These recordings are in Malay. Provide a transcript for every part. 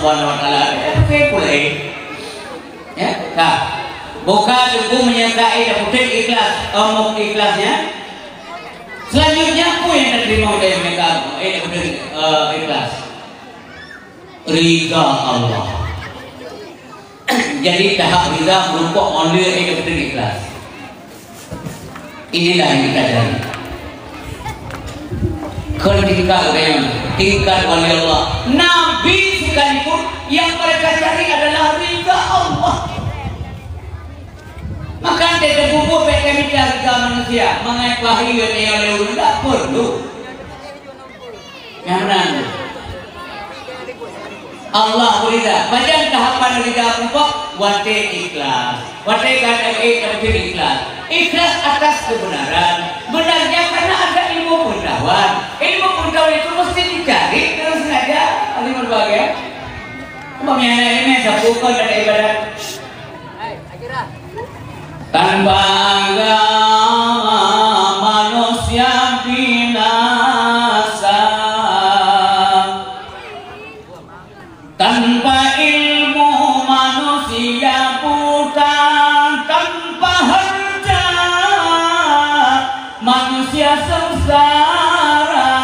Subhanahu wa taala. Oke boleh. Ya, nah. Bukan hukum menyertai dan putih ikhlas, omong ikhlasnya. Selanjutnya apa yang terima dari mereka? Ikhlas. Ridha Allah. Jadi tahap ridha berupa only putih ikhlas. Inilah yang kita cari. Tingkat wali Allah. Nabi sekalipun yang mereka cari adalah ridha Allah. Maka tidak bubur kami cari manusia mengenai wahyu yang oleh tidak perlu. Yang benar. Allah berizah. Macam tahapan berizah berupa wate ikhlas. Wate kata ikhlas. Ikhlas atas kebenaran. Benarnya karena ada ilmu pengetahuan. Ilmu pengetahuan itu mesti dicari terus saja. Ini berbagai. Umpamanya ini sabukan ada ibadat. Tanpa agama manusia binasa, tanpa ilmu manusia buta, tanpa harta manusia sengsara,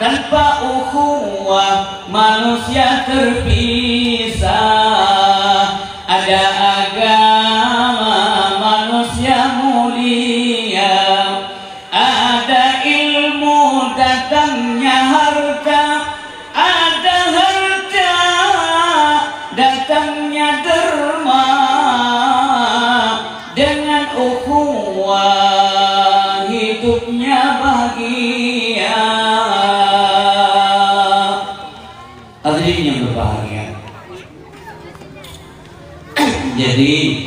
tanpa ukhuwah manusia terpisah. Ada agama manusia mulia, ada ilmu datangnya harta, ada harta datangnya derma, dengan ukhuwah hidupnya bahagia. Hadirin yang berbahagia. Jadi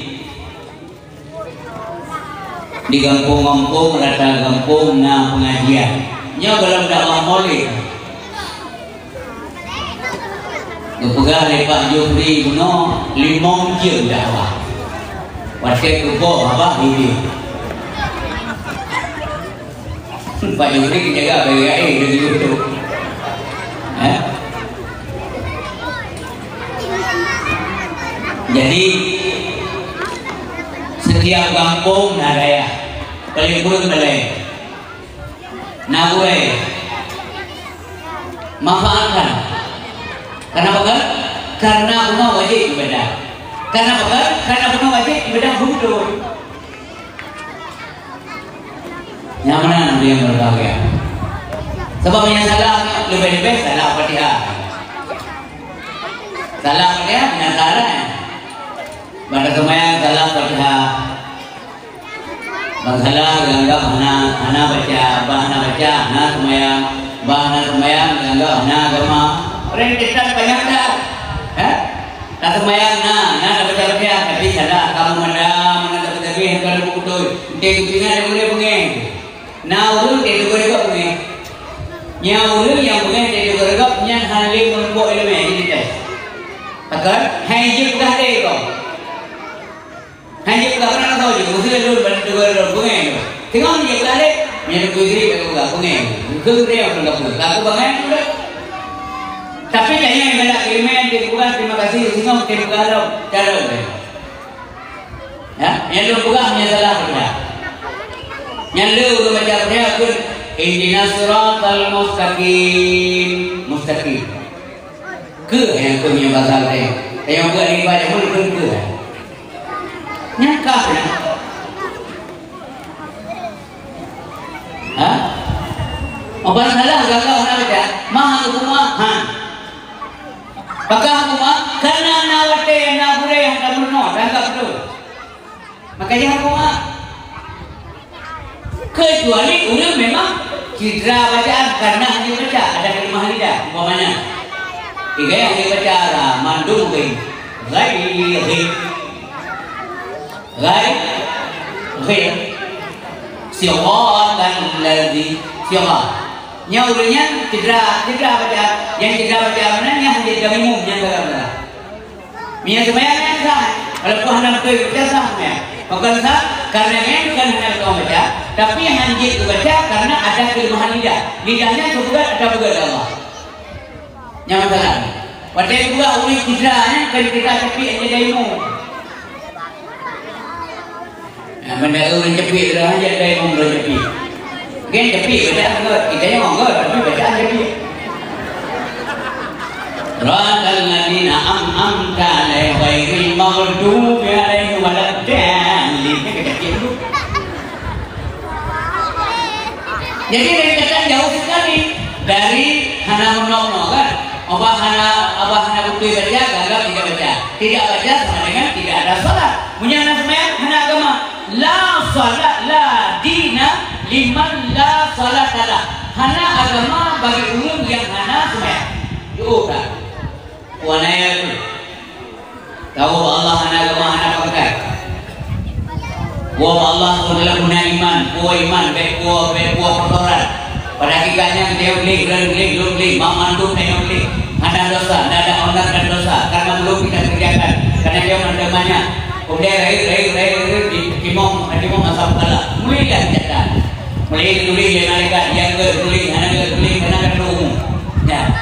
di kampung-kampung rata kampung na pengajian nya dalam dakwah maulid kepegah oleh Pak Jufri Buno 5 jam dakwah wakai kubo apa ini Pak Jufri jaga BGI dari YouTube jadi setiap kampung ada ya paling kurang balai nah gue manfaatkan karena apa kan? Karena punya wajib ibadah karena apa kan? Karena punya wajib ibadah butuh yang mana nanti yang berbahagia sebabnya salah lebih-lebih salah Fatihah salah Fatihah penyasaran pada semayang salah Fatihah bang salah dianggap anak baca anak semayang dianggap anak agama rentetan banyak dah tak semayang nak baca Fatihah tapi salah kamu mana tapi kalau betul dia kupingan dia boleh pengeng urun dia boleh kau pengeng urun yang pengeng dia boleh kau punya halim menempuk ilmu ini tes akan hanya bukan dia kau hanya kita pernah tahu juga, mesti ada dua bunga. Tengok ni kita ada, yang kuisri kita buka bunga. Kuisri yang buka bunga. Aku bunga sudah. Tapi kayaknya yang bela kiriman dibuka terima kasih. Tengok kita buka dalam cara ni. Ya, yang lu buka hanya salah saja. Yang lu baca dia pun ihdinas siratal mustaqim. Ke yang punya bahasa dia. Yang buat ni baca pun ke. Nyangka ya? Apa salah gagal nak baca? Maha hukuman. Maka hukuman karena nawate nabure yang kamu no, dah betul. Makanya hukuman. Kecuali udah memang citra bacaan karena hanya baca ada kalimah lidah umpamanya. Tiga yang dibaca mandung ghairi siratan ladzi sirat nyaurnya tidak baca yang tidak baca mana yang jadi kami yang berapa minyak semuanya sah kalau Tuhan nak baca sah ya bukan sah karena yang bukan hanya kau baca tapi hanya baca karena ada kelemahan lidahnya juga ada Allah yang masalah Padahal dua uli kidranya ketika cepi aja daimu. Benda uli cepi dah aja daimu belum cepi. Gen cepi beda enggak, kita yang enggak tapi beda cepi. Radal ladina amta alaihim ghairil maghdubi alaihim waladdallin. Jadi dari kata jauh sekali dari hana menolong kan. Abah hana bukti baca, gagal tidak baca. Tidak baca sama dengan tidak ada salat. Punya anak sembahyang hana agama. La salat la dina liman la salat lah. Hana agama bagi umum yang hana sembahyang. Juga. Wanaya itu. Tahu Allah hana agama hana pakai. Wa Allah adalah guna iman, iman, baik pertoran. Pada hakikatnya dia beli, mandu dia beli. Ada dosa, ada onar dan dosa karena belum kita kerjakan. Karena dia menermanya. Kemudian rai timong asap kala. Mulai kita. Mulai tulis dia mereka yang tulis, anak tulis karena kan umum. Ya.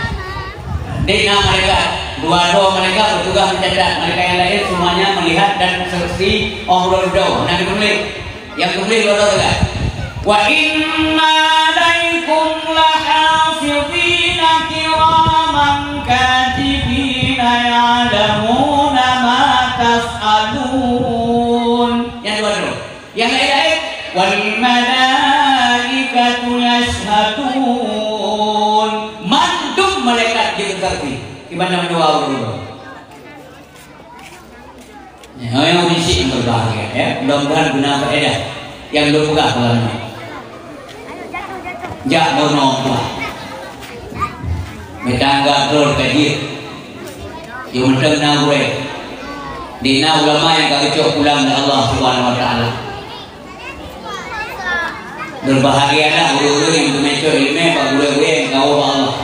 Dina mereka dua mereka bertugas mencatat. Mereka yang lain semuanya melihat dan seksi Allah doa. Nanti tulis. Yang tulis doa juga. Wa inna alaikum lahafidhina kiraman katibina ya'lamuna ma tas'alun. Yang dua dulu. Yang lain wal malaikatu yashhadun. Mandum malaikat diberkati. Gimana mendoa dulu? Yang misi berbahagia ya. Mudah-mudahan guna faedah yang belum buka kalau jak bono tua. Mereka enggak terus kaji. Yang mendengar nawe. Dina ulama yang kagak cocok pulang dari Allah Subhanahu Wa Taala. Berbahagialah guru-guru yang bermeco ilmu, pak guru-guru yang kau Allah.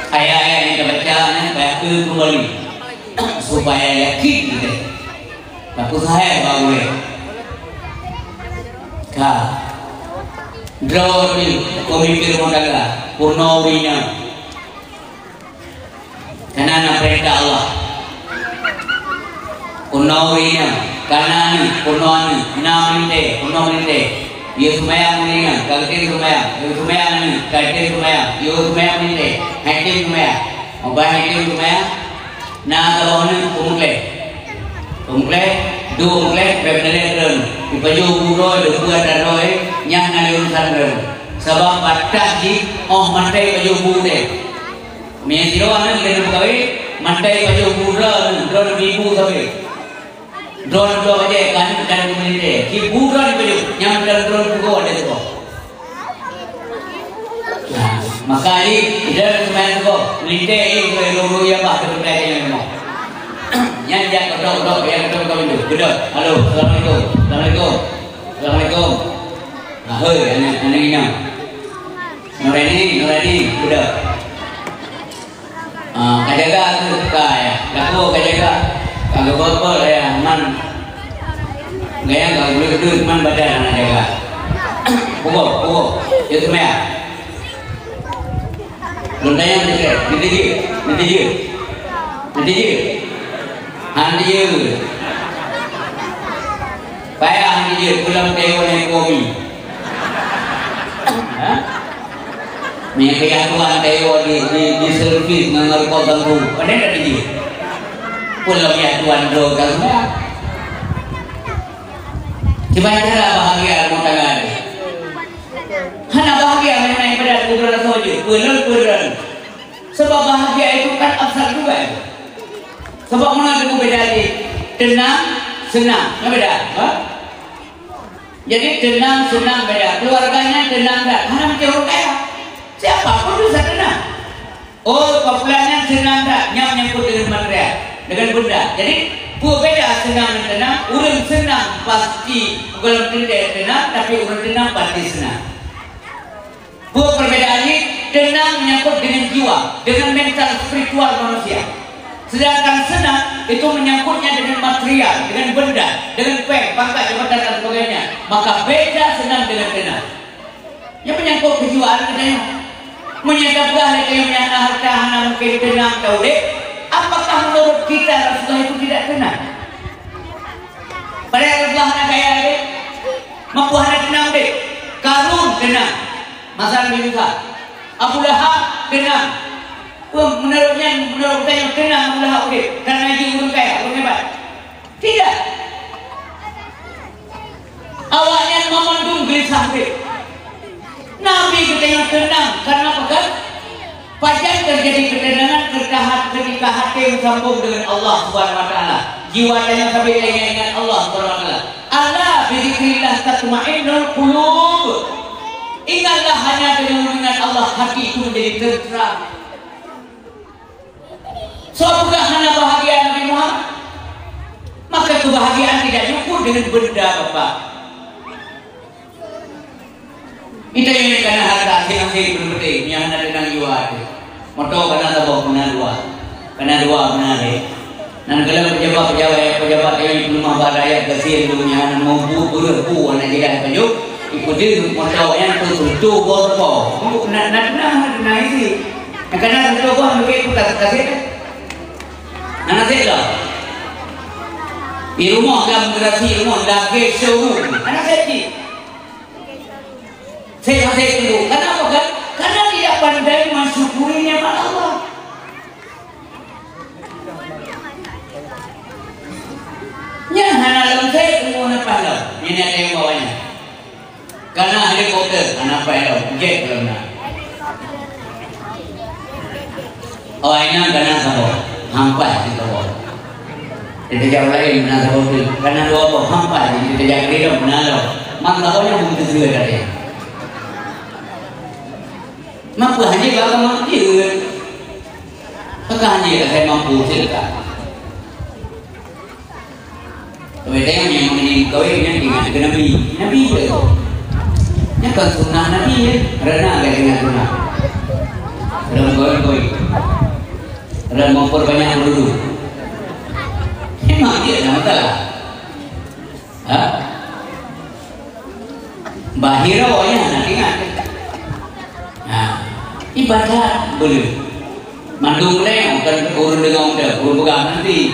Ayat-ayat yang kita baca baca kembali supaya yakin kita. Takut saya pak guru. Droni pemimpin modal purnawina karena perintah Allah purnawina karena purnawina ये सुमया मुनिया कलते सुमया नहीं कहते सुमया यो सुमया मुनिया हैटे सुमया और बाहर हैटे सुमया ना करोने umgle du umgle bebenere ren ipaju buro de buat roy nyang ngale urusan ren sebab patah di mantai baju bude me siro anan le kawe mantai baju buro dron bibu sabe dron do aje kan menite ki buro di baju nyang dron bugo ada tu maka ini dari semen ko lite ini lo ya bah tu yang mau yang kedok yang kedok itu kedok halo assalamualaikum nah hei anak ini Nurani kedok kajaga tu kaya laku kajaga kagak botol ya man gaya kagak boleh kedut man badan anak jaga pukul itu mea lontanya nanti je handi je payah handi je pulang dewa naik komi minyak Tuhan dewa di servis mengenal kota tu pada tak je pulang ya Tuhan do kalau coba cara bahagia mau tangan hana bahagia naik pada kuburan saja pulang sebab bahagia itu kan abstrak juga sebab mana ada beda di tenang senang beda jadi tenang senang beda keluarganya tenang tak hanya macam kaya siapapun bisa tenang popularnya senang tak nyambut dengan material dengan benda jadi beda senang dan tenang orang senang pasti kalau tidak tenang tapi orang tenang pasti senang perbedaannya tenang menyangkut dengan jiwa dengan mental spiritual manusia. Sedangkan senang itu menyangkutnya dengan material, dengan benda, dengan pangkat, jabatan dan sebagainya. Maka beda senang dengan tenang. Yang menyangkut kejiwaan katanya. Menyatakan yang menyana harta hana mungkin tenang tahu dek. Apakah menurut kita Rasulullah itu tidak tenang? Pada Rasulullah nak kaya dek, mampu hana tenang dek. Karun tenang, Mazhar bin Musa. Abu Lahab tenang. Menurut yang tenang Abu Lahab dek. Karena dia orang kaya, orang hebat. Tidak. Awalnya memandung gelisah dek. Nabi kita yang tenang karena apa kan? Pajak terjadi ketenangan ketika hati bersambung dengan Allah Subhanahu Wa Taala. Jiwa yang sampai ingat Allah Subhanahu Wa Taala. Allah bizikrillah tatma'innul qulub. Ingatlah hanya dengan mengingat Allah hati itu menjadi tenteram. So bukan hanya bahagia Nabi Muhammad. Maka kebahagiaan tidak cukup dengan benda Bapak. Itu yang karena harta asing-asing berpenting yang ada dengan jiwa itu. Moto karena tabok dua benar deh. Dan kalau pejabat yang belum rakyat kasih dunia dan mampu berpu anak dia kayu ikuti moto yang tu borpo. Nah isi. Karena itu gua mungkin kita kasih. Anak saya lah. Di rumah kan berarti rumah lagi showroom. Anak saya saya dulu. Kenapa kan? Karena tidak pandai mensyukuri nikmat Allah. Ya, hana dalam saya semua pahala. Ini ada yang bawanya. Karena helikopter, anak apa jet belum nak. Oh, ini karena apa? Hampas di bawah. Tidak jauh lain benar betul. Karena dua apa? Hampas di tidak jauh benar. Mak bawahnya mungkin juga ada. Mampu hanya kalau mampu, maka hanya saya mampu cerita. Kemudian yang meninggal yang dengan Nabi itu, yang kan sunnah Nabi ya, karena agak dengan sunnah. Dalam koi, dalam memperbanyak dulu. Memang dia tidak masalah. Bahira wajah nanti kan. Ibadah boleh mandung leh kan kurun dengan muda kurun bukan nanti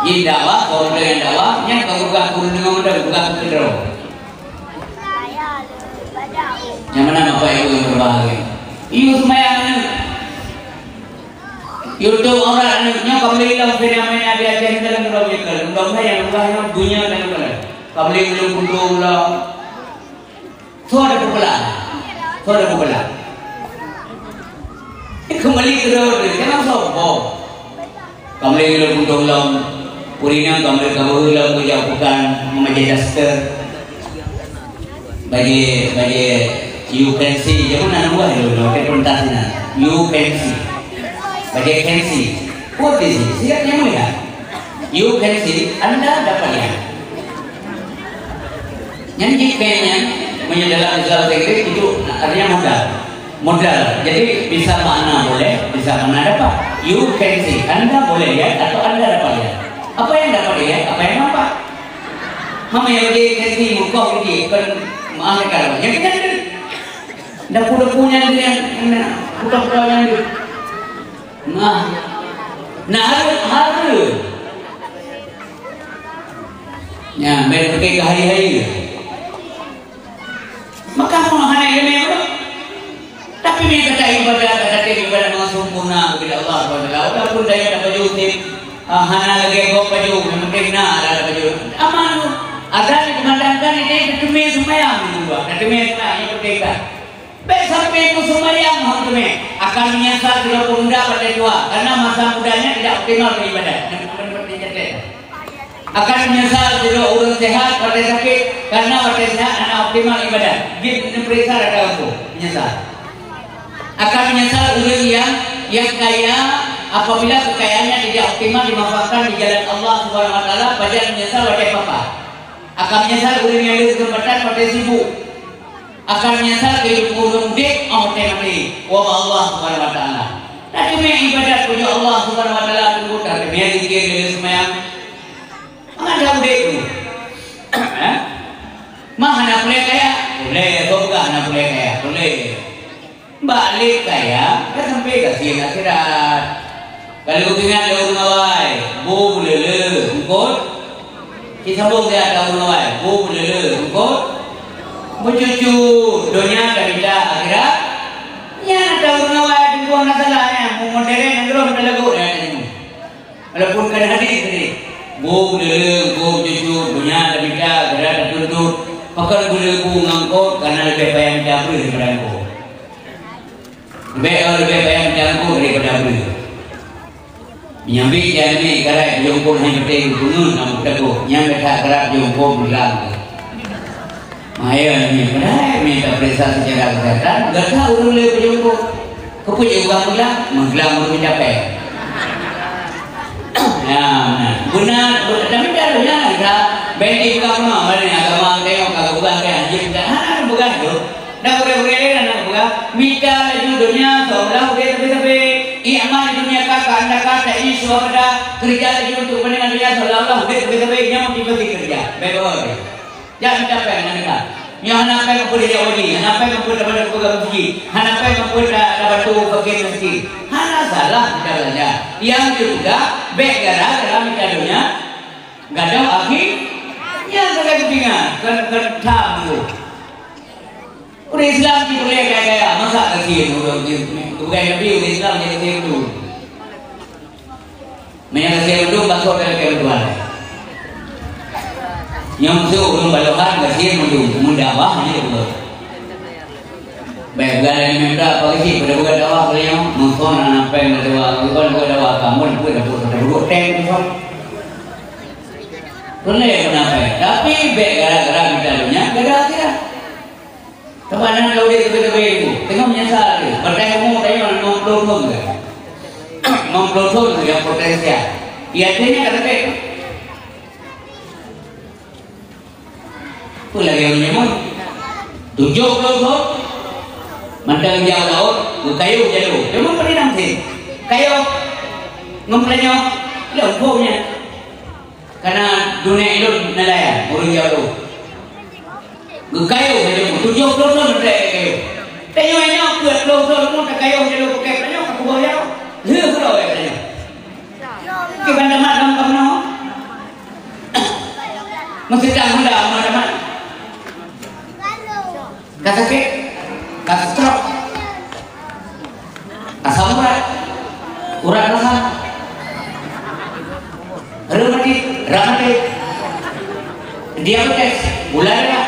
ini dakwah kurun dengan dakwah yang kau bukan kurun dengan muda bukan kedero yang mana bapak ibu yang berbahagia ibu semuanya YouTube orang anaknya kembali dalam fenomena dia jadi dalam robekal yang yang dunia dan negara kembali belum untuk ulang suara populer kembali ke roda, jangan sombong. Kembali ke buntung lam, purinya kembali ke lam menjauhkan memajadaster. Bagi you can see, jangan nak buat itu, nak pentasnya. You can see, bagi can see. What is it? Siapnya mana? You can see, anda dapat lihat. Yang jikanya menyedalam dalam teknik itu artinya modal, jadi bisa mana boleh, bisa mana dapat. You can see, anda boleh lihat atau anda dapat lihat. Apa yang dapat lihat, apa yang nampak. Mama yang dia can see, muka dia kan maaf kalau yang kita ada. Dapur-dapurnya dia, putar-putarnya dia. Nah harus. Ya, mereka pakai hari-hari. Maka menghana ilmu itu. Tapi mereka kata ibadah dengan sempurna kepada Allah SWT. Walaupun daya dapat jutip, hana lagi kau baju, memang kena ada baju. Aman, ada yang dimandangkan ini ketemu semayang juga, ketemu semayang yang berbeda. Baik sampai itu semayang akan menyesal bila pemuda pada tua, karena masa mudanya tidak optimal beribadah. Akan menyesal bila orang sehat pada sakit, karena pada sehat anak optimal ibadah. Dia periksa ada aku menyesal. Akan menyesal orang yang kaya apabila kekayaannya tidak optimal dimanfaatkan di jalan Allah Subhanahu Wa Taala, pada menyesal pada apa? Akan menyesal orang yang ada kesempatan pada sibuk. Akan menyesal kehidupan orang dek mati. Wa Allah Subhanahu Wa Taala. Tapi ibadat punya Allah Subhanahu Wa Taala tunggu tak dia zikir dari semayang. Mana dek tu? Mah nak boleh kaya? Boleh, bukan nak boleh kaya? Boleh. balik kaya kan sampai ke sini akhirat. Kalau ingat daun ngawai bu lele engkot kita sambung dia daun ngawai bu lele engkot bercucu dunia kerja akhirat ya daun ngawai engkot nasalahnya modern negro mendalago ya ini walaupun kan hadis ini bu lele engkot bercucu dunia kerja akhirat tuntut pakar gule ku ngangkot karena lebih banyak jabri daripada engkot lebih banyak jangkau daripada beliau. Nyambi jangan kerap jumpa hanya betul gunung namun teguh. Nyambi tak kerap jumpa bilang. Maya ni kerap minta periksa secara kesehatan. Gak tahu orang lebih jumpa. Kepunya uang bilang menggelam belum mencapai. Benar. Tapi dah benar. Bagi bukan mana mana agama tengok kalau bukan kayak anjing bukan tu. Dah boleh nak buka. Minta lagi dunia seolah boleh tapi iman dunia kakak anda kata ini suara kerja lagi untuk pendengar dunia seolah boleh tapi yang motivasi kerja. Baik. Jangan capek nak. Yang anak apa boleh jawab ni, anak apa boleh dapat program rezeki, anak apa boleh dapat tu bagian rezeki. Anak salah caranya. Yang juga baik gara minta dunia. Gadau akhir yang saya kepingan tamu. Udah Islam kita boleh kayak masa kecil bukan Nabi udah Islam jadi kecil dulu. Menyang kecil dulu masuk ke kedua. Yang tu belum balohan kecil dulu mendawah ni dulu. Baik bukan minta pagi pada bukan dawah beliau mungkin anak pen dawah bukan dawah kamu pun dah tem pun. Boleh kenapa? Tapi baik gara-gara kita dunia gara-gara Kepada kalau dia terlebih itu, tengok menyesal dia. Bertanya orang memperlukan ke? Memperlukan yang potensial. Ia artinya kata baik. Itu lagi yang menyebut. 70 Mantang jauh laut, kayu jauh. Memang pernah nanti. Kayu ngempelnya, lempungnya. Karena dunia itu nelayan, orang jauh. Kayu macam 70 mereka kayu. Kayu ini aku belum pun kayu jadi pakai kayu aku bawa ya. Dia kalau ya kayu. Kita mat dalam kamu. Mesti tak mudah mat. Kata ke? Kata strok. Asam urat rasa. Ramati. Diabetes, gula darah.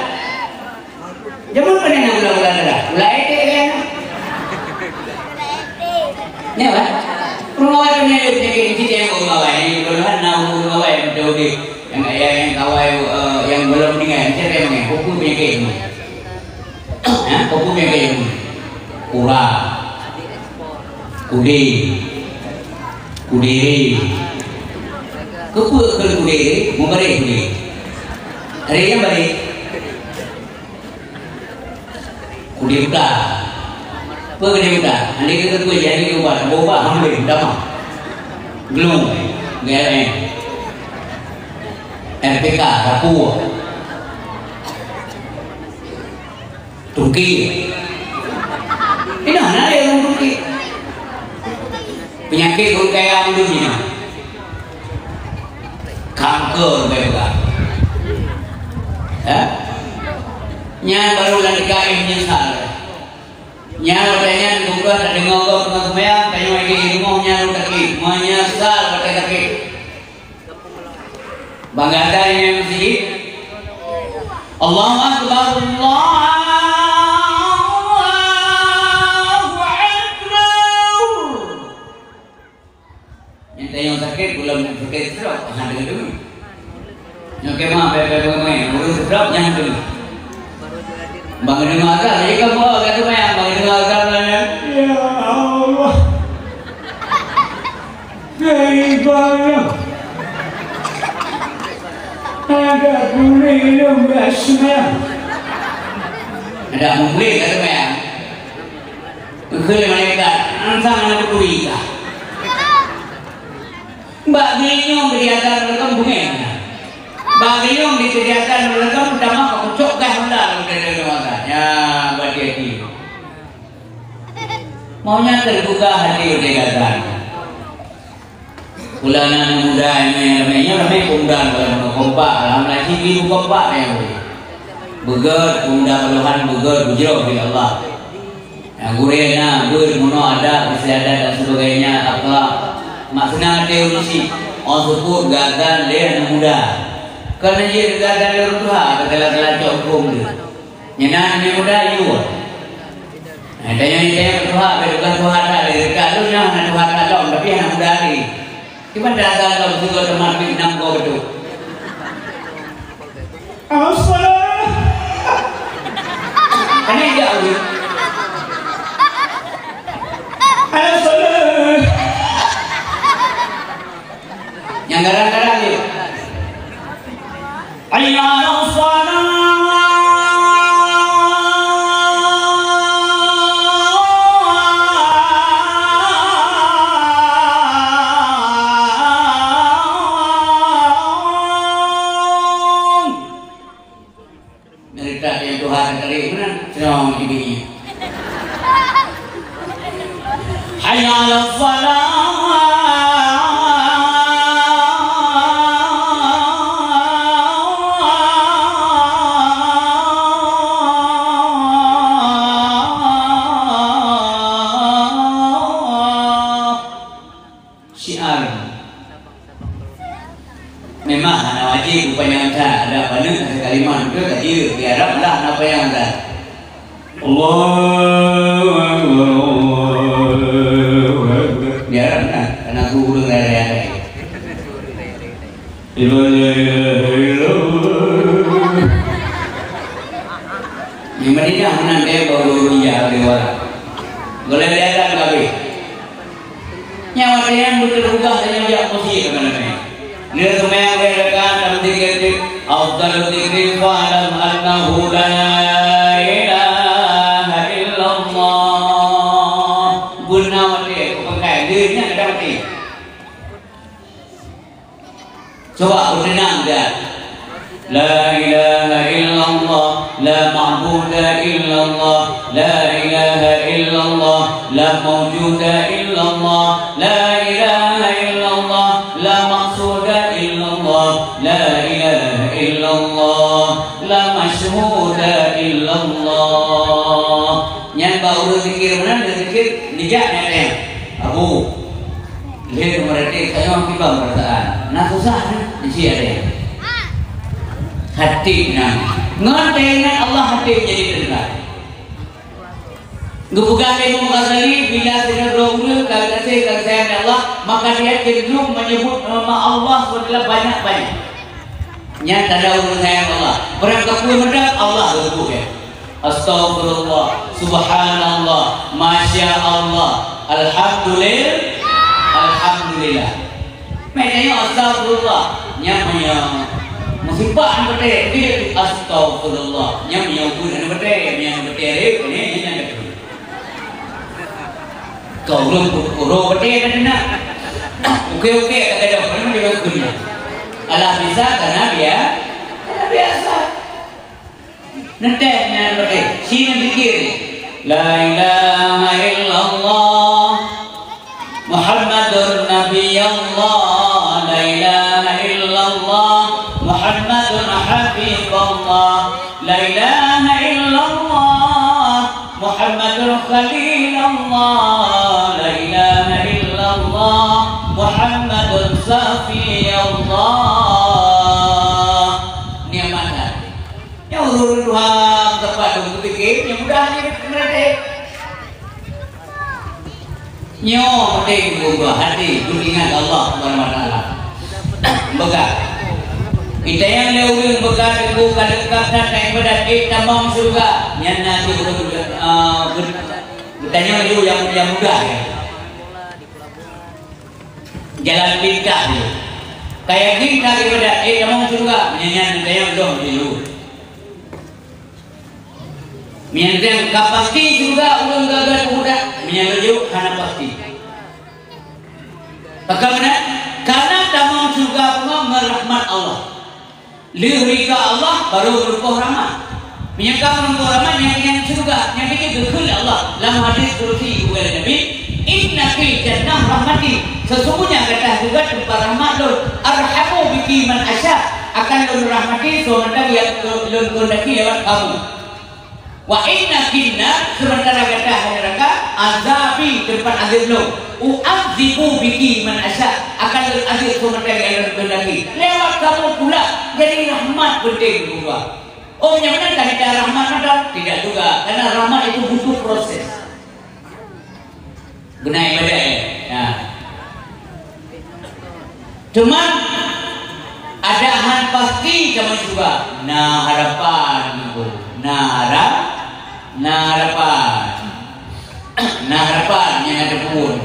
Jangan pernah nak gula darah. Gula itu kan? Ni apa? Rumah itu ni penyakit kita yang rumah ini. Duluan nak rumah yang betul yang kawai yang belum meninggal. Siapa yang mengenai? Kuku penyakit ini. Kuku penyakit ini. Kurang. Kudiri. Kuku kudiri. Mungkin kudiri. Hari yang balik. Kudi buka. Apa kudi buka? Anda kata tu jadi ubah, ambil, damai. Gelung, GLN, RPK, Papua, Turki. Ini mana ada orang Turki? Penyakit kayak dunia. Kanker juga. Nya baru lagi kain nyesal. Nya katanya bukan ada ngogok dengan semua kayu lagi rumahnya lu kaki, menyesal pakai kaki. Bangga yang mesti. Allahu Akbar, Allahu Akbar. Yang sakit belum sakit stroke, ada dulu. Yang kemana bagaimana? Belum stroke yang dulu. Bang dengar kan? Jadi kamu kata macam bang dengar kan? Ya Allah, gimana? Ada boleh lembas semua. Ada boleh kata macam. Kalau mereka antang nak berkuih. Baginya kelihatan mereka bunga. Baginya disediakan mereka pertama kocok dah hendak dari rumah. Ya, berhati-hati. Maunya terbuka hati berdegasan. Ulana muda ini ramai pemuda kalau kompak, alhamdulillah ibu kompak yang beger pemuda keluhan beger bujro bila Allah. Yang gurena, gur mono ada, istiadat dan sebagainya akhlak. Maksudnya teori orang suku gagal dia muda. Karena dia gagal dia orang tua, katalah hukum dia. Nyenang dia muda juga. Ada yang dia berdoa, berdoa Tuhan ada dekat tu nak Tuhan ada, tapi anak muda ni. Gimana dah kalau juga teman bik enam kau betul. Assalam. Kan dia awal. Assalam. Yang garang-garang dia. Allahu Akbar. Senang dibiji. Hayya 'alal falah. Syiar. Memang wajib rupanya ada pada kalimat itu tadi biarlah apa yang ada. Allahu Akbar. Biarlah karena guru dari di Madinah nanti baru dia lewat. Boleh lihat kami. Nyawa dia betul-betul hanya dia posisi sebenarnya. Ini semua yang mereka dalam diri afdal dzikri fa'lam annahu la ilaha illallah. Guna mati pakai dirinya ada mati. Coba berenang dia. La ilaha illallah, la ma'buda illallah, la ilaha illallah, la mawjuda illallah, la ilaha illallah, la maqsuda illallah, la ilaha illallah, la mashhuda illallah. Yang baru zikir mana zikir dijak nenek Abu lihat mereka saya mau kibang perasaan nak susah di sini ada hati ngerti Allah hati menjadi tenang. Bukan ilmu Ghazali bila tidak berguna kalau saya Allah maka dia cenderung menyebut nama Allah setelah banyak-banyak. Nyata ada urut sayang Allah. Orang kepui mendak Allah betul ya. Astagfirullah, Subhanallah, Masya Allah, Alhamdulillah, Alhamdulillah. Maknanya Astagfirullah, nyamanya musibah betul dia astagfirullah yang menyebut betul yang betul ini yang betul kau belum betul kan nak oke kata dia mana dia betul Allah bisa karena dia biasa nanti yang betul sini fikir la ilaha illallah Muhammadur Nabiyullah la ilaha illallah Muhammadun Habibullah la ilaha illallah Muhammadun Khalilullah la ilaha illallah Muhammadun Safiyullah. Ni mana? Yang urut Tuhan tepat untuk fikir yang mudah ni mereka. Nyo penting buka hati ingat Allah Subhanahu wa taala. Begal. Kita yang lewat begal buka dekat dan ibadat kita mau surga. Yang nanti bertanya dulu yang mudah ya. Jalan pintas dia. Kayak kita ibadat kita mau surga. Yang yang belum dulu. Yang pasti surga ulun gagal mudah. Menyelujud karena pasti. Bagaimana? Karena tamam surga pun merahmat Allah. Lirika Allah baru berupa rahmat. menyangka menunggu rahmat yang surga yang bikin berkul Allah dalam hadis kursi kepada Nabi inna fil jannah rahmati sesungguhnya kata juga tempat rahmat lo arhamu biki man asya akan lo rahmati sementara yang lo kondaki lewat kamu wa inna kinna sementara kata neraka azabi tempat azab lo u'adzibu biki man asya akan lo azab sementara yang lo kondaki lewat kamu pula jadi rahmat penting juga. Oh, yang benar tak ada rahmat ada? Tidak juga, karena rahmat itu butuh proses. Guna ibadah ya. Nah. Cuman ada hal pasti kamu juga. Nah harapan itu, nah harapan yang ada pun.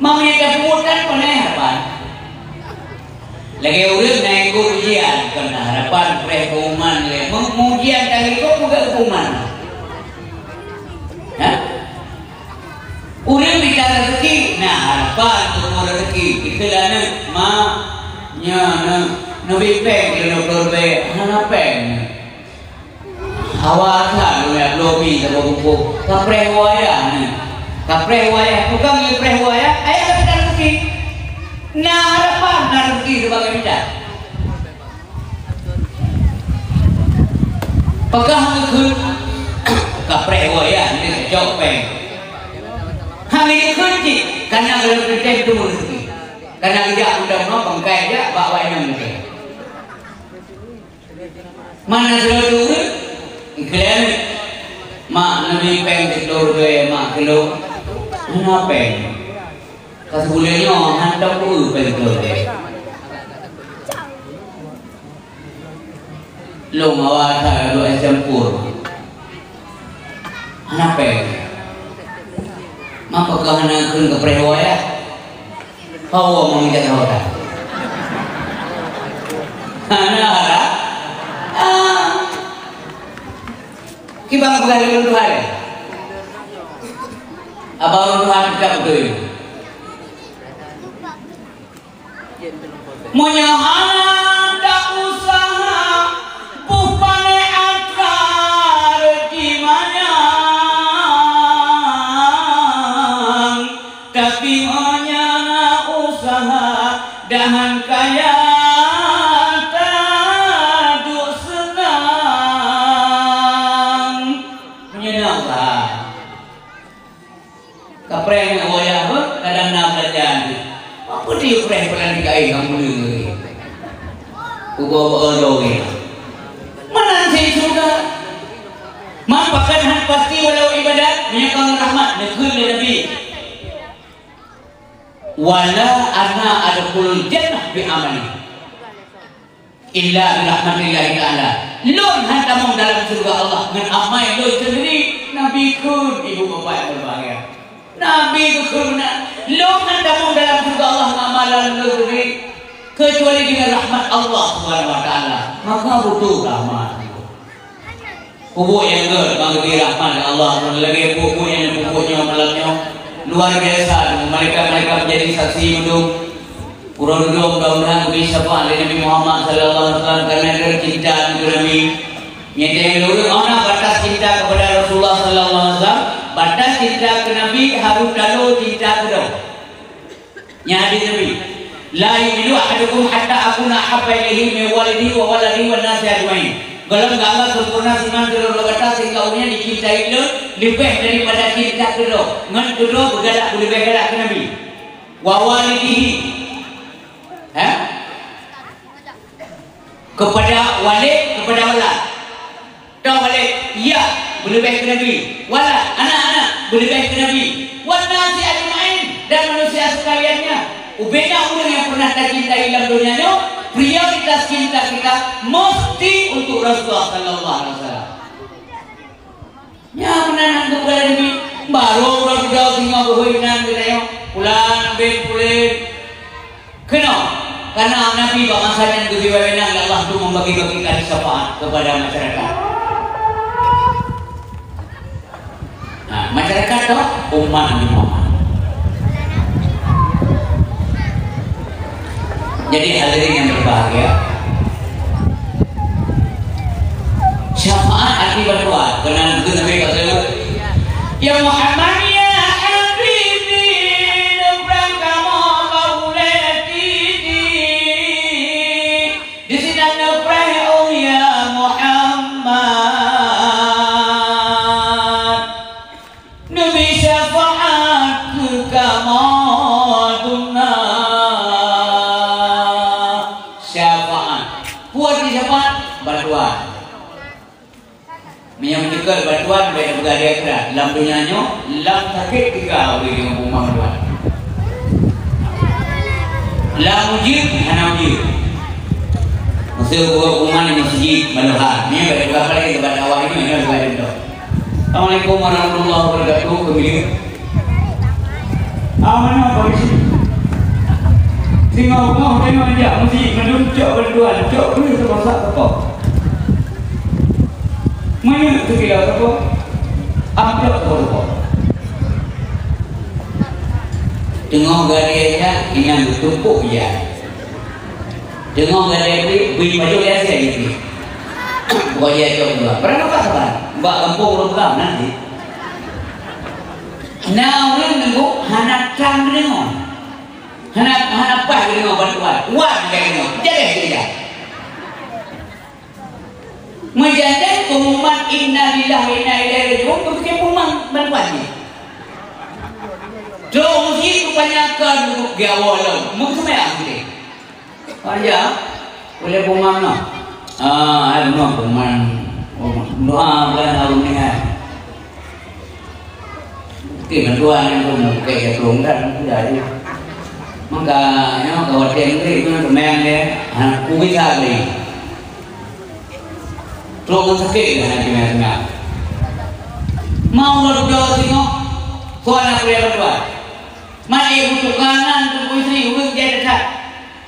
Mamanya ada pun kan punya harapan. Lagi urip naik ujian karena harapan perhukuman le ujian kali itu juga hukuman. Ya? Urip bicara rezeki, nah harapan untuk rezeki itu lana nya nabi peng kalau berbe hana peng. Awak lu ya lobi sama buku kaprewaya bukan yang prewaya ayah kita rezeki. Nah harapan rezeki sebagai bidang pegang ke kaprek ya ini jauh peng hamil kunci karena belum terjadi itu rezeki karena tidak udah mau bangkai aja bawa yang ini mana selalu iklan mak nabi peng telur dua mak kilo mana peng kasbulenya hantam dulu pentul deh. Lo mawata lo campur. Anak peng. Maka kahana kun ke prewaya. Hawa mengikat hawa. Hana ada. Kibang bukan lunduhan. Abang lunduhan tak betul. Munyahana dak usaha pupane akar gimana tapi munyahana usaha dahan kaya taduk senang menyenangkan kapreng wayah kadang nak belajar apa dia pernah dikai kamu ni? Kubawa orang. Mana saya juga? Mampakan hak pasti walau ibadat menyokong rahmat negeri Nabi. Wala ana adkhulul jannah bi amali. Illa bi rahmatillah taala. Lon hantamong dalam surga Allah dengan amal lo sendiri Nabi kun ibu bapa yang berbahagia. Nabi kun lo hantamong dalam surga Allah amalan lo sendiri kecuali dengan rahmat Allah Subhanahu wa taala. Maka butuh rahmat. Pupuk yang bagi rahmat Allah lagi pupuknya malamnya luar biasa. Mereka menjadi saksi hidup. Kurang mudah-mudahan bisa syafaat Nabi Muhammad sallallahu alaihi wasallam karena dia cinta Nabi. Yang dulu orang batas cinta kepada Rasulullah sallallahu alaihi wasallam, batas cinta ke Nabi harus lalu cinta ke dia. Yang hadis Nabi, la yu'minu ahadukum hatta akuna habba ilaihi min walidihi wa waladihi wan nasi ajmain. Kalau enggak sempurna iman kalau kata sehingga umumnya dicintai lo lebih daripada cinta ke dia. Ngan ke dia bergalak lebih galak ke Nabi. Wa walidihi kepada walid kepada walad. Tahu walid? Ya, boleh baik ke Nabi. Walad, anak-anak boleh baik ke Nabi. Wan nasi ajmain dan manusia sekaliannya. Ubeda orang yang pernah kita cintai dalam dunia ini, prioritas cinta kita mesti untuk Rasulullah sallallahu alaihi wasallam. Ya menahan kepada Nabi baru udah tinggal berhuinan kita yo. Pulang ben pulen. Kenapa? Karena Nabi bangsa yang lebih wewenang Allah untuk membagi-bagikan syafaat kepada masyarakat. Nah, masyarakat itu umat Nabi Muhammad. Jadi hadirin yang berbahagia, syafaat akibat juga dia keras. Dalam dunianya, lam sakit tiga orang yang umam buat. Lam ujib, hana ujib. Maksud umat ini masjid maluhan. Ini bagi berapa lagi kepada awak ini yang berada di dalam. Assalamualaikum warahmatullahi wabarakatuh. Kemudian, mana apa sih? Tinggal tengok aja. Masjid menuncuk berdua, cok boleh terbasak apa? Mana tu kira apa? Apa apa? Tengok garianya ini yang tumpuk ya. Tengok garianya beri baju dia saya gitu. Boleh jauh dua. Berapa kawan? Mbak kampung berapa nanti? Nah orang nengok hanak cang nengok, hanak pas nengok bantuan, wah nengok, jadi dia. Menjadi pengumuman inna lillahi wa inna ilaihi raji'un begitu pengumuman bantuan ni. Jo mesti kebanyakan untuk gawal, mungkin saya ambil. Aja boleh pengumuman no. Ada no pengumuman doa bulan harum ni kan. Bantuan yang belum kayak belum kan jadi. Maka yang kalau tengok itu memang dia aku bisa beli. Terus sakit kan macam mau berdoa tengok soal apa dia berdoa. Mana butuh kanan untuk istri urus dia dekat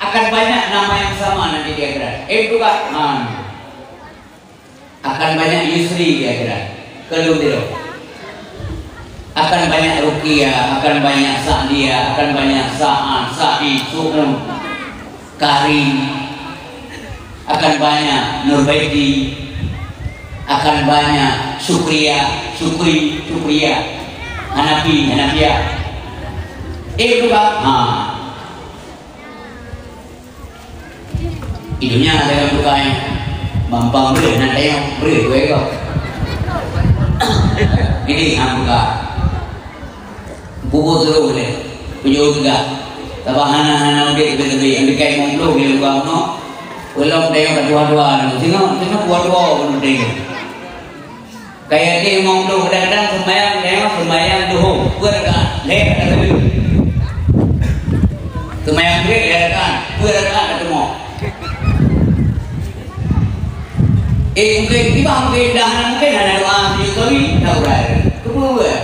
akan banyak nama yang sama nanti dia gerak. Juga akan banyak istri dia gerak. Kalau tidak akan banyak ruqyah, akan banyak sa'diyah, akan banyak sa'ad, sa'i, su'un, karim, akan banyak nurbaiti, akan banyak syukriyah, hanafiyah. Juga hidupnya dengan bukan mampang beri, nanti yang beri gue kok. Ini buka buku terus boleh punya juga tapi hana dia betul-betul yang dikai monglo dia buka no belum dia yang kedua-dua tengok dua-dua pun dia kayak dia monglo kadang-kadang sembahyang duhur berkat leh kata dia sembahyang berkat ketemu mungkin tiba mungkin ada doa di kami tahu dah kedua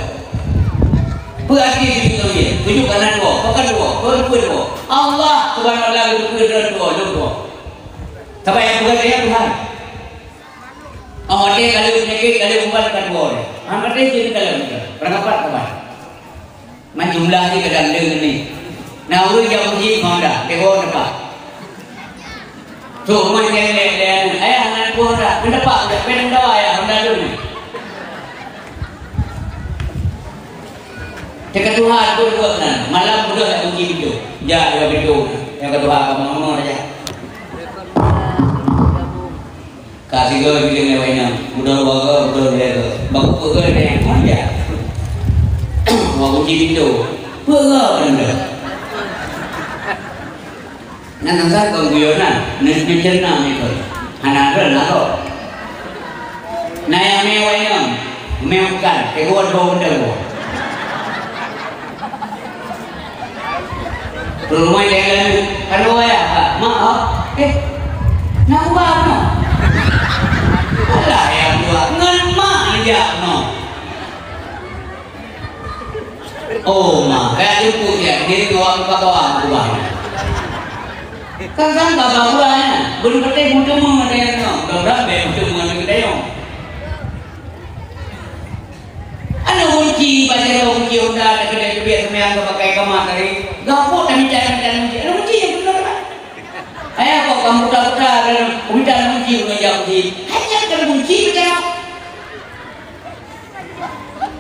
berarti itu dia tujuh kanan dua dua Allah subhanahu wa ta'ala itu dua sampai yang bukan dia Tuhan dia kalau menyakit kalau membuatkan dua angkat dia jadi kalau berapa kawan jumlah ni kadang ni nah urut yang uji mana dia bawa nampak so macam dia ayah anak buah dah mendapat penang dawa ya hendak dulu dekat Tuhan pun buat kan malam mudah tak uji itu ya video yang kedua kamu ngomong aja kasih gue bikin lewatnya mudah dia bagus gue yang aja mau uji itu buat anda nanti saya keguyonan nanti cerna itu anak ada nah yang mewahnya mewahkan keguan bau benda rumah jangan kalau ya maaf nak buat no alah yang buat ngan mak aja no oh mak kayak itu ya diri kawan buat kan tak bawa belum penting untuk mengenai no dorang untuk mengenai no ada kunci baca kunci udah ada kedai biasa yang pakai kamar tadi gapok dan bicara kunci ada kunci yang benar kan ayah kok kamu tak bicara kunci mengejar kunci hanya ada kunci bicara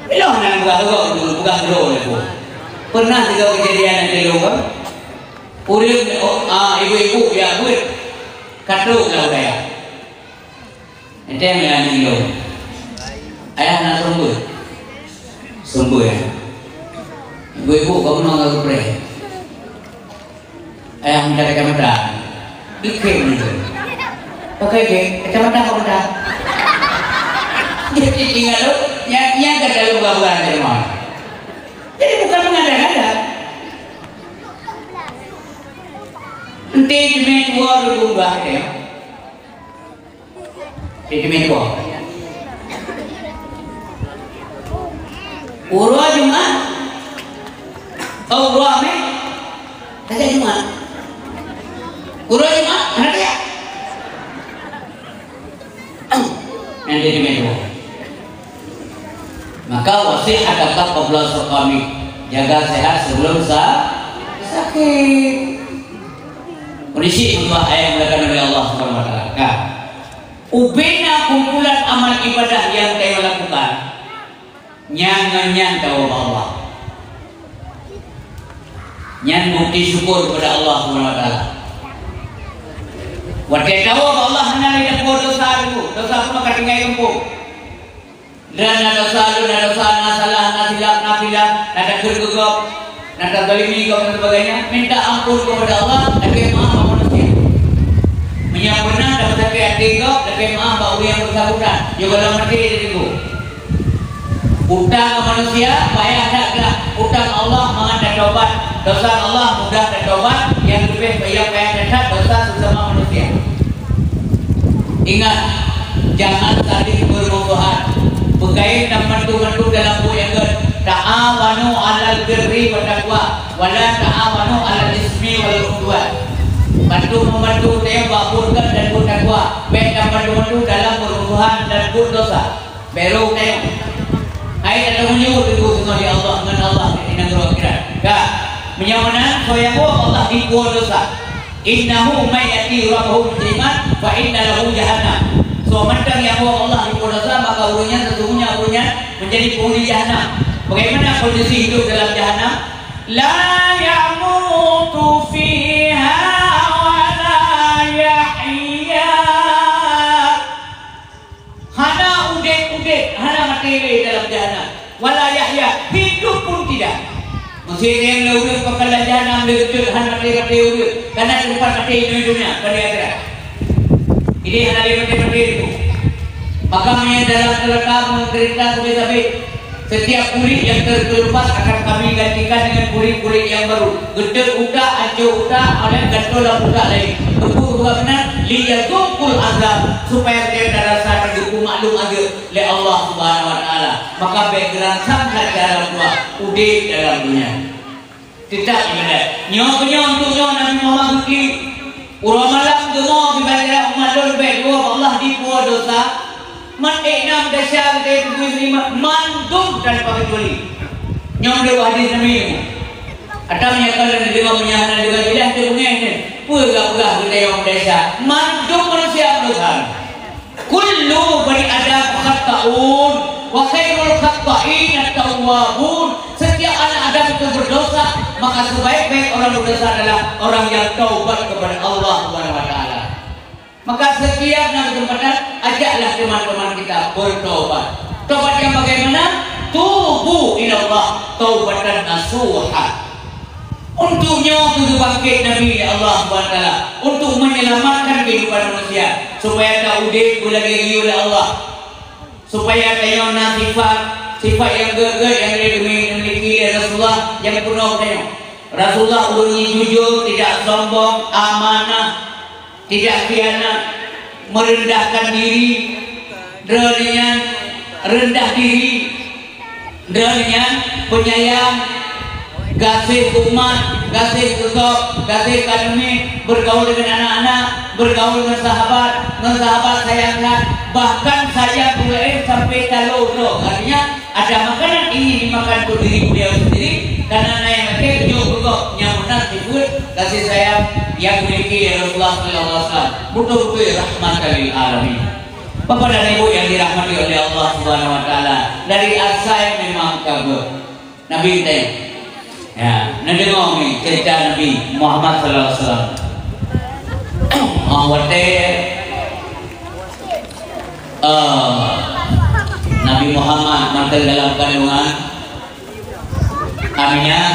belum nak buka dulu pernah juga kejadian yang di luar urip ibu-ibu ya buat kado lah saya ente yang dulu ayah nak sumbu ya ibu-ibu kamu nak pre ayah minta kacamata ikhlas itu pakai kacamata kamu dah jadi tinggal yang ke dalam buah-buahan terima. Jadi bukan mengada-ngada. Nanti cuma dua berubah ya. Cuma dua. Urwa Jumat. Oh urwa me. Ada Jumat. Urwa Jumat ada ya. Nanti cuma dua. Maka wasiat tetap qabla suqami, jaga sehat sebelum sakit. Berisi untuk ayat yang dilakukan oleh Allah Subhanahu wa taala. Ubena kumpulan amal ibadah yang kita lakukan. Nyangan tahu Allah. Nyan bukti syukur kepada Allah Subhanahu wa taala. Wadah tahu Allah hendak tidak dosa itu, dosa apa katingai kempung. Dan ada salah, ada salah, ada silap, ada gergegop, ada balimi dan sebagainya. Minta ampun kepada Allah, dan maaf manusia. Menyempurna dapat sakit hati kau, dan maaf bau yang bersangkutan. Juga dalam hati itu. Utang ke manusia, bayar tak. Utang Allah mengada tobat, dosa Allah mudah dan tobat. Yang lebih bayar dan dosa sesama manusia. Ingat, jangan saling bermusuhan. Pegawai dan mantu-mantu dalam buayan ta'awanu 'alal birri wa taqwa wa la ta'awanu 'alal ismi wal 'udwan. Bantu-membantu dia berbuat dan bertakwa, baik dan mantu-mantu dalam permusuhan dan berdosa. Baru tengok. Hai ada menyuruh itu semua di Allah dengan Allah di negara akhirat. Enggak. Menyamana soyamu Allah di dosa. Innahu may yati rabbahu mujriman fa inna lahu jahannam. So mandang yang Allah di dosa maka sesungguhnya menjadi penghuni jahanam. Bagaimana kondisi hidup dalam jahanam? La yamutu fiha wa la yahya. Hana udet, hana mati dalam jahanam. Wala yahya, hidup pun tidak. Mesti yang lalu pekala jahanam dekat hana mati udet. Karena tempat mati dunia pada akhirat. Ini hana mati itu. Maka dalam terkam mencerita sampai setiap kulit yang terkelupas akan kami gantikan dengan kulit-kulit yang baru. Gedeg utak, ancur utak, oleh gantolah utak lain. Kebur benar liyadzukul azab supaya dia rasa tergupu maklum aja oleh Allah Subhanahu wa taala. Maka background sampai dalam dua udik dalam dunia. Tidak ibadat. Nyok untuk Nabi Muhammad ki uramalam demo dibaca umat lebih dua Allah di dua dosa. Enam dasar dari lima mandum dan pagituali. Nyom dewa hadis Nabi. Ada menyatakan dewa menyatakan dewa tidak terpunya ini. Pura-pura kita yang desa mandum manusia berdosa. Kullu bani adam khata'un wa khairul khata'in at-tawwabun. Setiap anak Adam itu berdosa, maka sebaik-baik orang berdosa adalah orang yang taubat kepada Allah Subhanahu wa taala. Maka setiap kesempatan ajaklah teman-teman kita bertobat. Tobat yang bagaimana? Tubu ilallah taubatan nasuha. Untuknya untuk bangkit Nabi Allah SWT, untuk menyelamatkan kehidupan manusia supaya tak udik lagi oleh Allah, supaya tayona sifat yang gegak yang dimiliki Rasulullah yang penuh tayong. Rasulullah ulungi jujur, tidak sombong, amanah, tidak khianat, merendahkan diri, dengan rendah diri, dengan penyayang, kasih umat, kasih kekop, kasih akademik, bergaul dengan anak-anak, bergaul dengan sahabat sayangkan, bahkan saya boleh sampai kalau artinya ada makanan ingin dimakan untuk diri beliau sendiri karena yang pakai jauh nyamunan sifat kasih sayang yang memiliki Rasulullah SAW betul-betul rahmatan lil alamin. Bapak dan Ibu yang dirahmati oleh Allah Subhanahu wa taala, dari asal memang kabur Nabi kita ya, nanti ngomong cerita Nabi Muhammad SAW. Nabi Muhammad mantel dalam kandungan Aminah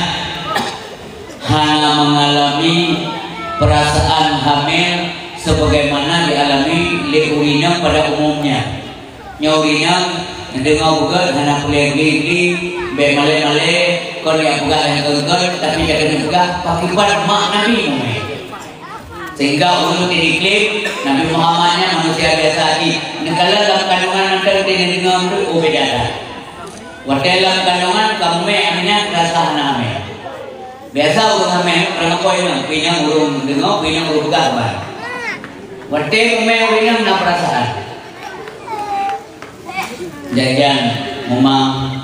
hanya mengalami perasaan hamil sebagaimana dialami leurina pada umumnya. Nyaurina Dengar buka anak kuliah gini, be male kau lihat buka yang kegel, tapi kadang juga pakai mak Nabi Muhammad. Sehingga untuk diklaim Nabi Muhammadnya manusia biasa lagi. Negara dalam kandungan nanti tidak dengar itu beda. Waktu dalam kandungan kamu aminah rasa name. Biasa urung name orang kau yang punya urung dengar punya urung buka apa. Waktu kamu punya nak perasaan. Jajan, mumang,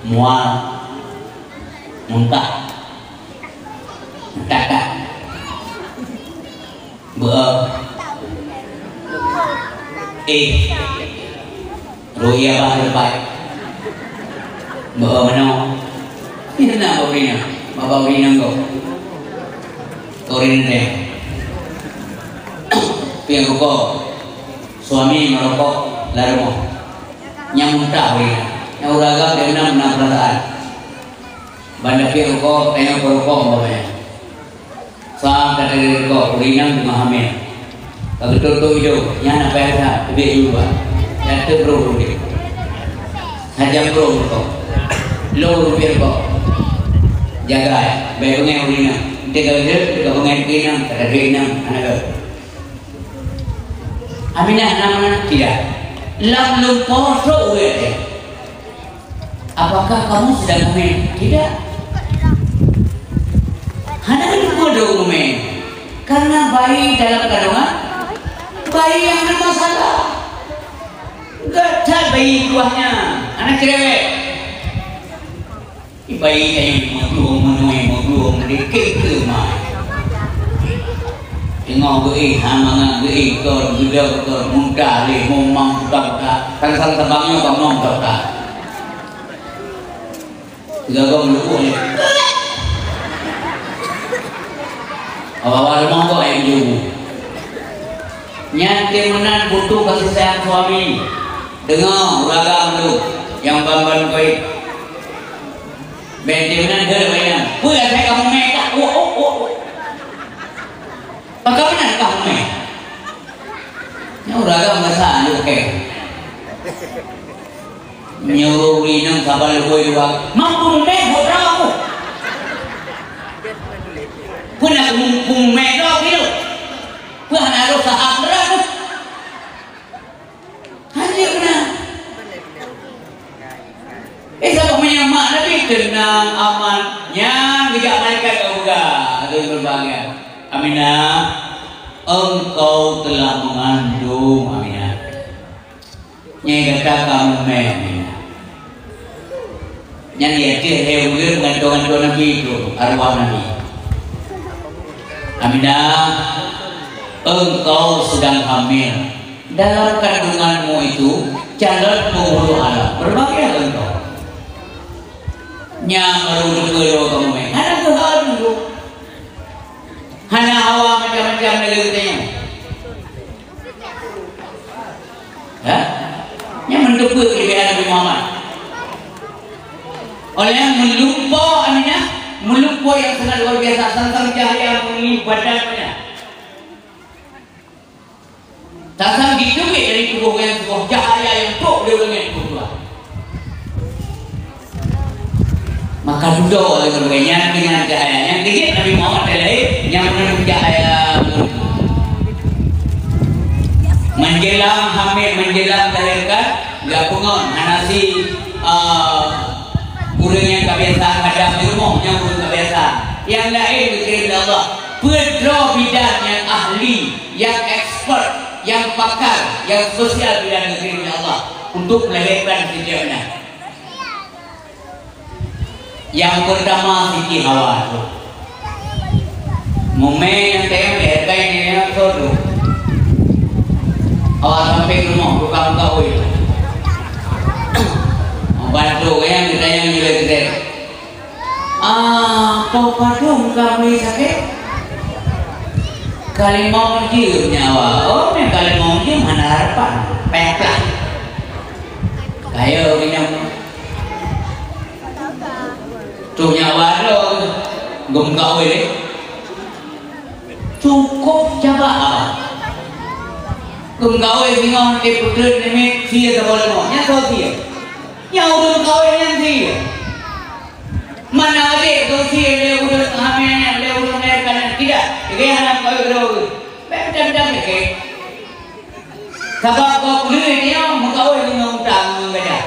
mual, muntah, tak, roya bahar baik, mana? Ini nak bawa bina kau, korin deh, piang rokok, suami merokok, lalu yang muntah yang uragam dia menang perasaan bandar pi rokok tengok rokok bapaknya sam kata dia rokok urinang dengan hamil kalau betul hidup yang apa yang ada lebih juga yang terburu dia hajam bro rokok lo rupiah rokok jaga ya baik pengen urinang dia kalau pengen urinang kata urinang anak aminah nama tidak lalu poso uwe. Apakah kamu sedang main? Tidak. Hanya itu main. Karena bayi dalam kandungan, bayi yang ada masalah. Gak bayi buahnya, anak cewek. Bayi yang mau dikit ke mah. Tengok gue, hamangan gue, kor, gudang, kor, muda, le, momang, buka, kan sang tebangnya bangong buka. Tiga kau melukuk ni. Awal mau kau yang jauh. Nyanti menan butuh kasih sayang suami. Dengar uragam tu, yang bamban kau. Benti menan dia banyak. Pulang saya kamu mereka. Bagaimana kamu? Yang uragam masa oke. Nyuruh minum sabar lebih dua. Mampu buat kamu. Punya medok itu. Punya harus saham berapa? Hanya punya. Siapa punya mak Nabi tenang aman. Yang tidak malaikat juga. Ada berbahagia. Aminah, engkau telah mengandung Aminah. Nyai kata kamu Aminah. Yang dia hewan mengandung Nabi itu arwah Nabi. Aminah, engkau sedang hamil. Dalam kandunganmu itu calon penghulu alam. Berbahagia engkau. Nyai baru kamu anak Tuhan dulu. Hanya hawa macam-macam negeri katanya. Ya? Yang mendukung kelebihan Nabi Muhammad. Oleh yang melupa Aminah, melupa yang sangat luar biasa tentang cahaya mengirim badannya. Tasam dicubit dari tubuh yang sebuah cahaya yang tok dia dengan tubuh. Maka duduk oleh berbagai dengan cahaya yang dikit Nabi Muhammad adalah yang menurut cahaya menjelang hamil menjelang melahirkan gabungan nasi urang yang kebiasaan ada di rumah yang urang kebiasaan yang lain dikirim oleh Allah pedro bidan yang ahli yang expert yang pakar yang sosial bidan dikirim oleh Allah untuk melahirkan sejauhnya. Yang pertama Siti Hawa tu. Mume yang tengok leherkan ini yang sodo. Awak sampai rumah buka kau itu. Bantu yang kita yang gila-gila. Kau padung kami sakit. Kali mau dia nyawa. Oh, kali mau dia mana harapan? Peklah. Kayo minum. Tu nyawa lo gumkau ini cukup coba gumkau ini ngomong di putri ini dia tak boleh ngomongnya tahu dia Yang udah kawin yang sih. Mana adik tu sih dia udah hamilnya, dia udah melahirkan tidak. Dia anak kawin berapa? Macam-macam ni. Sebab kau kulit dia mengkawin dengan utang beda.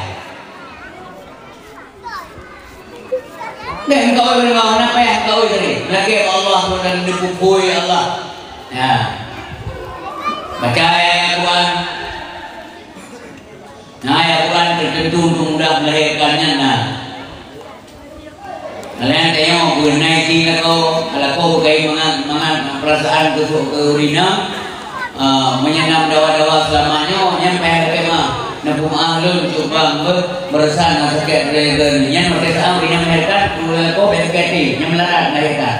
Dan kawin dengan apa yang kawin tadi? Lagi Allah sudah dipukui Allah. Ya. Baca ayat Quran. Nah, ayat Quran tertentu untuk mudah melahirkannya. Nah, kalian tengok mengenai sini kalau kau kayak mangan perasaan tusuk ke urina, menyenam dawa-dawa selamanya, nyampe kemah, nabung ahlul coba berusaha nak sakit dari yang mereka tahu urina melahirkan, kau berkati, yang melarat melahirkan,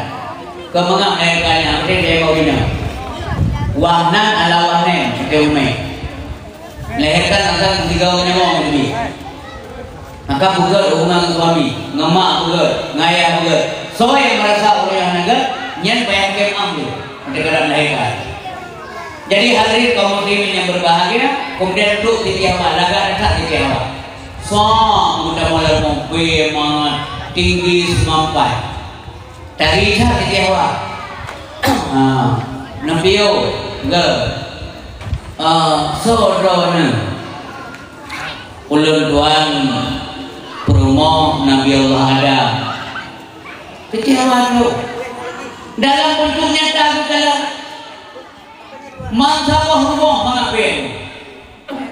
kau mengam melahirkannya, mereka dia kau urina, wahnan ala wahnan, kita umai. Melahirkan antara tiga orang yang lebih. Maka bukan hubungan suami, ngemak bukan, ngayah bukan. So yang merasa orang yang naga, nyen bayang kemam tu, mereka melahirkan. Jadi hadirin kaum muslimin yang berbahagia, kemudian duduk di tiawa, laga dekat di tiawa. So mudah mulai mobil mangat tinggi semampai. Tadi di tiawa. Nampio, ge. Saudara ulun tuan promo Nabi Allah Adam kecewa tu dalam bentuk nyata dalam masalah rumah mengapain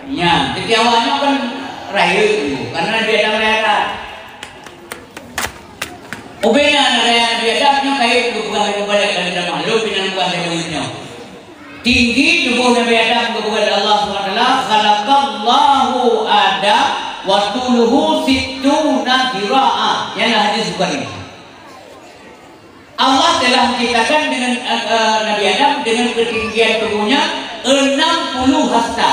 ya kecewanya kan raya karena dia ada mereka ubena ada dia ada kayak bukan balik dan dalam lu pinang bukan semuanya tinggi tubuh Nabi Adam kepada Allah SWT. Khalaqallahu Adam wa tuluhu sittuna dira'ah. Yang hadis Bukhari. Allah telah menciptakan dengan Nabi Adam dengan ketinggian tubuhnya 60 hasta.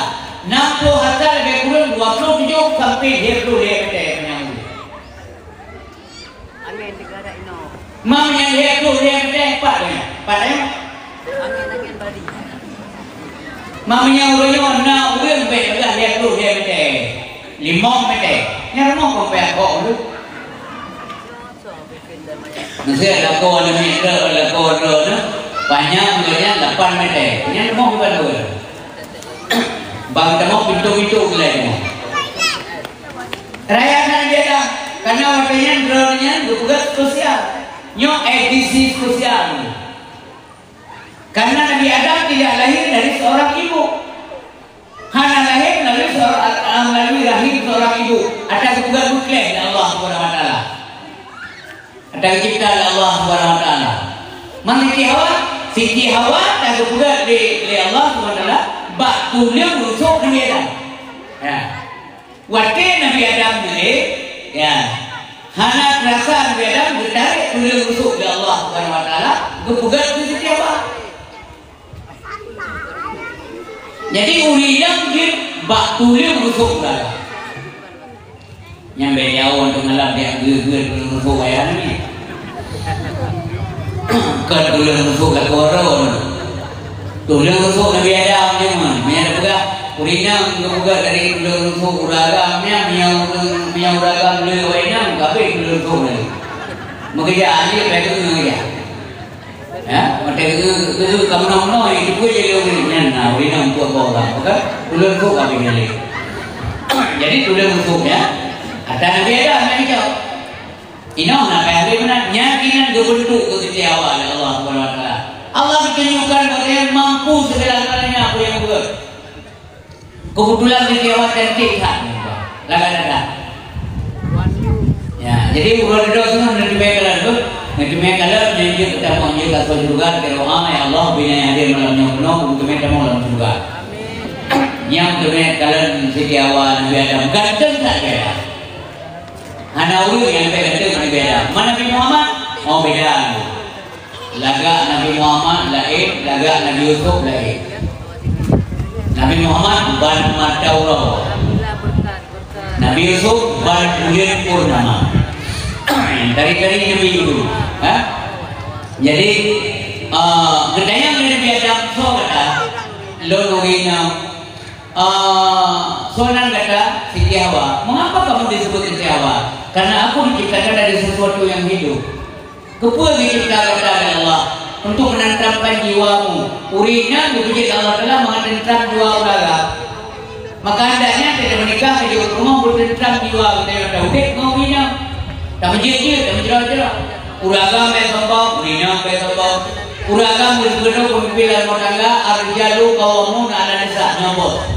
60 hasta lebih kurang 27 sampai 30 meter. Angin negara ini. Mam yang 20 meter padanya. Angin badi. Mamanya urutnya na urut baik dah dia tu dia betul. 5 meter. Yang rumah kau payah kau tu. Mesti ada kau ada meter ada kau ada. Banyak mulanya 8 meter. Yang rumah bukan tu. Bang temu pintu-pintu gelai. Rayakan dia dah. Karena waktunya drone-nya tugas sosial. Nyo edisi sosial. Karena Nabi Adam tidak lahir dari seorang ibu, hanya lahir melalui rahim seorang ibu. Ada kebukaan muklah dari Allah Subhanahu Wa Taala. Ada cipta dari Allah Subhanahu Wa Taala. Mana Siti Hawa ada kebukaan dari Allah Subhanahu Wa Taala. Bak tuliu rusuk Nabi Adam. Ya, waktu Nabi Adam ni, ya, hanya terasa Nabi Adam ditarik tuliu rusuk dari Allah Subhanahu Wa Taala. Kebukaan Siti Hawa. Jadi uridam dia bak tuliu rusuk dah. Yang beliau untuk ngelap dia geger rusuk ayam ni. Kan tuliu rusuk kat koron. Tuliu rusuk Nabi Adam ni man. Menyada pega uridam juga dari tuliu rusuk uragamnya miau uragam tuliu ayam kabeh tuliu rusuk ni. Mungkin dia betul ni. Ya, macam itu kamu itu pun jadi orang nah, orang buat orang, maka tulen kok kami ni. Jadi tulen kok ya, ada Nabi Adam yang jauh. Ino nak kaya mana? Nyakinan berbentuk kekecewaan Allah Subhanahu Wa Taala. Allah menunjukkan bahawa yang mampu segala-galanya apa yang buat. Kebetulan kecewa dan tidak, laga-laga. Ya, jadi urut itu semua dari bekalan tu. Kami kalau jadi kita mau jadi kasih juga keroha ya Allah bina yang hadir malamnya penuh untuk kita mau dalam juga. Yang kami kalau segi awal Nabi Adam ganteng tak beda. Hana ulu yang ganteng Nabi Adam. Mana Nabi Muhammad? Oh beda. Laga Nabi Muhammad lain, laga Nabi Yusuf lain. Nabi Muhammad ban mata Allah. Nabi Yusuf ban bulan purnama. Dari Nabi itu, jadi kedayang dari Nabi Adam so kata, lo nurina Soalan kata Siti Hawa, mengapa kamu disebut Siti Hawa? Karena aku diciptakan dari sesuatu yang hidup. Kepua diciptakan oleh Allah untuk menenteramkan jiwamu. Urina dipijit Allah telah menenteram jiwa uraga. Maka hendaknya tidak menikah di rumah bertentram jiwa kita yang udah mau minum. Tak menjadi, tak menjerah-jerah. Uraga mesambang, urina mesambang. Uraga berguna pemimpinan morangga arjalu kawamun ala nisa nyobot.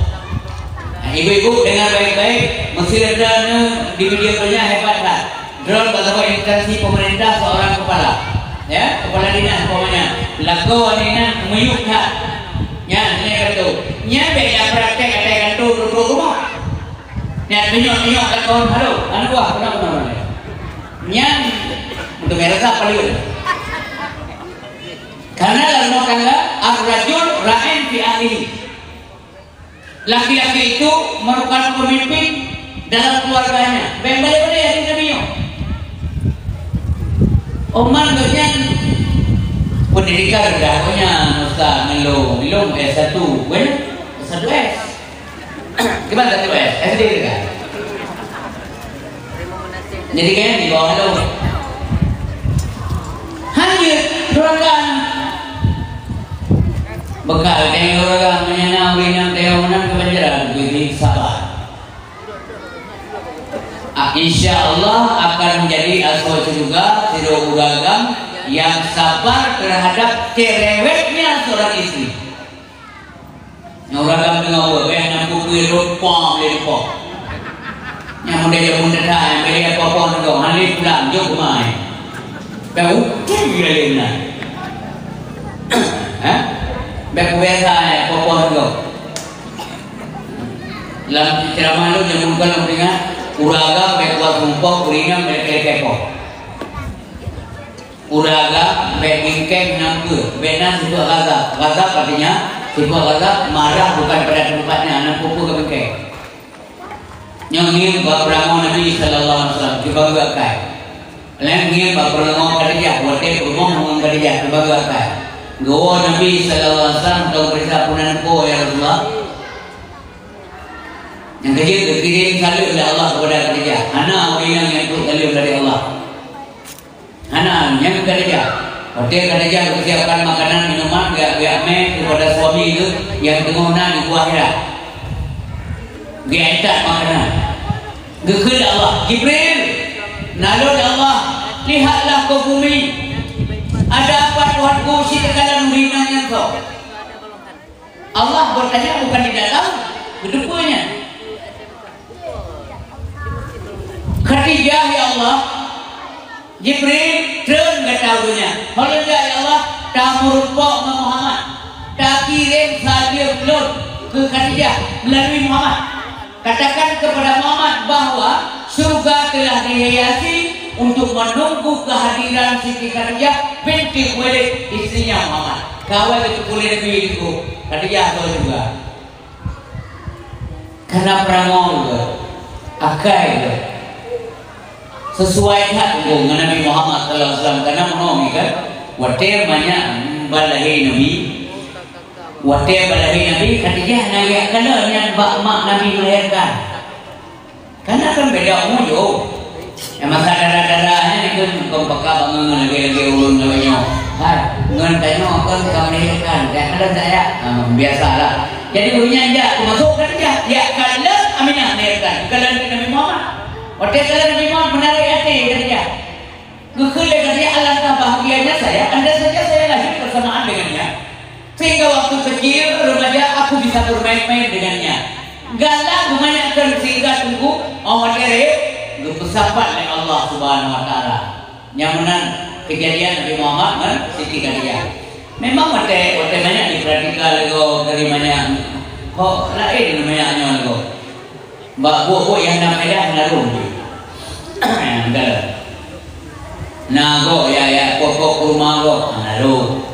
Ibu-ibu dengar baik-baik, Mesir dan di media banyak hebatlah. Drone betapa instansi pemerintah seorang kepala, ya kepala dinas pokoknya. Lakukan dinas meyukhat, ya ini kata, nya beda praktek ada yang tu rumah. Nya penyok kawan halo, anak buah kenapa? Nya untuk merasa paling. Karena dalam tangga ar-rajul ra'in fi ahlihi. Laki-laki itu merupakan pemimpin dalam keluarganya. Bembali-bali ya di Nabiyo. Oman bagian pendidikan rendah punya Ustaz Melong S1, S1S. Gimana S1S? SD kan? Jadi kayaknya di bawah lo. Hancur keluargaan. Bekal dengan orang menyenang winang teonan kebanjaran begini sabar. Insya Allah akan menjadi asal juga tidak uragam yang sabar terhadap cerewetnya seorang istri. Yang uragam dengan orang yang bukui rumpang dari pok. Yang muda dah yang beri apa-apa dengan halik pulang jauh kemai. Bau kiri lena. Baik biasa ya, pokok itu. Dalam ceramah itu nyebutkan dengan uraga baik buat rumpok, uringan baik kepo. Uraga baik bingkeng nangke, benar sebuah gazab artinya sebuah gazab marah bukan pada tempatnya, anak pupu ke bingkeng. Yang ingin bapak Nabi Sallallahu Alaihi Wasallam dibanggakan. Lain ingin bapak Khadijah, buat rumah Khadijah dibanggakan. Gawa Nabi Sallallahu Alaihi Wasallam tahu perintah punan ko ya Rasulullah. Yang dikirim salib oleh Allah kepada Khadijah. Ana orang yang itu salib dari Allah. Ana yang Khadijah. Hotel Khadijah persiapkan makanan minuman gak me kepada suami itu yang tengah di buah hira. Gak makanan. Gekul Allah Jibril. Nalur Allah, lihatlah ke bumi. Ada apa Tuhanku si terkadang urinanya kau? Allah bertanya bukan di dalam kedepannya. Khadijah ya Allah, Jibril turun ke tahunya. Khadijah ya Allah, tak merupak Muhammad, tak kirim salib belum ke Khadijah melalui Muhammad. Katakan kepada Muhammad bahawa surga telah dihiasi untuk menunggu kehadiran Siti Khadijah binti Khuwailid istrinya Muhammad. Kawal itu kulit Nabi itu Khadijah tahu juga. Karena perangong ke akai ke sesuai hak dengan Nabi Muhammad Sallallahu Alaihi Wasallam. Karena menolong kan water banyak balahi Nabi, water balahi Nabi Khadijah naya kalau yang mak Nabi melahirkan. Karena kan beda umur jo. Masa darah-darahnya itu kau pakai bangun lagi ulun namanya. Hai, ngan tanya akan kau melahirkan. Dan ada saya biasalah. Jadi punya aja, aku masuk kerja. Ya kalau Aminah melahirkan, kalau Nabi Muhammad. Waktu kalau Nabi Muhammad menarik hati kerja. Kekele kerja alangkah bahagianya saya. Anda saja saya lahir bersamaan dengannya. Sehingga waktu kecil remaja aku bisa bermain-main dengannya. Galak kebanyakan sehingga tunggu awal dere berpesapat oleh Allah Subhanahu Wa Taala. Yang menang kejadian Nabi Muhammad dan Siti Khadijah. Memang waktu banyak diperhatikan lego dari banyak. Kok lain namanya lego. Mbak buah yang namanya narum. Nago ya pokok rumah go narum.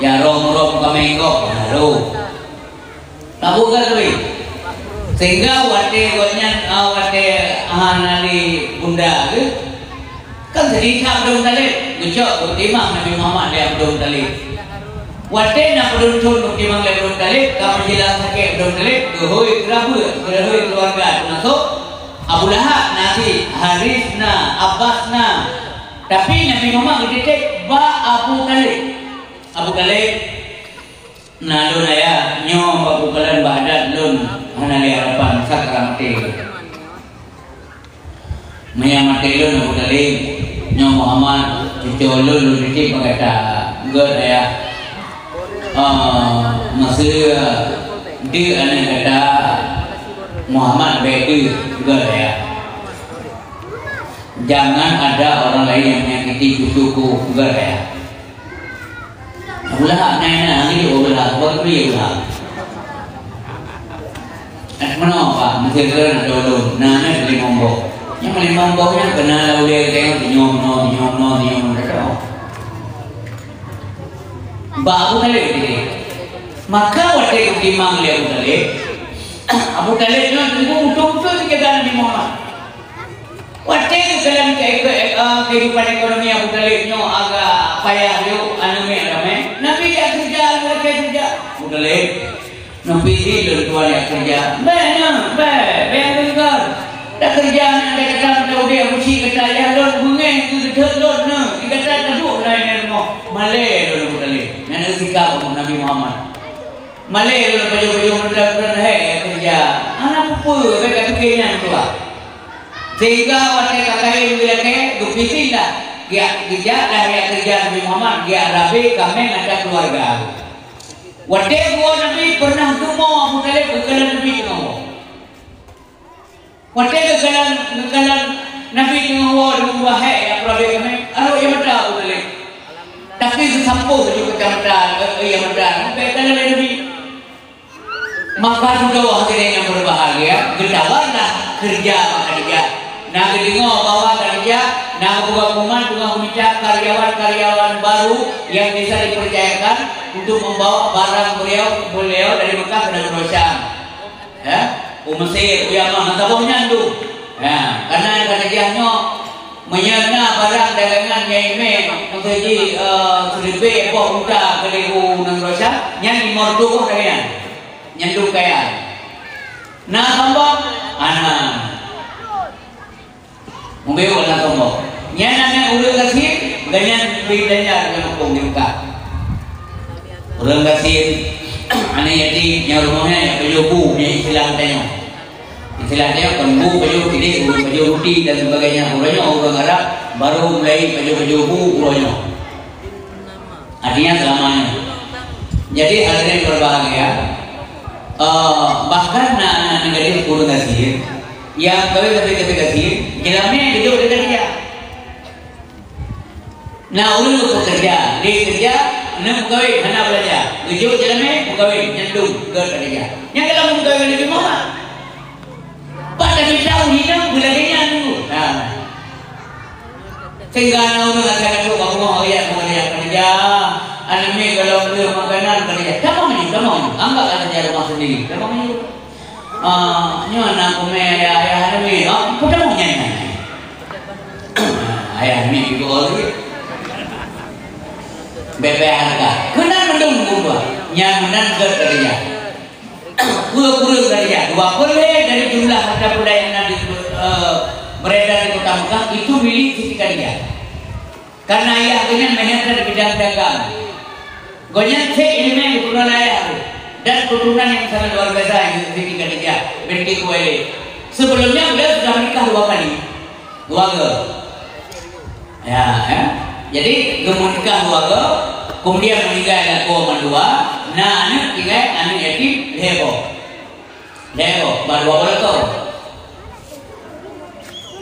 Ya rom kamenggo narum. Tahu kan tu? Sehingga wate ahani bunda ke kan jadi kau belum tali, gejok bertimah Nabi Muhammad dia belum tali. Wate na peruntun untuk dimang lebron kali, kamu jelas sakit belum kali, gohoi kerabu, gohoi keluarga masuk. Abu Lahab nasi, Haris na, Abbas na. Tapi Nabi Muhammad ketika ba Abu Talib na lun ayah nyo Abu Kalan bahadat lun hanali harapan sakra mati. Maya mati lun Abu Talib nyo Muhammad cucu lun dikit berkata god ayah masih dia anak kata Muhammad begitu god ayah. Jangan ada orang lain yang menyakiti cucuku god ayah. Ulah nana ni ulah bagi ulah. Mana apa mesti kena dulu nana beli mombo. Yang beli mombo yang kena lalu dia nyom dah. Babu kali ini. Maka waktu timang dia Abu Talib tu tunggu betul kita Nabi Muhammad. Waktu dalam kehidupan ekonomi Abu Talib nyo agak payah yo anu ramai. Nabi dia kerja Abu Talib. Nabi dia tuan dia kerja. Ben dengar. Dah kerja nak kata dia mesti kata ya lon bungai tu lon na. Dia kata duduk lain mo. Malay Abu Talib. Yang sikap Nabi Muhammad. Malay baju muda-muda kerja. Anak apa kata kena tu lah. Sehingga waktu kakak bila ke dupisi dah dia kerja dah dia kerja Nabi Muhammad dia Arabi kami ada keluarga. Waktu gua Nabi pernah tumo Abu Talib kekalan Nabi tengok. Waktu kekalan Nabi tengok dulu wahai Arabi kami aru yang ada Abu Talib. Tapi sampo juga kata yang ada kekalan Nabi. Maka sudah hadirin yang berbahagia, gedawarlah kerja maka dia. Nah kedingo bawa kerja, nah buka kuman, buka kumicak karyawan baru yang bisa dipercayakan untuk membawa barang beliau dari Mekah ke Negeri Syam. Ya, Mesir, Yaman, atau nyandu. Ya, karena kerjanya menyerna barang dagangan Yemen untuk jadi seribu ekor unta ke Negeri Syam, yang dimordu kaya. Nyandung kaya. Nah tombok anak. Membawa anak tombok. Nyana udah kasih, ganyan bedanya dengan hukum di muka. Udah kasih, anak yatim yang rumahnya yang pejobu, yang istilahnya kembu, pejobu ini, pejobu roti dan sebagainya. Uranya orang Arab baru mulai pejobu uranya. Artinya selamanya. Jadi hadirin berbahagia. Bahkan negara kurang kasih yang kawin tapi kasih jelamnya hidup dengan dia. Nah ulu bekerja dia kerja nak kawin hana belajar hidup jelamnya kawin nyandung kerja yang dalam kawin lebih mahal pada kita hidup bulanya dulu sehingga ulu akan tu kamu mau ya kerja anime kalau beli makanan kerja kamu anggap ada cara rumah sendiri kamu ni anak kome ayah anime kita mau nyanyi ayah anime itu lagi bebe harga kena mendung gua nyaman kerja kurang kerja dua boleh dari jumlah harta benda yang ada beredar di kota Mekah itu milik ketika dia karena ayah dengan menyasar di bidang dagang. Gonya cek ilmu yang keturunan ayah dan keturunan yang sangat luar biasa yang ketika dia binti Kuwait. Sebelumnya beliau sudah menikah 2 kali, 2 girl. Ya. Jadi menikah 2 girl, kemudian menikah anak kedua, nah anak tinggal anak yatim Lebo baru tahun.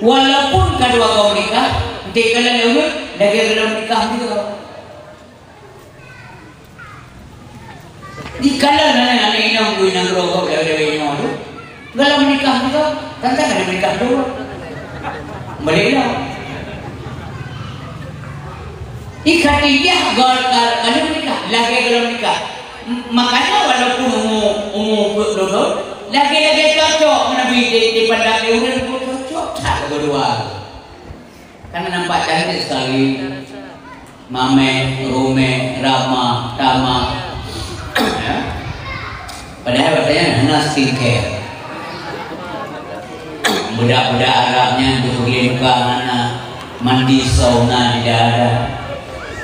Walaupun kedua kau menikah, dikalah lewat, dah kira menikah juga. Di kala nana inang gue nang rokok dari inang tu, kalau menikah juga, tante kan menikah dulu, balik lah. Ikat dia kalau menikah, lagi kalau menikah, makanya walaupun umur dulu, lagi cocok nabi di pandang dia udah cocok tak kedua, karena nampak cantik sekali. Mame, Rume, Rama, Tama. Ya. Padahal katanya hanya skincare. Budak-budak Arabnya pergi buka mana mandi sauna tidak ada,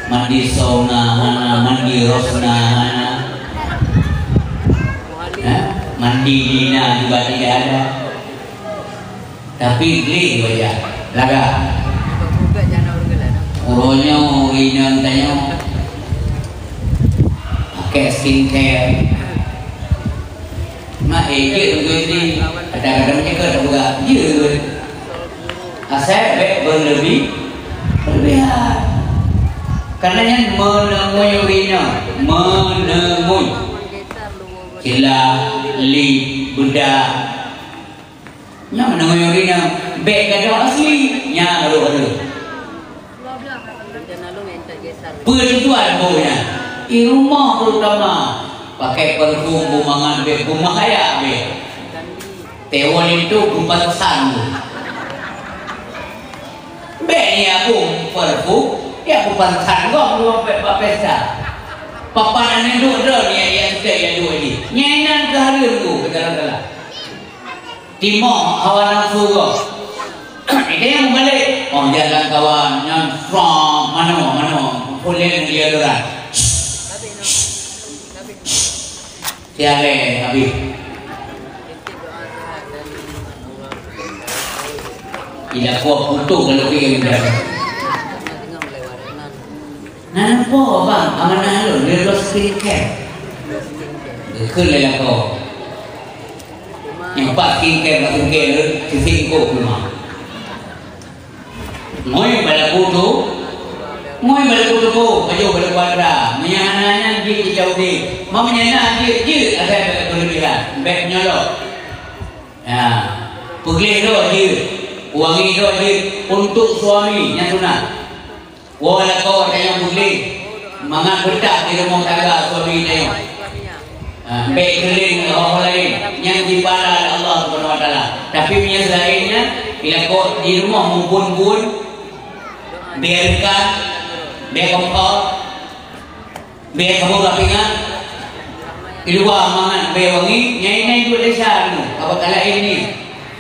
mandi sauna mana, mandi rosna mana, mandi dina juga tidak ada. Tapi geli wajah laga. Uronya urina tanya pakai skincare. Mak ejek begini kadang-kadang mereka tak buka dia asal berlebihan karena yang menemui urina menemui sila li budak yang menemui urina baik kadang asli yang ada pertuan baunya di rumah terutama pakai parfum bumangan be bumahaya be tewon itu bupansan be ni aku parfum ya bupansan kok belum pesta papanan itu dah ni yang sudah yang dua ni nyenan ke hari tu katalah timah hawa nafsu kok ini yang balik oh jalan kawan yang from mana boleh dia orang Tiare Habib. Tidak kuat putus kalau pergi ke dalam. Nah, apa bang? Amanah lu, dia lo skincare. Dekul lah kau. Yang pak skincare sisi kau rumah. Moi pada putus. Moi balik kudu baju balik kuadra menyananya di jauh di mau menyana di ada berlebihan baik nyolok ya pergi di wangi di untuk suami yang tunang wala kau ada yang pergi mangan bedak di rumah tangga suami dia baik keliling orang lain yang dipala Allah Subhanahu Wa Taala tapi yang lainnya bila kau di rumah mumpun biarkan biar kompor, biar kamu rapingan, di luar mangan, biar wangi, nyai dua desa tu, apa kala ini?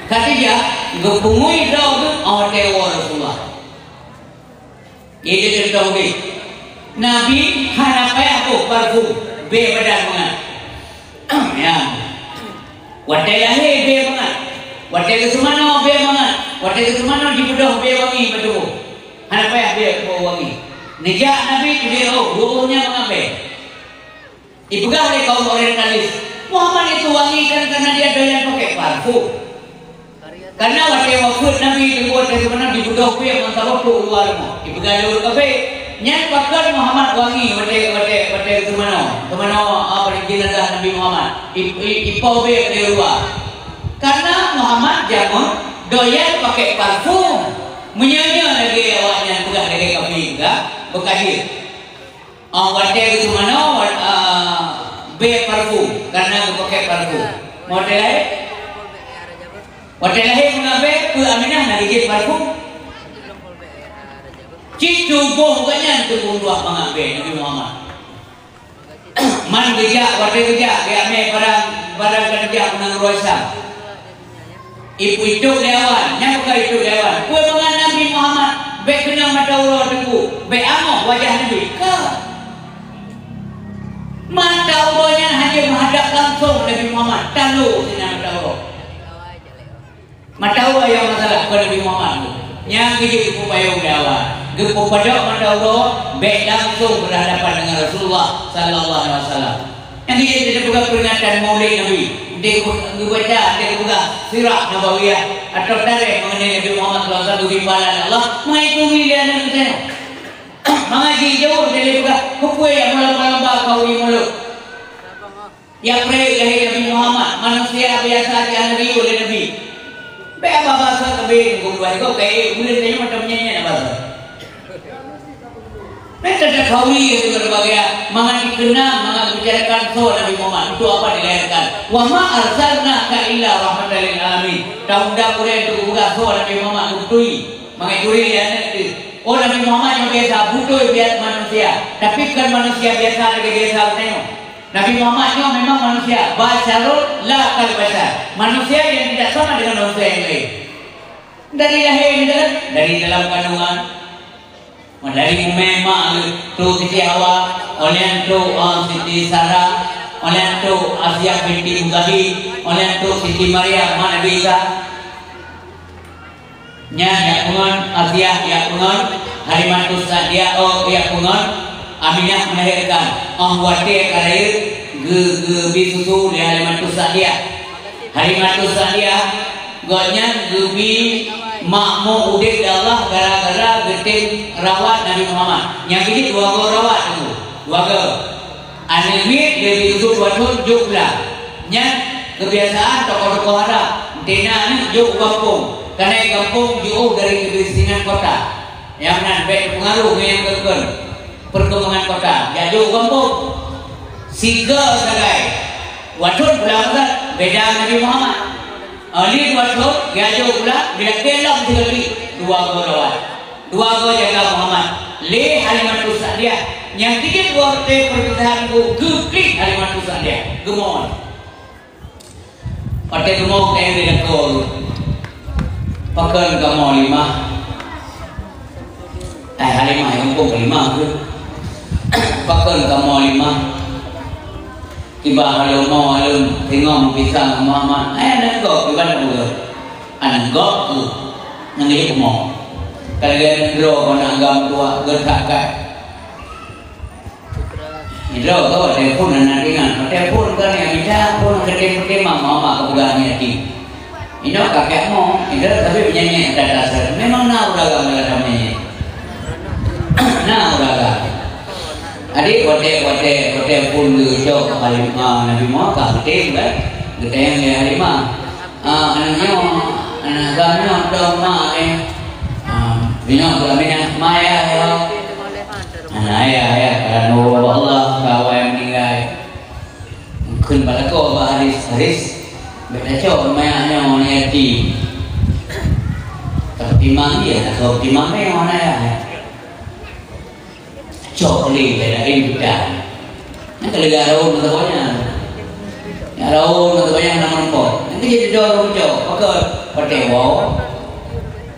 Kata dia, gepungui dah tu, orang tewa Rasulullah. Ia cerita ni, Nabi hanapai aku parfum, biar badan mangan. Ya, wadah lahir biar mangan, wadah kesemana biar mangan, wadah kesemana di budak biar wangi betul. Hanapai biar bau wangi. Nijak Nabi dia gurunya mengambil. Ibugah oleh kaum orientalis. Muhammad itu wangi kan karena dia doyan pakai parfum. Karena waktu Nabi itu buat dari mana dibutuh dia mantap waktu luarmu. Ibugah dulu kafe. Nyan pakar Muhammad wangi waktu itu mana apa jenazah Nabi Muhammad. Ipau be dari luar. Karena Muhammad jamu doyan pakai parfum. Menyanya lagi awaknya bukan dari kafe juga. Bekadir. Wadah itu mana? Be parfum karena pakai parfum. Model lain? Wadah lain mengabe? Tu Aminah nak gigit parfum? Cicu boh bukannya tu dua mengabe Nabi Muhammad. Man gejak, wadah gejak, dia ambil barang kerja menang roisa. Ibu itu lewan, nyamuk itu lewan. Kue mengan Nabi Muhammad. Baik kena mata Allah tunggu, baik amok wajah Nabi. Mata Allahnya hanya menghadap langsung Nabi Muhammad. Talu dengan mata Allah. Mata Allah yang masalah kepada Nabi Muhammad. Yang gigi pupayung dakwah. Gepu pada mata Allah, baik langsung berhadapan dengan Rasulullah Sallallahu Alaihi Wasallam. Yang gigi tidak buka peringatan Maulid Nabi. Dia baca, dia buka sirah Nabawiyah atau tarikh mengenai Nabi Muhammad SAW di pahala Allah mengikuti dia dan kita mengaji jauh dari buka buku yang melambang kau di mulut yang pray lahir Nabi Muhammad manusia biasa yang Nabi oleh Nabi baik apa bahasa kebin kau kayak boleh tanya macam nyanyi apa mereka ada kawi itu berbagai mangan dikenang, mangan bicarakan so Nabi Muhammad itu apa dilahirkan. Wa ma arsalnaka illa rahmatan lil alamin. Tahu dah Quran itu buka so Nabi Muhammad utui, mangai duri ya nanti Oh Nabi Muhammad yang biasa butuh biasa manusia, tapi kan manusia biasa lagi biasa tengok. Nabi Muhammad itu memang manusia, basarul la kal basar. Manusia yang tidak sama dengan manusia yang lain. Dari lahir dari dalam kandungan, dari memang tu Siti Hawa, oleh tu Siti Sarah, oleh tu Asia binti Mugahi, oleh tu Siti Maria, Nabi Isa. Nya pungan Asia ya pungan Halimatus Sa'diyah ya pungan Aminah melahirkan wate kalair ge bisusu li Halimatus Sa'diyah. Halimatus Sa'diyah gonya gebi makmu udik Allah gara-gara geting rawat Nabi Muhammad. Yang ini dua go rawat tu. Dua go. Anilmi lebih itu dua tunjuk lah. Nya kebiasaan tokoh-tokoh Arab dina ni juk kampung. Karena kampung jauh dari kebisingan kota, yang nan baik pengaruh yang kekal perkembangan kota. Jauh kampung, siga sagai, watun pula beda Nabi Muhammad. Ali watun, jauh pula bila kelam tiga kali dua golawat, dua go jaga Muhammad. Le Halimatus Sa'diyah, yang tiga dua perpisahan go geplik Halimatus Sa'diyah, gemon. Partai gemon yang tidak kol. Pakai kamu lima, halimah yang pun lima tu. Pakai kamu lima, tiba halu mau halu tengok pisang Muhammad. Anak kau tiba nak buat, anak kau tu nanti mau. Kalau dia draw orang agam tua gertak kat, draw tu telefon anak ringan, telefon kan yang bisa pun kerja mama kebugahan hati. Ini kakekmu, ini tapi penyanyi ada dasar. Memang nak uraga malah namanya. Nak uraga. Adik wate pun jauh halimah Nabi Muhammad betul kan? Kita yang halimah. Anak kami dong mak bina kami maya ya. Anak ayah karena Allah bawa yang meninggal. Kun balako haris. Beda cok mayaknya orang hati. Tapi timang dia, kalau timangnya orang ya. Cok li beda kita. Nanti lega raun betulnya. Ya raun betulnya nama nampak. Nanti jadi dorong cok. Pakai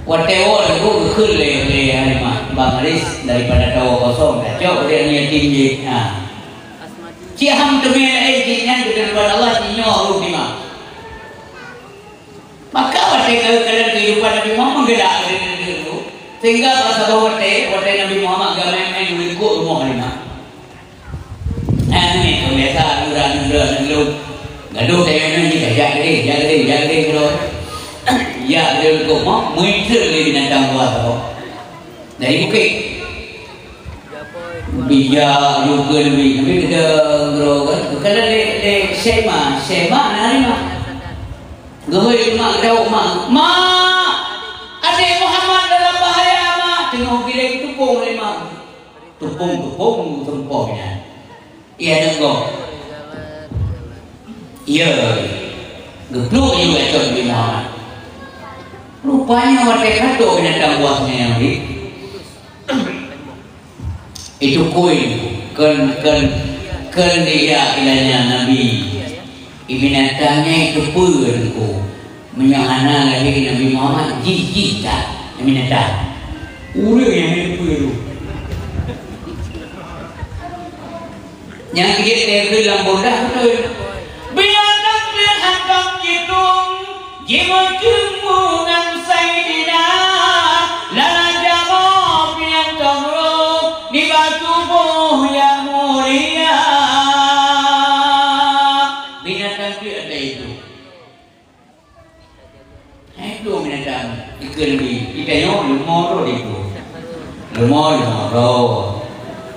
watewo itu kekul le harimah Bang Aris daripada tahu kosong. Cok dia ni tinggi. Ciam temel jinnya daripada Allah jinyo rupiah. Maka wate kalian kehidupan Nabi Muhammad gerak dari dulu sehingga bahasa wate Nabi Muhammad gamai ikut rumah halimah. Ini kebiasaan uran gaduh saya ni jaga kalau ya dia ikut mau muncul di binatang buat apa dari bukit biar juga lebih kita grogan kalau de sema halimah. Gawai mak dauk mak adik Muhammad dalam bahaya mak tengok bila itu tupung oleh mak tupung tempurnya ia nengok ia gepluk juga itu Nabi Muhammad rupanya wadah kato binatang buasnya yang ini itu koin kan dia ilahnya Nabi binatangnya itu pun menyahana lahir Nabi Muhammad jijik tak binatang urang yang itu pun yang kita dalam bodah betul binatang dia hantam jitung jiwa kemungan Sayyidina lala jawab binatang roh di batu boh yang mulia. Kita lumor itu, lumor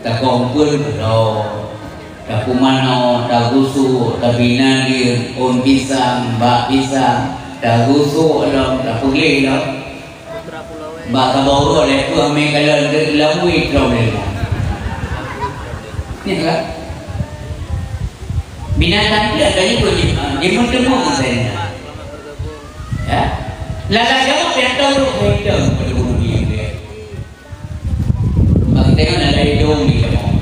tak kompul tak kumano, tak gusu, tak binadir, on pisang, bak pisang, tak gusu, tak pugli, bak kabau oleh tu kami kalau lamui problem. Ni kan? Binatang dia adanya tu dia bertemu saya. Ya. Lala jawab yang tahu hidup pada bumi dia. tengok ada hidung ni kamu.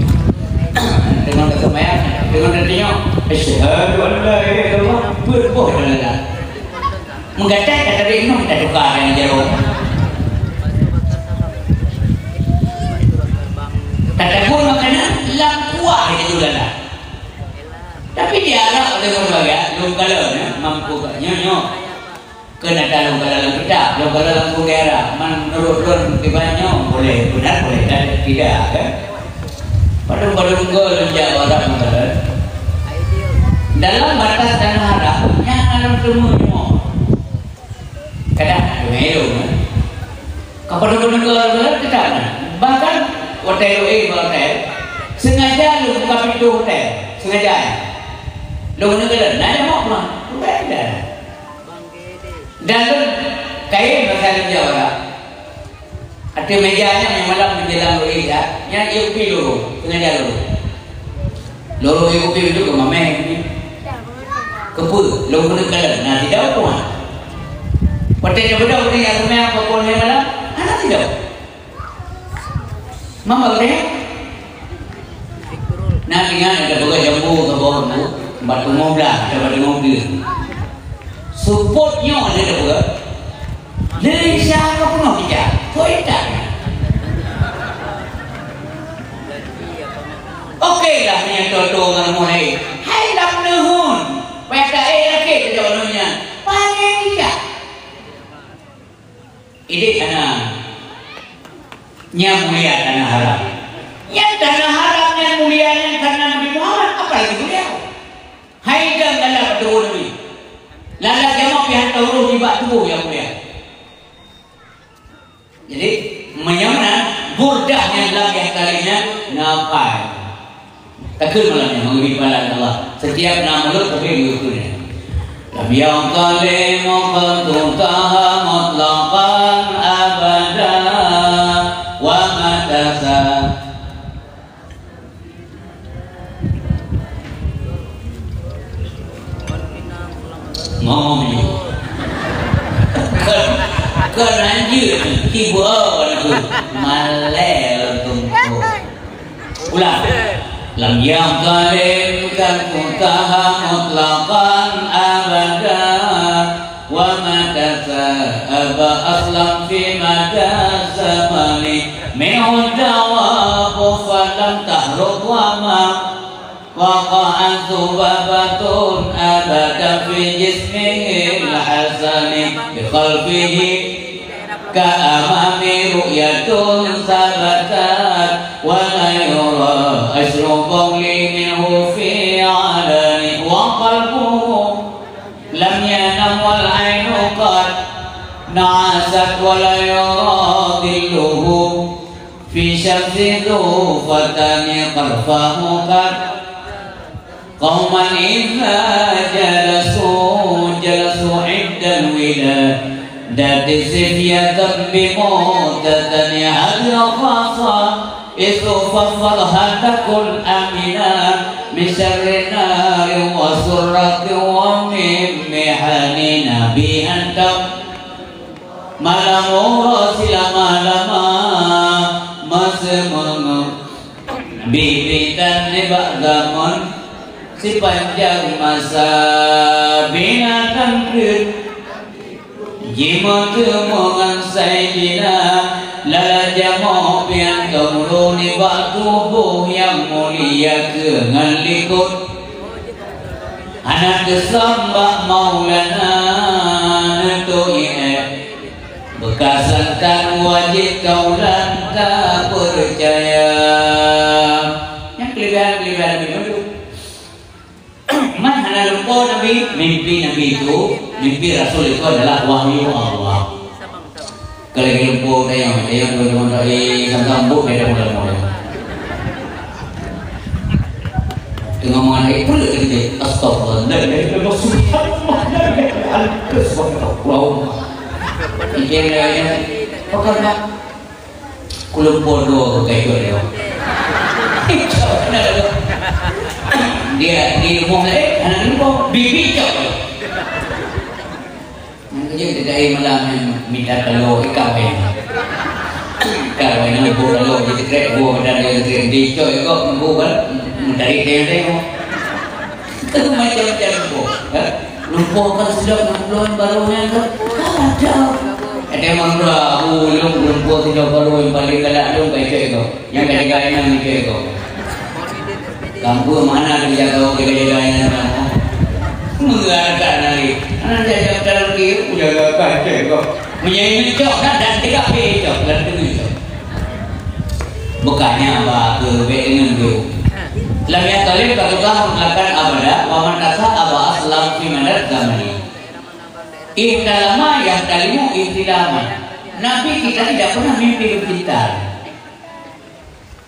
Tengok ke sembahyang, tengok tengok. Asyhadu an la ilaha illallah. Berboh dah. Menggatai kata dia minum kita tukar yang jauh. Kata pun makanan lam kuah itu dah. Tapi dia arah tengok bagai belum kalau mampu nyonya. Kena dalam dalam kita, dalam negara, menurut tibanya boleh benar boleh tidak kan? Pada enggol jawab orang benar. Dalam batas dan harap, yang dalam semua. Kadang melu, kepada enggol tidak. Bahkan hotel sengaja lu buka pintu hotel, sengaja. Lu negara, nanya mau mana? Tidak. Dan kain masalah jawab. Ada mejanya yang malam menjelang Ida, yang iupi dulu, sengaja dulu. Loro iupi itu ke mameh ni. Kepul, loro kena kalah. Nah tidak apa. Patutnya budak ni yang semua apa pun yang malam, anak tidak. Mama boleh. Nah ingat ada buka jambu ke bawah tu, batu ngoblah, ada batu ngobil. Supportnya ada juga. Dari siapa pun tidak. Kau tak. Okey lah punya toto dengan mulai. Hai lam nuhun. Pada lagi kejodohnya. Panggil dia. Ini anak. Yang mulia tanah haram. Yang tanah haram yang mulianya karena Nabi Muhammad. Apa lagi mulia? Hai dan dalam betul Nabi. Lala jamaah pihak tauruh di bak tubuh yang mulia. Jadi menyamna burdahnya dalam yang kalinya napai. Takut malamnya mengubi pahala Allah. Setiap nama mulut tapi diukurnya. Nabi yang kalim maqantuntaha mutlaqan abada wa matasa. Ngomong ni keranjut tiba aku malel tunggu ulang lam yang kalim kan kuntaha mutlaqan abada wa madasa aba aslam fi mada zamani minhu dawabu falam tahrud wa ma waqa'an thubabatun abada fi jismihi al-hasani bi qalbihi ka'amami ru'yatun sabatat wa la yura ashrubun li minhu fi alani wa qalbuhu lam yanam wal aynu qad na'asat wa la yura dhilluhu fi syamsi dhufatani qarfahu qad قوما إذا جلسوا عند الولادة سفية بموتة يعد خاصة إذ فضلها تكن أمنا من شر النار وسرة ومن محننا بأنت malamu sila malama masmun bibitan nebagamun sepanjang masa binatang jimat mongan sayyidina lala jamo pian kamuluni batubuh yang mulia dengan likut anak kesambah maulana netu'in bekasan kan wajib kaulan tak percaya yang kelebihan itu mana lupa Nabi mimpi Nabi itu mimpi Rasul itu adalah wahyu Allah kalau lupa yang sambut beda mula-mula dengan mengenai pula kita astagfirullah Ijazahnya pokoknya kulum bodoh kayak gitu dia di rumah anak lupa bibi jauh jadi dari malam minta telur ikan Kalau ini lembu kalau jadi krek buah dan jadi dicoy kok lembu kan mencari tengok. Itu macam-macam lembu. Lembu kan sudah belum barunya kan ada. Ada mana lembu sudah baru yang paling galak tu kayak itu. Yang kayak yang kayak itu. Lampu mana kerja kau kerja yang mengarahkan lagi. Anak jajak dalam kiri udah kayak itu. Menyanyi cok dan tidak cok dan itu. Bukannya apa ke dengan itu. Lam yatalib katukah mengatakan abada waman kasa aba aslam fi manat zamani. Ihdalama yang talimu ihdilama. Nabi kita tidak pernah mimpi bercinta.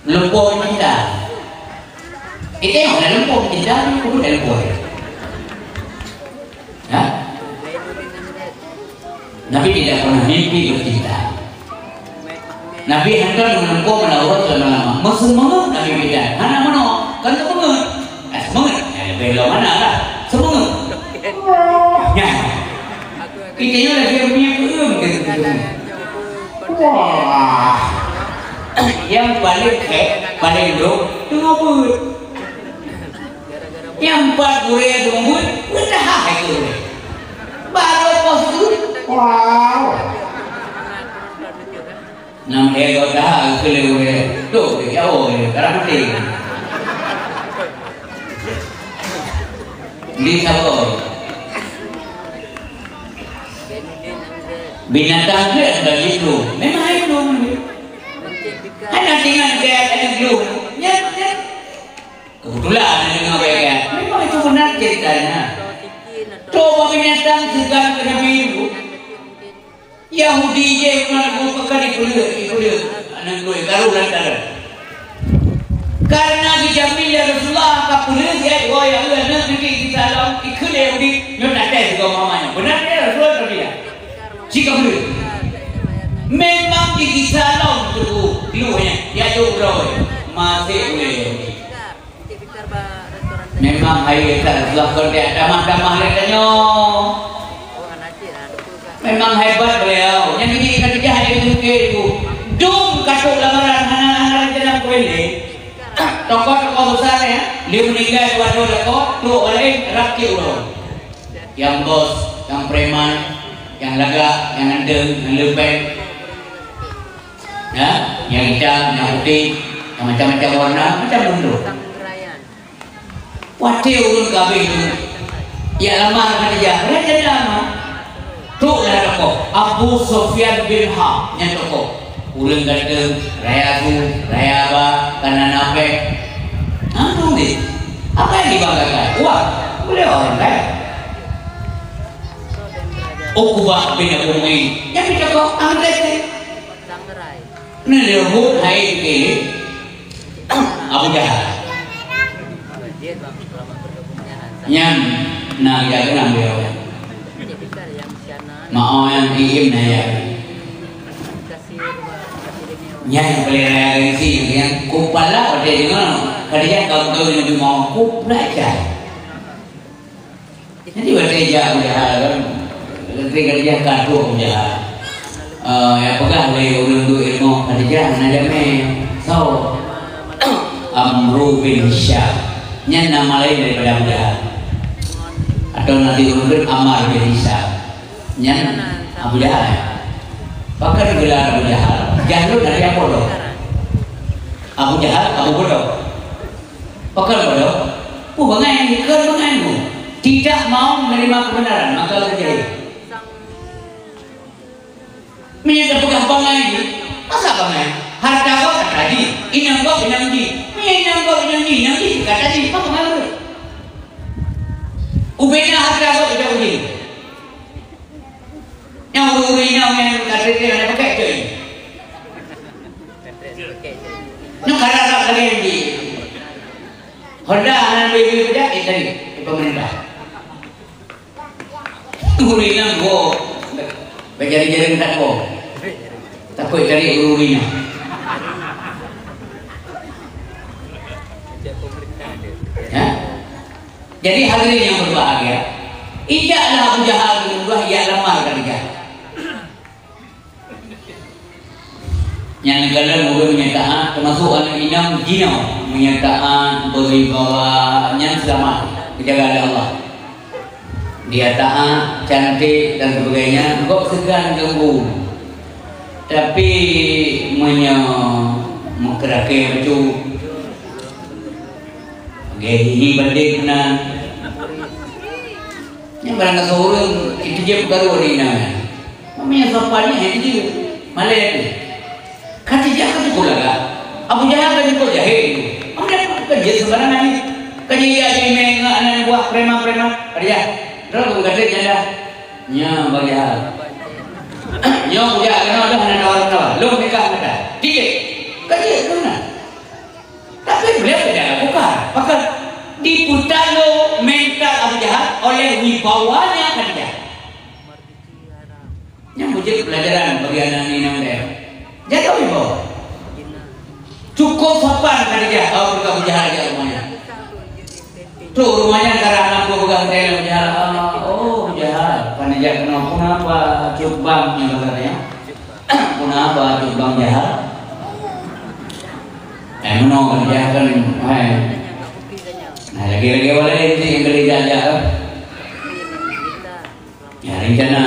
Lumpur cinta. Itu yang ada lumpur cinta itu pun ada lumpur. Ya? Nabi tidak pernah mimpi bercinta. Nabi hendak menempuh melawat lama-lama. Semangat Nabi beda. Mana mana? Kan semangat. Semangat. Belok mana lah? Semangat. Ya. Kita ni lagi punya belum gitu. Wah. Yang paling paling dok tu apa? Yang 4 gure tunggu, udah itu. Baru pos tu. Wow. Nam dia dah kelewat tu jauh kerana mati. Di siapa? Binatang dia ada itu. Memang itu. Ada tinggal dia ada itu. Ya. Kebetulan ada dengan baik. Memang itu benar ceritanya. Coba binatang sedang kena biru. Yahudi je mana gua pakai ikut anak gue kalau lantaran karena dijamin ya Rasulullah kapulis ya gua yang nanti kita lawan ikut Yahudi nyata juga mamanya benar ya Rasulullah dia jika boleh memang kita lawan tu dulunya ya jauh masih boleh memang hari kita Rasulullah kerja damah-damah lekanya. Memang hebat beliau. Yang ini ketika hari itu dum kasut lamaran anak-anak dalam kuili. Tokoh-tokoh besar ya, dia meninggal dua lekor, tu oleh rakyat ulo. Yang bos, yang preman, yang laga, yang andeng, yang lepek, ya, yang hitam, yang putih, yang macam-macam warna, macam bentuk. Wadah ulun kabeh itu. Ya lamar kerja, kerja lama. Tu lah tokoh Abu Sufyan bin Harb yang tokoh ulun kata raya tu raya apa karena nape antum ni apa yang dibanggakan wah boleh orang kaya Uqbah bin Abu Mu'ayyid yang tokoh Anggret ni lembut hai ke Abu Jahal yang nak jaga ambil mau yang diim naya yang boleh reaksi yang kupala pada dengan kerja kau yang mau kup belajar jadi bekerja udah kan kerja kado udah yang pegang oleh ulun tu ilmu kerja nada me so Amru bin Syam yang nama lain daripada udah atau nanti ulun Amar bin Syam Nyan Abu Jahal. Pakai gelar Abu Jahal. Jahal dari apa bodoh? Abu Jahal, Abu bodoh. Pakai bodoh. Banganmu tidak mau menerima kebenaran maka terjadi. Menyadap pegang bangan ini. Masa bangan? Harta kau tak tadi. Inang kau inang ji. Inang kau inang ji kata ji. Apa pengaruh? Ubenya harta kau tidak uji. Yang ururinya yang kata dia ada pakai je. Nak harap lagi yang di. Honda anak baby dia tadi pemerintah. Ururinya go. Bejari-jari tak go. Takut cari ururinya. Ya? Jadi hadirin yang berbahagia, ijaklah Abu Jahal bin Ubah ia lamar kerja. Yang negara mula menyatakan termasuk anak inam jinau menyatakan berwibawanya selamat dijaga oleh Allah. Dia taat, cantik dan sebagainya, kok segan gembung. Tapi mengkerake itu gini banding benar. Yang barang seorang itu dia perkara ni namanya. Mamanya sopannya itu dia malah itu. Kata dia kata pula lah. Abu Jahal kan itu jahil. Amat kerja sembarangan ni. Kerja dia jadi menga anak buat preman-preman kerja. Terus kata dia dah. Nya Abu Jahal. Nya Abu Jahal kena ada anak tawar-tawar. Lu nikah kata. Tiga. Kerja mana? Tapi beliau tidak lakukan. Bahkan diputar lo mental Abu Jahal oleh wibawanya kerja. Yang menjadi pelajaran bagi anak ini namanya. Jaga wibawa. Cukup sopan kerja. Kalau kita Abu Jahal aja rumahnya. Tuh rumahnya antara anak gua pegang tele Abu Jahal. Oh Abu Jahal. Karena dia kenapa cubangnya katanya. Kenapa cubang Jahal? Menong kerja kan. Nah lagi-lagi boleh ini yang beli jajah. Ya rencana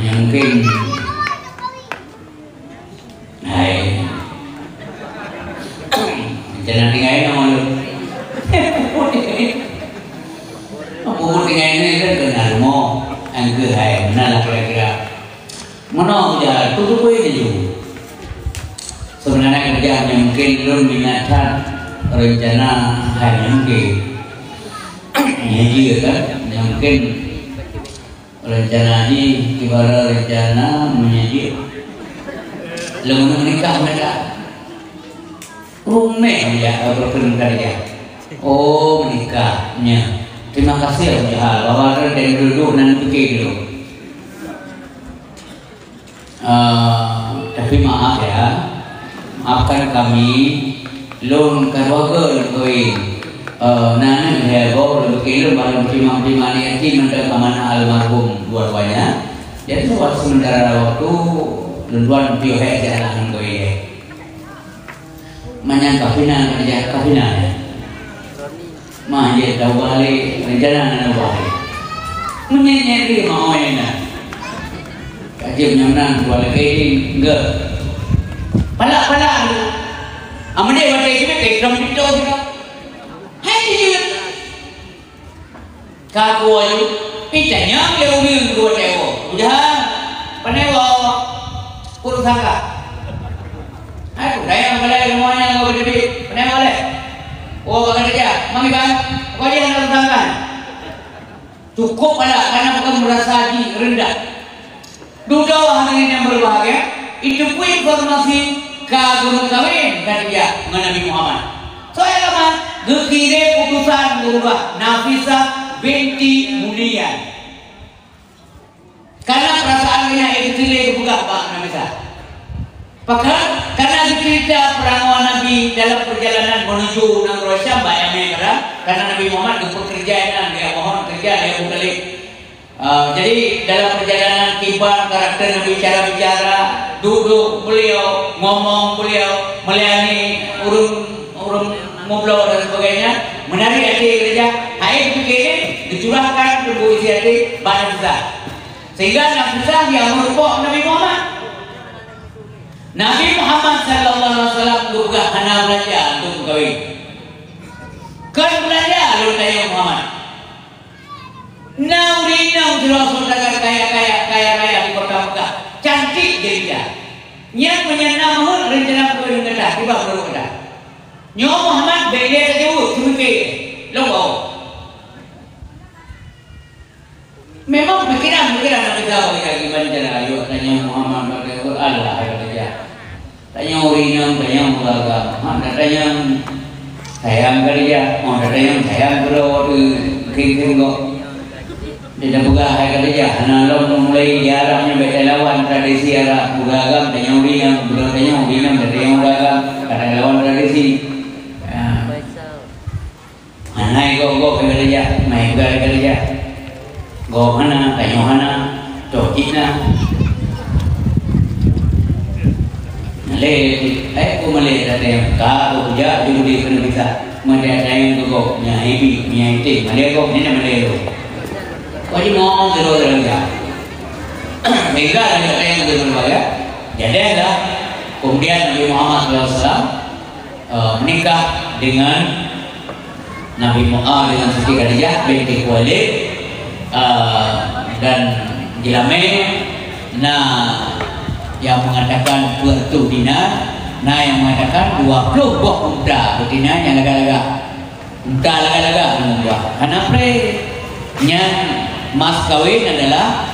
mungkin. Hai. Rencana tinggal nama lu. Apa tinggal ini kan kenal mo. Angke hai mana lah kira-kira. Menong je tutup aja juga. Sebenarnya kerjaan yang mungkin belum binatang rencana hanya mungkin. Ya juga kan, yang mungkin rencana ini ibarat rencana menjadi lemah menikah mereka rumah ya berpernikahan ya. Oh menikahnya. Terima kasih Abu Jahal. Bahwa dari dulu nanti pikir dulu. Tapi maaf ya, maafkan kami. Lon keluarga koi. Nana heboh lebih baru terima niati mendapat mana almarhum dua-duanya. Jadi waktu sementara waktu luan piohe jalan koi. Mana kafinan kerja kafinan. Mah dia tahu balik rencana nak balik. Menyanyi mau enak. Kajian nyaman dua lagi enggak. Pala. Amade waktu itu ekram itu juga. Hai dia. Kaku ayu, pitanya lewat dua tewo. Udah, panewo, kurusaka. Aduh, daya mulai semuanya nggak berdiri. Panewo le. Oh, bagai kerja, mami kan, kau dia hendak kurusaka. Cukup lah, karena bukan merasa rendah. Duga hadirin yang berbahagia, itu pun informasi kagum kawin kata dia dengan Nabi Muhammad. Soalnya apa? Gekire putusan berubah Nafisah binti Munian. Karena perasaan dia itu tidak buka Pak Nafisah. Bahkan karena cerita peranguan Nabi dalam perjalanan menuju Negeri Syam banyak mereka. Karena Nabi Muhammad bekerjaan dia mohon kerja dia balik. Jadi dalam perjalanan kibar karakter Nabi cara bicara, duduk beliau, ngomong beliau, melayani urun ngobrol dan sebagainya, menarik hati gereja. Hai begini dicurahkan tubuh isi hati bangsa. Sehingga Nafisah yang merupuk Nabi Muhammad. Nabi Muhammad sallallahu alaihi wasallam juga hana belanja untuk kawin. Kan belanja lalu tanya Muhammad. Naurina udah saudara kaya di kota Mekah, cantik dia. Yang menyenangkan rencana kawin kita, tiba baru kita. Nyo Muhammad beli satu cumke, logo. Memang pikiran nak kita bagi gimana cara ayo tanya Muhammad bagi Allah kata dia. Tanya Urina, tanya Mulaga, tanya sayang kerja, tanya sayang berlalu kering kok. Dia buka hai kerja, anak lo mulai jarangnya baca lawan tradisi Arab, buka agam, tanya Urina, tanya Mulaga, kata lawan tradisi. Anak go kerja, main kerja. Go hana, tanya hana, tokina. le ko male da te ka ko ja ju di kena bisa male da yang ko nya ibi nya ite male ko ni male ro ko ji mo de ro da mega da yang de ro ya jadi ada kemudian Nabi Muhammad SAW menikah dengan Nabi Muhammad dengan Siti Khadijah binti Khuwailid dan Jilame yang mengatakan 20 dinar, yang mengatakan 20 buah unta betina yang laga-laga unta laga-laga buah. Kenapa? Yang mas kawin adalah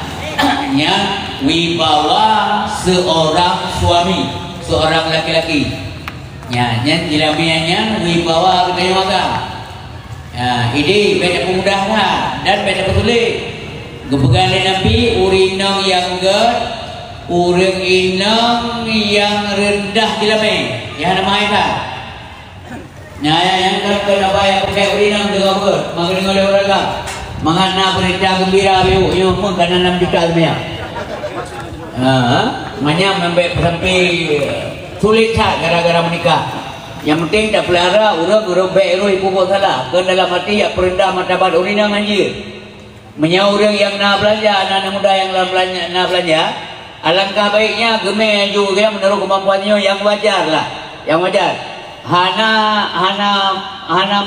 yang wibawa seorang suami, seorang laki-laki. Yang jilamiannya wibawa kedayawaga. Ini beda pemudahlah dan beda petulis. Gepegan Nabi urinang yang uring inang yang rendah jilame. Yang namanya kan? Yang kena bayar pakai urinang dengan ber, makan oleh orang. Mengana berita gembira biu, yo pun kana 6 juta sebenarnya. Banyak sampai sulit gara-gara menikah. Yang penting tak pelihara urang baik ibu kau salah. Ke dalam hati ya perendah martabat urinang anjir. Menyau orang yang nak belanja, anak muda yang nak belanja, alangkah baiknya gemeh juga menurut kemampuannya yang wajar lah, yang wajar. Hana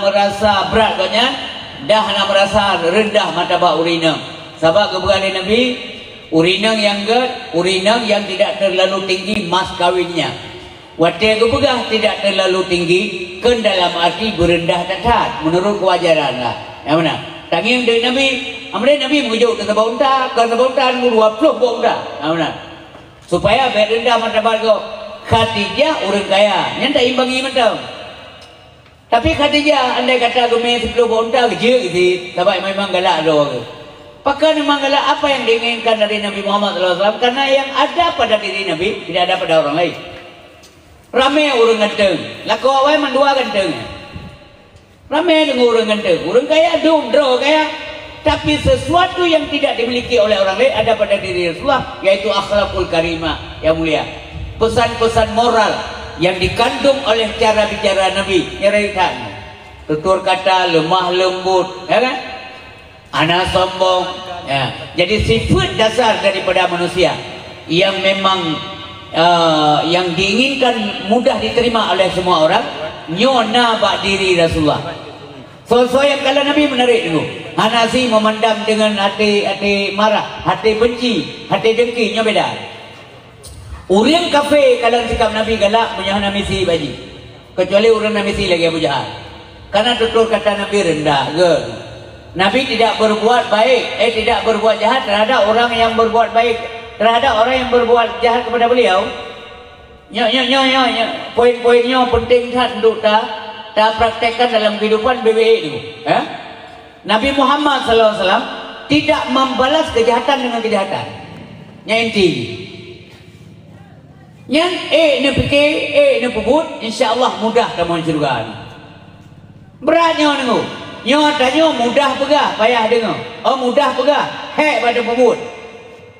merasa berat katnya, dah hana merasa rendah martabat urinang. Sebab keberadaan Nabi urinang yang tidak terlalu tinggi mas kawinnya. Wadah kepegah tidak terlalu tinggi ke dalam arti berendah tatat menurut kewajaran lah. Yang mana? Tanging dari Nabi, Nabi mengujuk ke sebab unta, 20 buah unta. Yang mana? Supaya berendah martabat kau. Khadijah orang kaya, yang tak imbangi macam. Tapi Khadijah andai kata gemeh 10 buah unta kecil gitu, sebab memang galak doa. Pakai memang galak apa yang diinginkan dari Nabi Muhammad SAW, karena yang ada pada diri Nabi tidak ada pada orang lain. Ramai orang ganteng, laku awal mandua ganteng. Ramai dengan orang ganteng, orang kaya draw kaya. Tapi sesuatu yang tidak dimiliki oleh orang lain ada pada diri Rasulullah, yaitu akhlakul karimah yang mulia. Pesan-pesan moral yang dikandung oleh cara bicara Nabi. Nyeraikan, tutur kata lemah lembut, ya kan? Anak sombong. Ya. Jadi sifat dasar daripada manusia yang memang yang diinginkan mudah diterima oleh semua orang, nyona bak diri Rasulullah. So yang kalau Nabi menarik dulu, Hanasi memandang dengan hati marah, hati benci, hati dengki, nya beda. Orang kafir kalau sikap Nabi galak menyahana misi baji, kecuali orang misi lagi Abu Jahal. Karena tutur kata Nabi rendah, Nabi tidak berbuat baik, tidak berbuat jahat terhadap orang yang berbuat baik. Terhadap orang yang berbuat jahat kepada beliau, poin-poinnya penting tak untuk tak praktekkan dalam kehidupan BBE itu. Nabi Muhammad SAW tidak membalas kejahatan dengan kejahatan. Yang inti, yang ni fikir, ni pebut, insya-Allah mudah kamu surga. Beratnya dengar, tanya mudah pegah, payah dengar. Oh mudah pegah, pada pebut.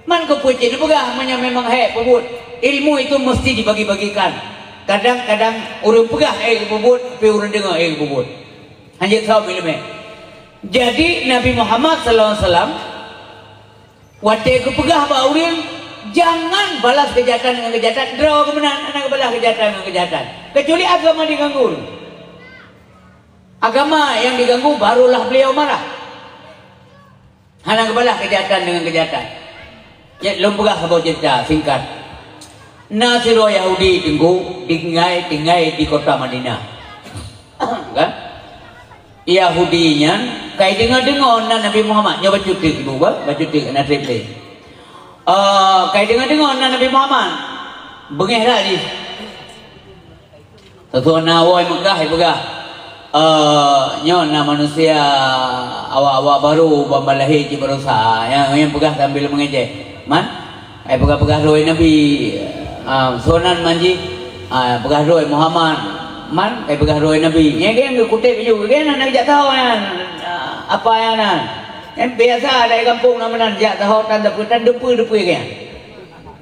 Man kepucin pegah memang pebut. Ilmu itu mesti dibagi-bagikan. Kadang-kadang orang pegah pebut, tapi orang dengar pebut. Hanya tahu ilmu. Jadi Nabi Muhammad SAW waktu kepegah ba orang, jangan balas kejahatan dengan kejahatan. Draw kebenaran anak balas kejahatan dengan kejahatan. Kecuali agama diganggu. Agama yang diganggu barulah beliau marah. Anak balas kejahatan dengan kejahatan. Ya, lembagah sebuah cerita singkat. Nasiro Yahudi tinggai di kota Madinah. Kan? Yahudinya kai dengar Nabi Muhammad nyoba cuti ibu baca cuti na triple. Kai dengar Nabi Muhammad. Bengehlah ni. Satu nawai Mekah ibugah. Nyona manusia awak-awak baru bambalahi ji berusaha yang pegah sambil mengejek. Man, pegah roi Nabi sonan manji, pegah roi Muhammad, man, pegah roi Nabi. Yang kan kutip juga, kan nak jak tahu kan apa yang kan biasa dari kampung nama nak jak tahu tanda depu kan.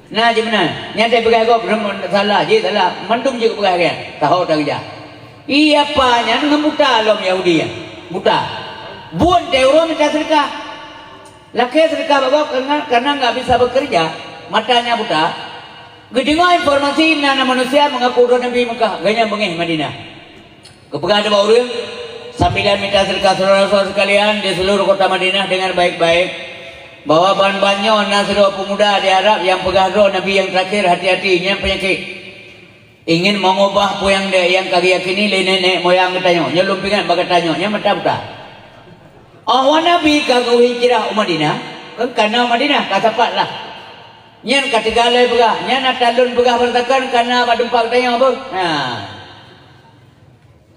Nah je benar. Nyata pegang kau salah je salah. Mendung je pegang kan. Tahu tak kerja. Iya apanya dengan buta lom Yahudi ya. Buta. Buat euro minta sedekah. Laki sedekah bapak karena nggak bisa bekerja, matanya buta. Gedengok informasi nana manusia mengaku Nabi Mekah, ganya bengih Madinah. Kepegang ada orang sambilan minta sedekah saudara-saudara sekalian di seluruh kota Madinah dengan baik-baik. Bawa bahan-bahannya nasrul pemuda di Arab yang pegang roh Nabi yang terakhir, hati-hatinya penyakit. Ingin mengubah apa yang kaki yakini nenek moyang katanya. Nya lumpingan bagai tanya, nya mata buta. Awak Nabi kagak hijrah Madinah, kan karena Madinah kasapat lah. Nya kategale begah, nya natalun begah bertakan karena badempak tanya apa? Nah.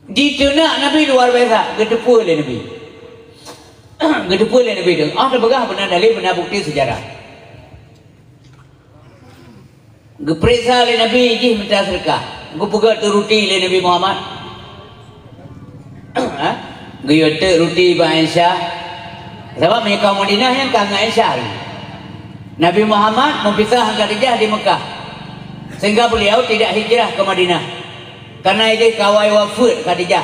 Di tengah Nabi luar biasa, gedepu oleh Nabi. Gedepu oleh Nabi itu. Ada begah benar dalil, benar bukti sejarah. Geperiksa oleh Nabi ijih minta sedekah. Gepegat ruti oleh Nabi Muhammad. Guyot ruti ba Aisyah. Sebab mereka Madinah yang kang Aisyah. Nabi Muhammad mempisah Khadijah di Mekah. Sehingga beliau tidak hijrah ke Madinah. Karena itu kawai wafat Khadijah.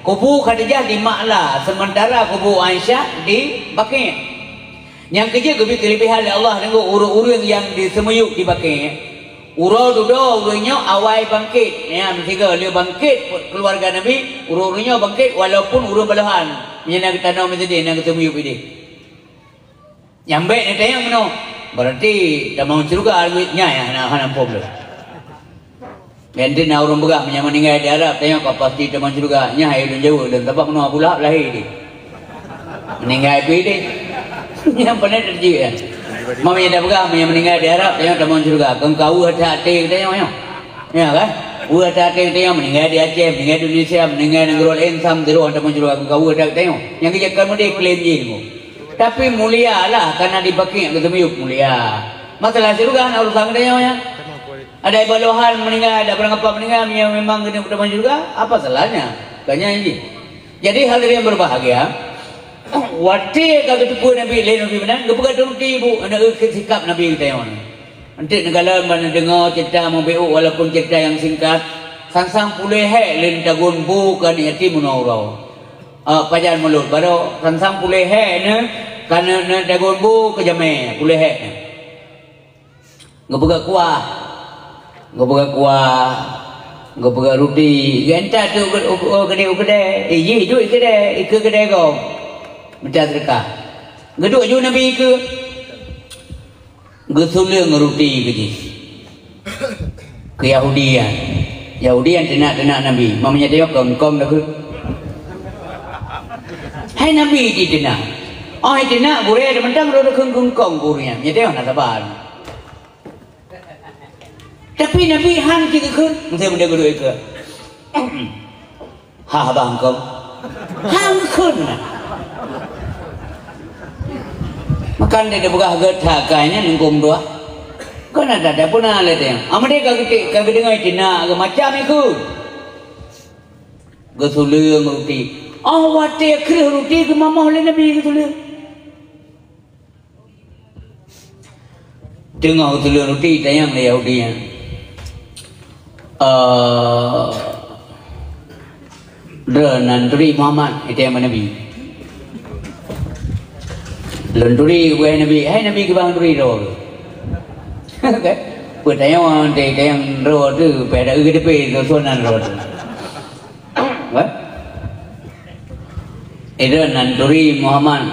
Kubu Khadijah di Ma'la, sementara kubu Aisyah di Baqi'. Yang kerja lebih kelebihan oleh Allah dengan urut-urut yang disemuyuk di Baqi'. Urut duduk, urutnya awal bangkit. Ya, ketiga dia bangkit keluarga Nabi, urut-urutnya bangkit walaupun urut belahan. Yang nak tanam masjid yang semuyuk ini. Yang baik ni tanya mana? Berarti dah mau juga alwitnya ya, nak nampak belum? Ganti nak orang begah yang meninggal di Arab tanya kau pasti teman juga nya hai dan jauh dan tempat mana pula lahir di meninggal pilih yang pernah terjadi ya mami dah begah yang meninggal di Arab tanya teman juga kau hati-hati tanya ya kan hati-hati tanya meninggal di Aceh meninggal di Indonesia meninggal di negara lain sam terus teman juga kau hati-hati tanya yang kejakan dia klaim ilmu tapi mulia lah karena di Baqi' ketemu mulia masalah juga nak urusan tanya ya. Ada ibaluhan meninggal, ada barang apa meninggal yang memang kena berteman juga, apa salahnya? Tanya ini. Jadi hadirin yang berbahagia, waktu kalau tipu Nabi lain Nabi benar, kepegat ruti ibu, ada sikap Nabi kita yang mana? Nanti negara mana dengar cerita membeuk walaupun cerita yang singkat, sangsang pulih hek lain tagun bukan yatim munawrau. Pajan mulut baru sangsang pulih hek ne, karena tagun bu kejame pulih hek. Kepegat kuah. Gak kuah, gak roti, genta tu kedai, ye duit kedai, kedai kau, minta sedekah. Geduk ju Nabi ke, gesuling roti keji, ke Yahudian tenak Nabi, mamanya dia kom dah ke, hai Nabi di tenak, hai tenak boleh ada mentang ada kom kurnya, jadi orang nak sabar. Tapi Nabi han kita ke, saya muda guru itu. Ha bang kom, han kun. Makan dia buka getah kayaknya nungkum dua. Kau nak ada pun ada yang. Amade kagak dengar cina, kagak macam itu. Gesuling roti. Wate kerih roti ke mama oleh Nabi gesuling. Tengah gesuling roti tayang le Yahudian. Nanturi Muhammad itu yang Nabi. Lanturi gue Nabi, hai Nabi ke bang turi roh. Bertanya orang yang roh tu pada UGDP tu sonan roh. What? Itu nanturi Muhammad.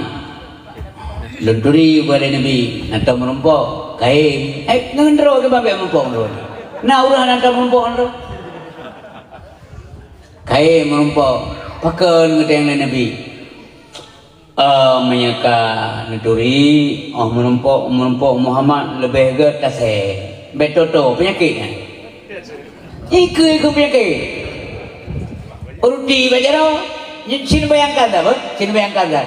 Lanturi gue Nabi, atau merumpok kain. Dengan roh ke bang merumpok roh. Nah orang nanti merumpok tu, kaya merumpok, pakai ngeteng Nabi, menyaka nuturi, merumpok Muhammad lebih ke taseh, betoto penyakitnya, ikut penyakit, ruti bajaro, cina bayangkan tak ber, cina bayangkan tak,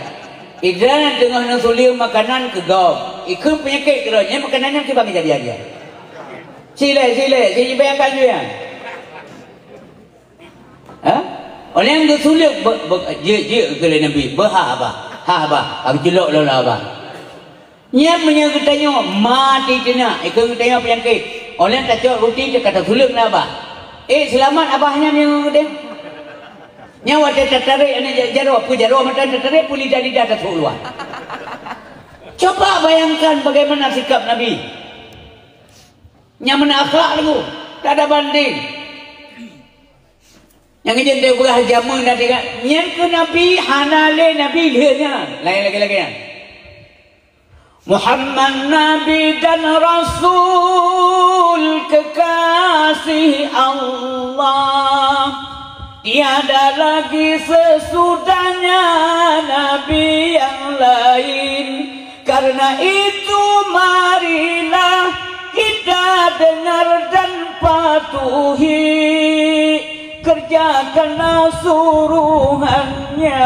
idan tengah nasuliu makanan ke gom, ikut penyakit kerana makanannya kita bagi jadi aja. Sila bayangkan juga. Oleh yang bersulit je ke Nabi, berha apa? Aku celok lola apa? Nya punya katanya mati cina. Ikut katanya apa yang ke? Orang tak cok roti dia kata sulut lah abah. Selamat abahnya yang katanya. Nya wadah tertarik ane jaro, pu jaro mata tertarik puli dari data keluar. Coba bayangkan bagaimana sikap Nabi. Nya mana akhlak lagu, tak ada banding. Yang ini dia bukan jamu nanti kan. Yang ke Nabi hanale Nabi lihatnya. Lain lagi ya. Muhammad Nabi dan Rasul kekasih Allah. Tiada lagi sesudahnya Nabi yang lain. Karena itu marilah kita dengar dan patuhi, kerjakanlah suruhannya,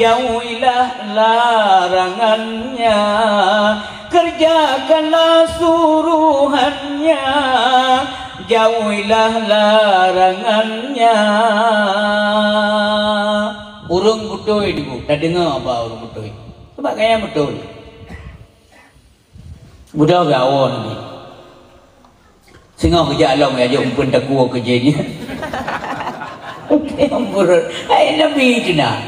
jauhilah larangannya. Kerjakanlah suruhannya, jauhilah larangannya. Urung betul ibu, tak dengar apa urung betul. Sebab kaya betul. Budak gawan ni. Singa kerja alam aja umpun tak kuat kerjanya. Okey ampun. Hai Nabi cina.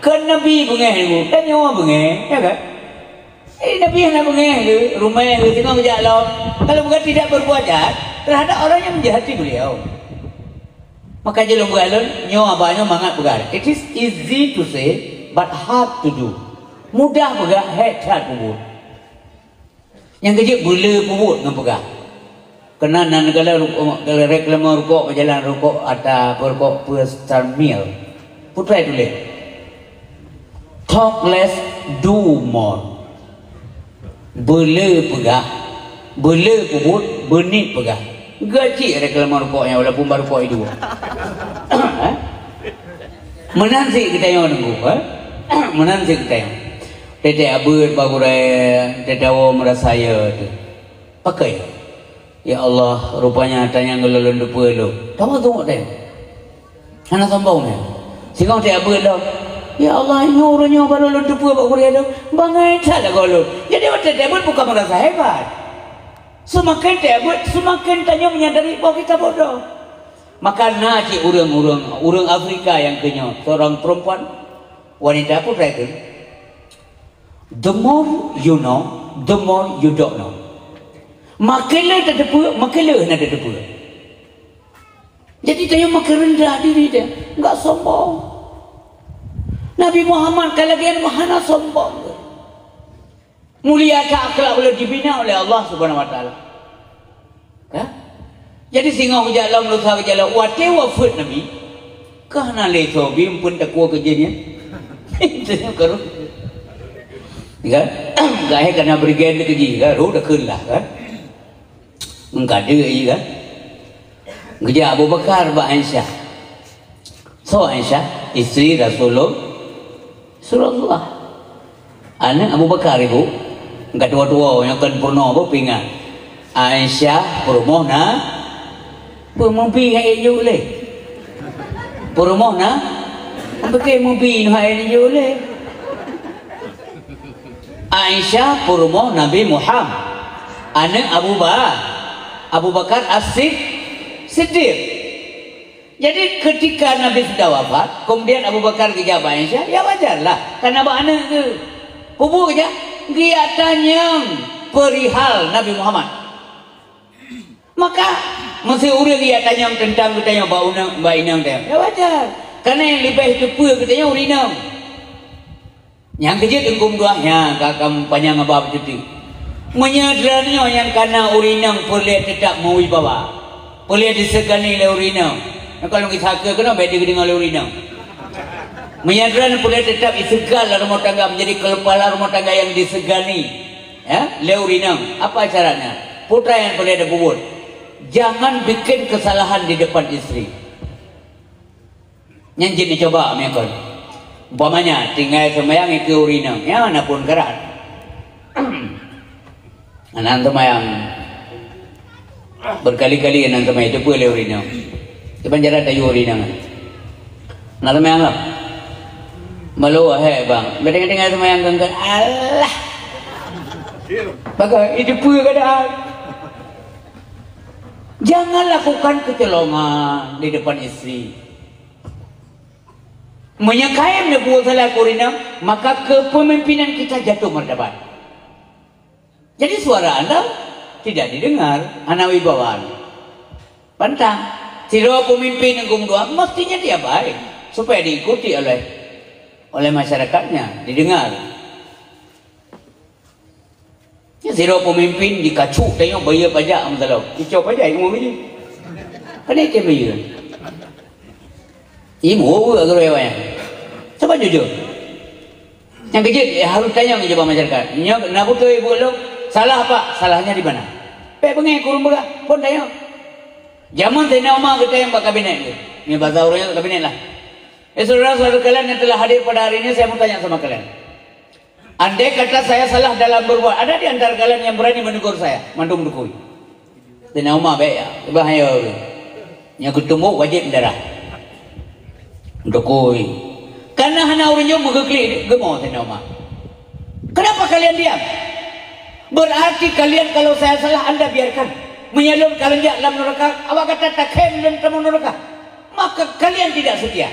Kan Nabi bengah ibu, dan nyawa bengah, ya kan? Nabi yang bengah tu, rumah tu singa kerja alam. Kalau bukan tidak berbuat jahat terhadap orang yang menjahati beliau, maka jalan bergalon nyawa banyak mangat bergal. It is easy to say but hard to do. Mudah bergal, hard kubur. Yang kerja boleh kubur dengan pegang. Kena nan kalau reklama rukuk berjalan rukuk atau rukuk per meal. Putra itu leh. Talk less, do more. Boleh pegang, boleh kubur, benit pegang. Gaji reklama rukuknya walaupun baru rukuk itu. Menanti kita yang nunggu, menanti kita yang. Tete abud bagurai, tete awam merasaya tu. Pakai. Ya Allah, rupanya tanya ngelolon lupa lu. Tahu tengok dia. Anak sambungnya. Singkong tete abud dah. Ya Allah, nyuruhnya baru lu lupa bagurai tu. Bangai tak lah kalau. Jadi tete abud bukan merasa hebat. Semakin tete abud, semakin tanya menyadari bahawa kita bodoh. Maka naci urang Afrika yang kenyal. Seorang perempuan, wanita pun reka. The more you know, the more you don't know. Makinlah tak ada, makinlah nak ada. Jadi dia makin rendah diri dia, enggak sombong. Nabi Muhammad kalau dia mahana sombong. Mulia akhlak boleh dibina oleh Allah Subhanahu Wa Taala. Ya? Jadi singa berjalan, lusa berjalan, whatever food Nabi, kahana leso bim pun tak kuat kerjanya. Itu kerana. Kan? Gaya kena berikan kerja kan, roh dah kelah kan. Enggak ada lagi kan. Kerja Abu Bakar ba Aisyah. So Aisyah isteri Rasulullah. Anak Abu Bakar ibu. Enggak tua-tua yang kan purna apa pingat. Aisyah purmoh na pemumpi hai ju le. Purmoh na pakai mumpi hai ju le. Aisyah purmoh Nabi Muhammad. Anak Abu Bakar As-Siddiq. Jadi ketika Nabi sudah wafat, kemudian Abu Bakar kerja Aisyah, ya wajarlah. Karena anak itu pupu kerja, dia tanya perihal Nabi Muhammad. Maka mesti orang dia tanya tentang katanya Mbak Inang dia. Ya wajar. Karena yang lebih cepat katanya urinam. Yang kerja tengkum duanya kakam panjang apa cuti. Menyadarnya yang karena urinam boleh tetap mewibawa, boleh disegani oleh urinam. Kalau kita kena baik dengan oleh urinam. Menyadaran boleh tetap disegal rumah tangga menjadi kepala rumah tangga yang disegani, ya, oleh urinam. Apa caranya? Putra yang boleh ada bubur. Jangan bikin kesalahan di depan istri. Yang jadi coba mekon. Umpamanya tinggal semayang itu urinam, ya mana pun kerat. Anak semayang berkali-kali anak semayang itu boleh urinam. Di penjara ada urinam. Anak semayang apa? Malu bang. Berdengar semayang ganggan. Allah. Bagai itu pun keadaan. Jangan lakukan kecolongan di depan istri. Menyekayam buat salah kurina, maka kepemimpinan kita jatuh martabat. Jadi suara anda tidak didengar, anak wibawaan. Pantang, siro pemimpin yang kumdua mestinya dia baik supaya diikuti oleh masyarakatnya, didengar. Ya siro pemimpin dikacuk tengok bayar pajak masalah. Kicau pajak yang mau bayar. Kena ikan bayar. Ibu agar rewanya. Coba jujur. Yang kecil harus tanya ke jawab masyarakat. Nak betul ibu lo salah apa? Salahnya di mana? Pek pengen kurung berah pun tanya. Zaman saya nama kita yang pak kabinet. Ini bahasa orangnya kabinet lah. Saudara-saudara kalian yang telah hadir pada hari ini, saya mau tanya sama kalian. Andai kata saya salah dalam berbuat, ada di antara kalian yang berani menegur saya, mandung-dukui. Dan nama baik ya, bahaya. Yang ketemu wajib darah. Dukui. Karena hanya orangnya mengeklik, gemau saya nama. Kenapa kalian diam? Berarti kalian kalau saya salah, anda biarkan. Menyalur kalian dalam neraka, awak kata takhem dalam tamu neraka. Maka kalian tidak setia.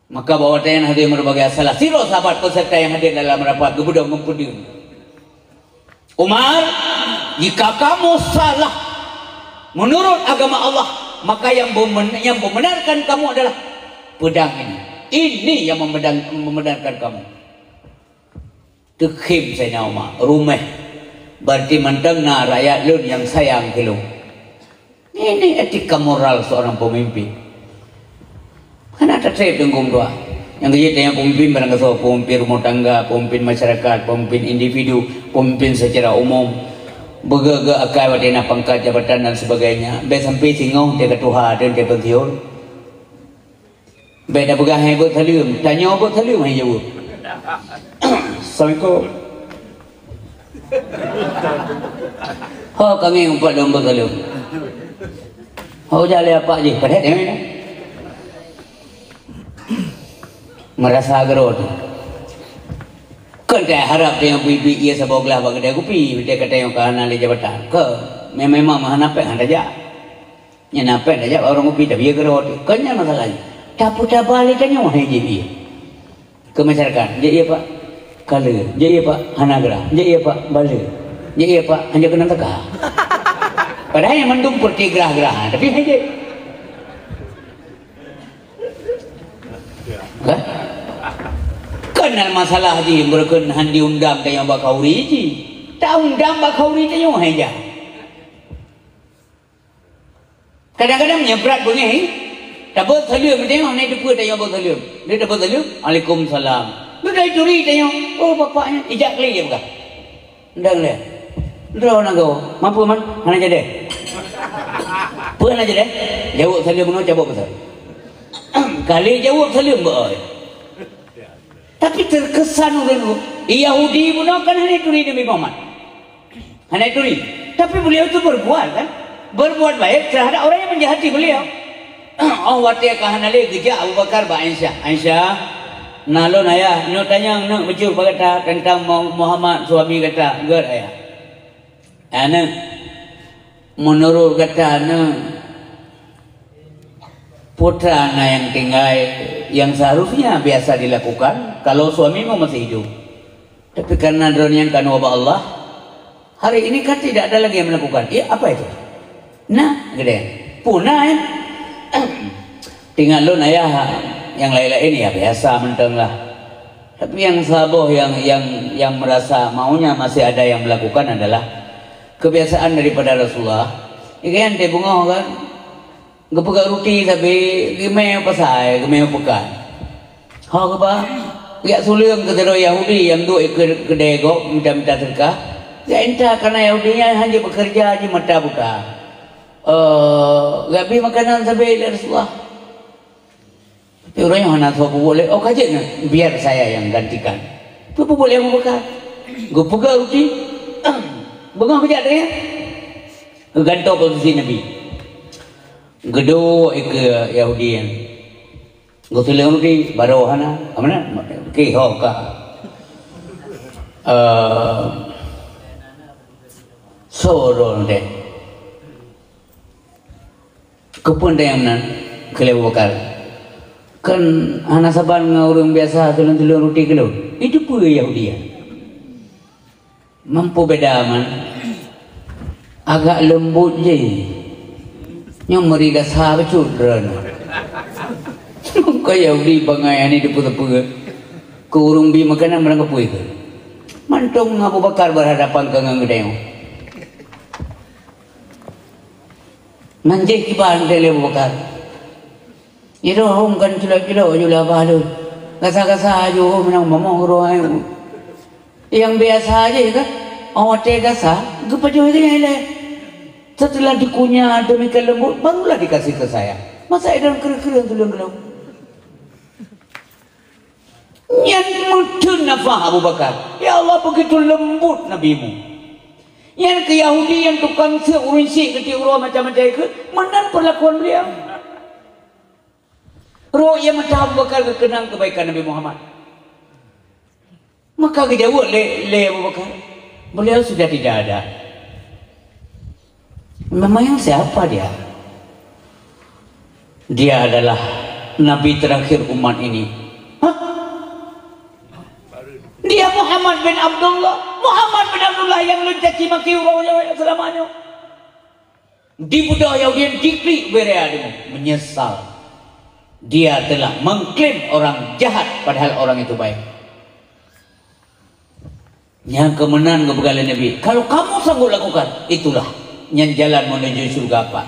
Maka bawa yang hadir berbagai salah. Siro sahabat peserta yang hadir dalam rapat kemudian mempuding. Umar, jika kamu salah menurut agama Allah, maka yang membenarkan kamu adalah pedang ini. Ini yang membenarkan kamu. Tekhim saya Umar, rumah. Berarti mentengah rakyat lun yang sayang ke lu. Ini etika moral seorang pemimpin. Kan ada trade dengan doa. Yang kejadian yang pemimpin barang kesal, pemimpin rumah tangga, pemimpin masyarakat, pemimpin individu, pemimpin secara umum. Bergaga akai wadena pangkat jabatan dan sebagainya. Baik sampai singoh dia ketuha dan dia pensiun. Baik dah bergahai buat talium. Tanya buat talium yang jawab. Assalamualaikum. Kami umpat dalam buat talium. Jalan apa je? Pada tengok ni. Merasa gerot. Kan saya harap dia bibi ia seboglah bagi dia kopi, dia kata yang kahana le jabatan. Ke memang mah nape handa ja. Nya nape dah ja orang kopi dah biar gerot. Kanya masalahnya. Tapu-tapu balik tanya wah je ke masyarakat. Je iya Pak. Kala. Je iya Pak Hanagra. Je iya Pak Bala. Je iya Pak hanya kena teka. Padahal yang mendung perti gerah-gerah, tapi aja. Kan? Kenal masalah je berkenaan diundang tanya bakauri je. Tak undang bakauri tanya aja. Kadang-kadang menyebrat bunyi. Tak bertalium tengok naik depan tanya bertalium. Dia dapat talium. Waalaikumsalam. Dia dah curi tanya. Oh bapaknya ijak kali je bukan. Ndang le. Draw nak go. Mampu man? Mana jadi? Puan aja deh. Jawab salim mengajar jawab besar. Kali jawab salim boy. Tapi terkesan orang Yahudi pun kan hanya turi demi Muhammad. Hanya turi. Tapi beliau itu berbuat kan? Berbuat baik terhadap orang yang menjahati beliau. Oh watia kahana le gija Abu Bakar ba Aisyah. Aisyah, nalon ayah, no tanya nak baju berkata tentang Muhammad suami kata, ger ayah. Ana menurut kata ana putra ana yang tinggal yang seharusnya biasa dilakukan kalau suamimu masih hidup. Tapi karena dronian kan wabah Allah, hari ini kan tidak ada lagi yang melakukan. Ya apa itu? Nah, gede. Punah ya. Tinggal lu ayah yang lain-lain ya biasa menteng lah. Tapi yang saboh yang merasa maunya masih ada yang melakukan adalah kebiasaan daripada Rasulullah. Ikan teh bunga kan, gepuk roti tapi gimana pasai, gimana pekan. Hak apa? Ya sulium ke Yahudi yang dua kedai go minta sedekah. Ya entah karena Yahudinya hanya bekerja aja mata buka. Gak beli makanan sampai Rasulullah. Tapi orang yang hendak apa boleh? Oh kajian biar saya yang gantikan. Apa boleh yang buka? Gue buka roti. Bengah kerja dia. Gantung posisi Nabi. Gedo ke Yahudi yang. Gue tulis roti baru hana. Mana? Kihoka. sorol deh kepun yang nan kelewu bakal kan anak saban orang biasa tulung-tulung roti kelo itu pun Yahudi ya mampu beda man agak lembut je yang merida sahabat cudran kau Yahudi bangai ni depu-depu ke urung bi makanan merangkap pui ke mantung Abu Bakar berhadapan ke ngedeng manjek kiban dele Abu Bakar itu hong kan cula-cula jula balu gasa-gasa aja menang mamong roai yang biasa aja kan awak gasa kepada dia le setelah dikunyah demikian lembut barulah dikasih ke saya masa edan kering-kering tulung-tulung yang mudun nafah Abu Bakar ya Allah begitu lembut nabimu yang ke Yahudi yang tukang seurunsi ke tiura macam-macam itu mana perlakuan beliau roh yang macam Abu Bakar kekenang kebaikan Nabi Muhammad maka kejauh le Abu Bakar beliau sudah tidak ada memang yang siapa dia adalah Nabi terakhir umat ini dia Muhammad bin Abdullah yang lu caci maki orang selamanya di budaya yang dikri bereadimu menyesal dia telah mengklaim orang jahat padahal orang itu baik yang kemenangan kebegalan Nabi kalau kamu sanggup lakukan itulah yang jalan menuju surga apa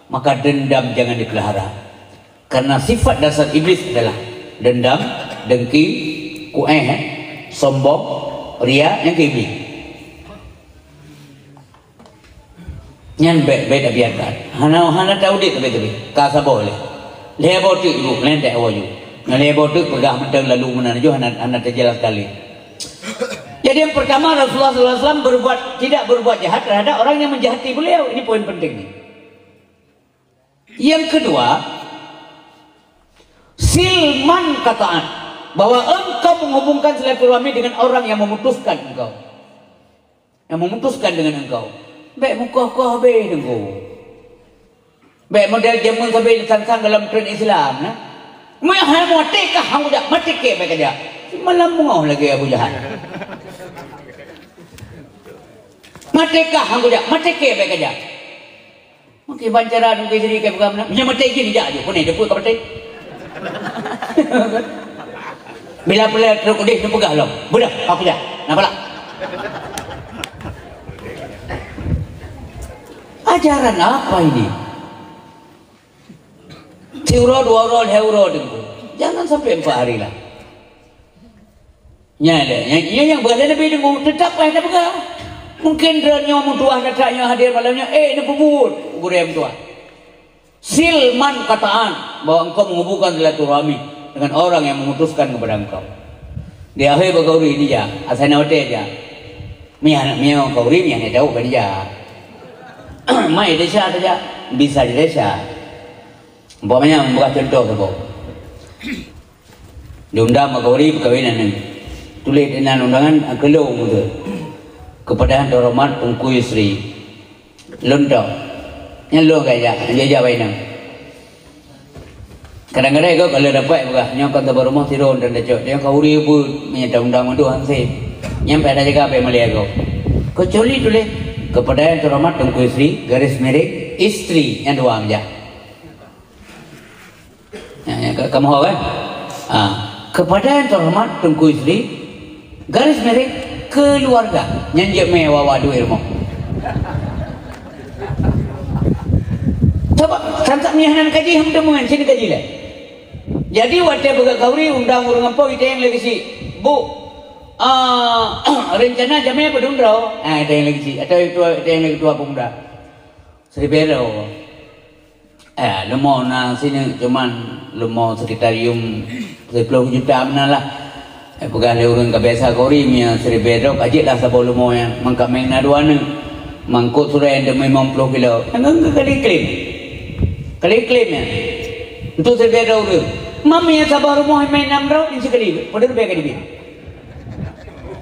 maka dendam jangan dipelihara karena sifat dasar iblis adalah dendam dengki sombong, ria, yang kibli. Yang baik biarkan. Hana tahu dia tapi kasa boleh. Lebo tu ibu, lentek awayu. Lebo tu pegah mentang lalu menajuk hana terjelas sekali. Jadi yang pertama Rasulullah SAW tidak berbuat jahat terhadap orang yang menjahati beliau. Ini poin penting. Yang kedua, silman kataan. Bahwa engkau menghubungkan silaturahmi dengan orang yang memutuskan engkau, dengan engkau. Baik muka kau habis engkau. Baik model jamun sampai sang dalam tren Islam, nah. Mau hal mati kah hang udah mati ke baik aja. Malam mengau lagi Abu Jahal. Mati kah hang udah mati ke baik aja. Mungkin bancaran mungkin jadi kayak bukan. Punya mati gini aja. Pun ni depu kau mati. Bila pelai teruk dia pegah lo. Budak aku dah. Nampak tak? Ajaran apa ini? Tiuro, 2 rol, heuro dengku. Jangan sampai 4 hari lah. Yang berada lebih dengku tetap lah dah pegah. Mungkin deranya mutuah datanya hadir malamnya. Ini pebut. Gurem tua. Silman kataan bahwa engkau menghubungkan silaturahmi dengan orang yang memutuskan kepada engkau. Di akhir bergauri ini ya, asal nawate aja. Mian gauri mian tahu kan dia. Mai desa saja bisa di desa. Umpamanya membuat contoh tu. Diundang gauri perkahwinan ini. Tulis dengan undangan kelong tu. Kepada Doromat Tungku Yusri. Lontong. Yang lo kaya, jaja bainang. Kadang-kadang kau kalau dapat bukan nyokot ke rumah tirun dan dacok dia kau uri pun menyata undang itu hansip nyampe ada juga apa melihat kau kecuali tulis kepada yang terhormat Tungku Istri garis miring istri yang dua aja kamu tahu kan kepada yang terhormat Tungku Istri garis miring keluarga yang je mewah wadu ilmu coba santak menyahanan kaji yang temuan sini kaji lah. Jadi waktu buka kauri undang orang apa kita yang lagi si bu rencana jamnya pedundro itu yang lagi si atau itu yang lagi tua pemuda Seribero lu mau sini cuman lu mau sekitar 10 juta mana lah bukan ada orang kebiasa kauri mia Seribero kaji lah sabau lu mau yang mengkameng naduana mangkut sudah yang demi 50 kilo enggak kali klaim ya untuk Seribero tu mami yang sabar rumah main 6 round ini sekali pada lebih kali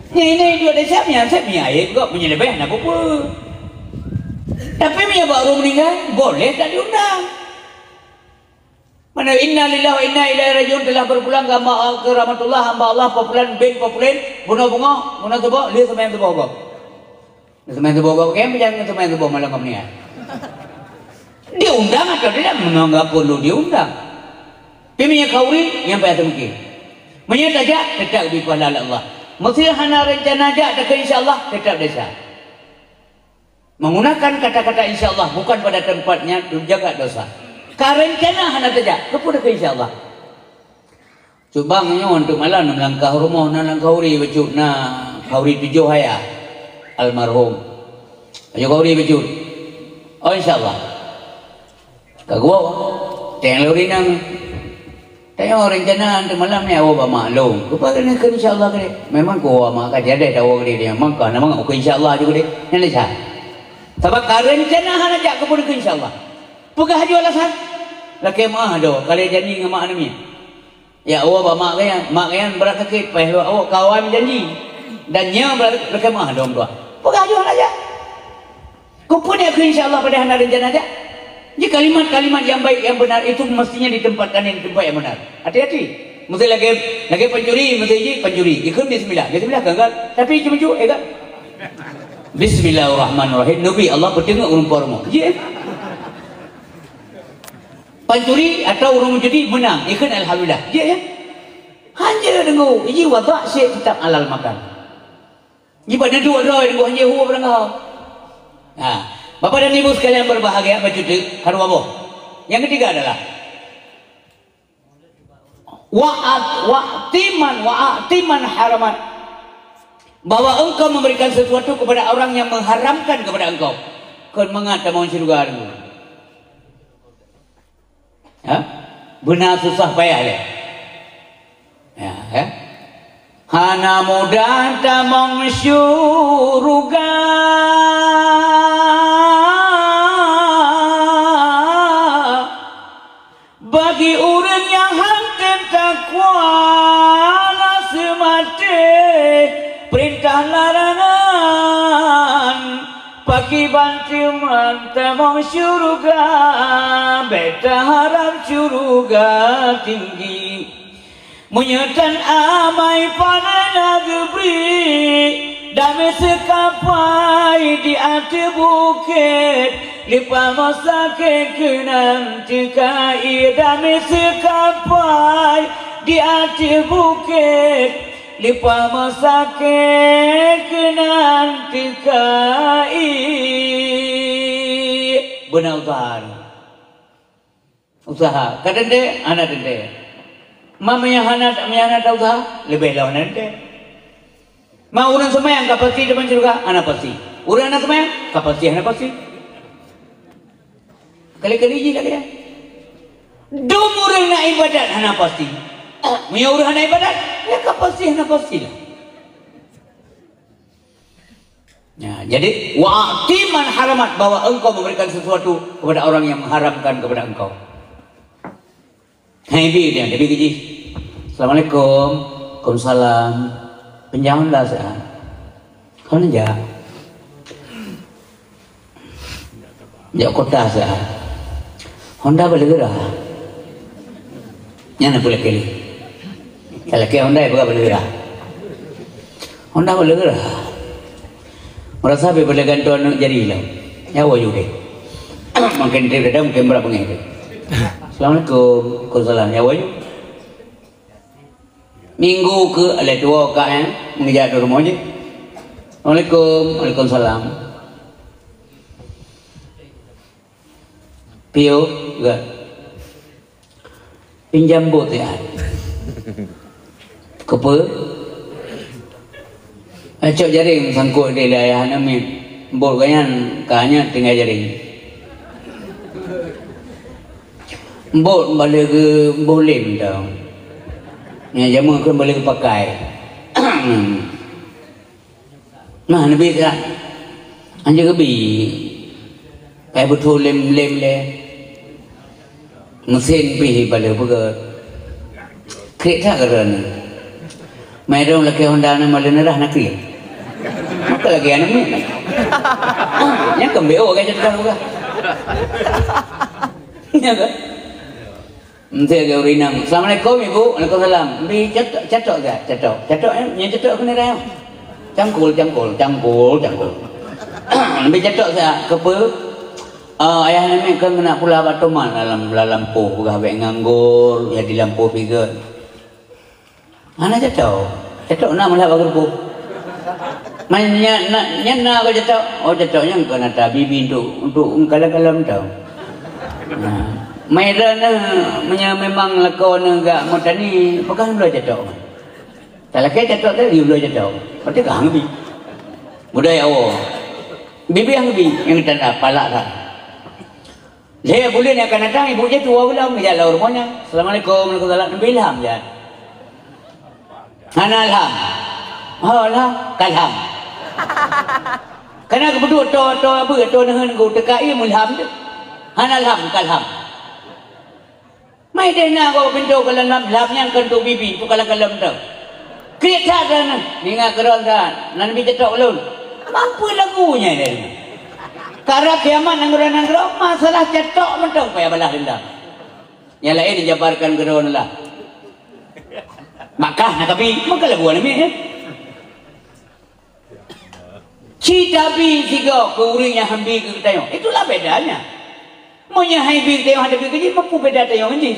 Ini dua desa punya air kok menyelebeh nak apa? Tapi punya baru meninggal boleh tak diundang. Mana inna lillahi wa inna ilaihi rajiun telah berpulang ke rahmatullah hamba Allah populan bunga tubuh dia semain tubuh kok. Dia semain tubuh kok kan jangan semain tubuh malam kau ni. Diundang atau tidak menganggap perlu diundang. Peminya kauri yang payah mungkin. Menyatakan tetap lebih pahala Allah. Mesti hana rencana aja tak insya-Allah tetap desa. Menggunakan kata-kata insya-Allah bukan pada tempatnya menjaga dosa. Karencana hana saja kepada insya-Allah. Cuba nganya untuk malam langkah rumah langkah uri becut kauri 7 haya almarhum. Ayo kauri becut. Oh insya-Allah. Kagua teng lori nang tayo rencana untuk malam ni awak maklum. Kepada nak insya-Allah ke memang ko mak ka jadi tahu ke dia mangka nama ko insya-Allah juga dia. Yang lihat. Sebab rencana hana jak kepada insya-Allah. Pegah haji alasan. Laki mah do kali janji dengan mak namanya. Ya awak mak kayan berat sakit payah awak kawan janji. Dan nya berat laki mah do tua. Pegah haji aja. Kau punya insya-Allah pada hana rencana aja. Jadi kalimat-kalimat yang baik yang benar itu mestinya ditempatkan di tempat yang benar. Hati-hati. Mesti lagi pencuri, mesti pencuri. Ikut bismillah. Bismillah gagal. Tapi cuma kan. Bismillahirrahmanirrahim. Nabi Allah bertengok rumah. Ya. Pencuri atau orang menjudi menang. Ikut alhamdulillah. Ya. Hanya dengar. Ini wadah syekh tetap halal makan. Ini pada dua-dua dengar hanya huwa berangkau. Bapak dan Ibu sekalian berbahagia bercuti haru apa? Yang ketiga adalah wa'atiman haramat, bahwa engkau memberikan sesuatu kepada orang yang mengharamkan kepada engkau. Kau mengata mau surga dulu. Benar susah payah le. Hana mudah tamang surga. Bagi orang yang hantar takwa semati perintah larangan bagi bantu mantamang syurga beta harap syurga tinggi menyertan amai pada negeri damai sekapai di atas bukit lipa masa kekenang tikai damai sekapai di atas bukit lipa masa kekenang tikai benar usaha kadang deh anak deh mama yang anak usaha lebih lawan deh. Mau orang semayang kapasi depan surga anak pasti. Orang anak semayang kapasi anak pasti. Kali-kali je lagi ya. Dom orang nak ibadat anak pasti. Punya orang nak ibadat ya kapasi anak pasti lah. Ya, jadi wa'timan haramat, bahwa engkau memberikan sesuatu kepada orang yang mengharamkan kepada engkau. Hai bi dia gaji. Assalamualaikum. Waalaikumsalam. Penjauhlah saya. Kau nanya. Jak kota saya. Honda boleh gerak. Yang boleh kali. Kalau ke Honda boleh gerak. Honda boleh gerak. Merasa boleh gantuan jari lah. Ya wajib deh. Makin dia dah mungkin berapa ni. Assalamualaikum. Waalaikumsalam. Ya wajib. Minggu ke ada 2 kali mengejar di rumah je. Assalamualaikum. Waalaikumsalam. Pio juga. Pinjam bot ya. Kepa. Acok jaring sangkut dia ayah namin. Bot kanyan kanya tinggal jaring. Bot balik ke boleh tau. Ya jamu kan boleh pakai. Nah nabi kata anja kebi kai betul lem le mesin pi balik begat kereta keren Mayroong laki Honda na malinarah na kriya. Maka lagi anak ni. Yang kembeo kan jadi juga. Ya kan? Nanti agak urinang. Assalamualaikum ibu. Waalaikumsalam. Bi catok ke? Catok yang catok kena dah. Cangkul. Bi catok saya kepe. Ayah ni kan kena pula batuman dalam lampu. Bukan habis nganggur. Ya di lampu figur. Mana catok nak malah bagus. Mainnya nak kau catok. Oh catoknya kena tabi untuk kalam tau. Mairana memang lakon enggak modani pegang dulu catok. Kalau ke catok tu dulu catok. Berarti kah ngebi. Budaya awak. Bibi yang ngebi yang tanda palak dah. Dia boleh nak akan datang ibu je tua pula mengejar lah rumahnya. Assalamualaikum warahmatullahi wabarakatuh. Ilham je. Analham. Alham kalham. Karena aku berdua to apa to dengan aku tekai mulham tu. Analham kalham. Mai dena ko pintu kalam lamnya kan tu bibi tu kalam tu. Kereta dah ninga keron dah. Nan bi cetok ulun. Mampu lagunya dia. Karena kiamat nanggur masalah cetok mentong payah balah dendam. Yang lain dijabarkan keron lah. Maka nak tapi maka lagu ni Cita bi tiga kuringnya hambi ke tayong. Itulah bedanya. Monya hambi tayong hadapi kerja mampu beda tayong ni.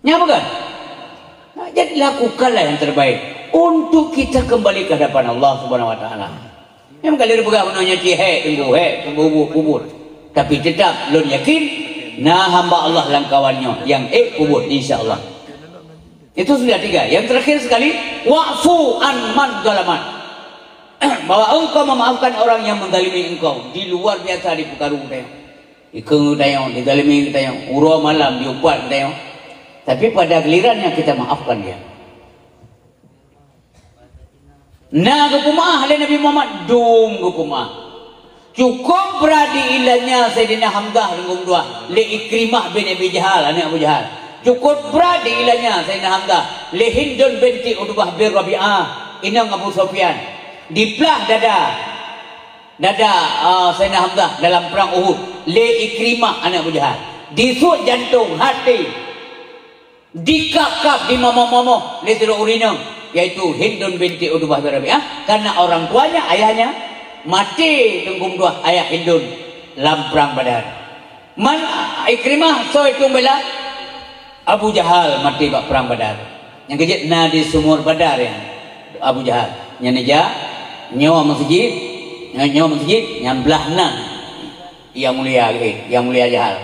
Nya bukan? Jadi lakukanlah yang terbaik untuk kita kembali ke hadapan Allah Subhanahu wa taala. Yang kali berpegang menanya tunggu kubur. Tapi tetap lun yakin nah hamba Allah langkawannya yang kubur insyaallah. Itu sudah 3. Yang terakhir sekali wa'fu an man zalaman. Bahwa engkau memaafkan orang yang menzalimi engkau. Di luar biasa dipukaru tayong. Ikeng tayong, dizalimi tayong, urau malam diubat tayong. Tapi pada gilirannya kita maafkan dia. Nah gupumah oleh Nabi Muhammad dum gupumah. Cukup beradi ilahnya Sayyidina Hamzah dengan dua li Ikrimah bin Abi Jahal anak Abu Jahal. Cukup beradi ilahnya Sayyidina Hamzah li Hindun binti Utbah bin Rabi'ah inang Abu Sufyan. Diplah dada Sayyidina Hamzah dalam perang Uhud li Ikrimah anak Abu Jahal. Disut jantung hati dikap-kap di momo-momo li Siruk Urinang yaitu Hindun binti Utbah bin Rabi'ah karena orang tuanya ayahnya mati tenggung dua ayah Hindun dalam perang Badar. Man Ikrimah so itu bela Abu Jahal mati bak perang Badar. Yang kejut na di sumur Badar ya Abu Jahal. Yang neja nyawa masjid nyamblah na yang mulia Jahal.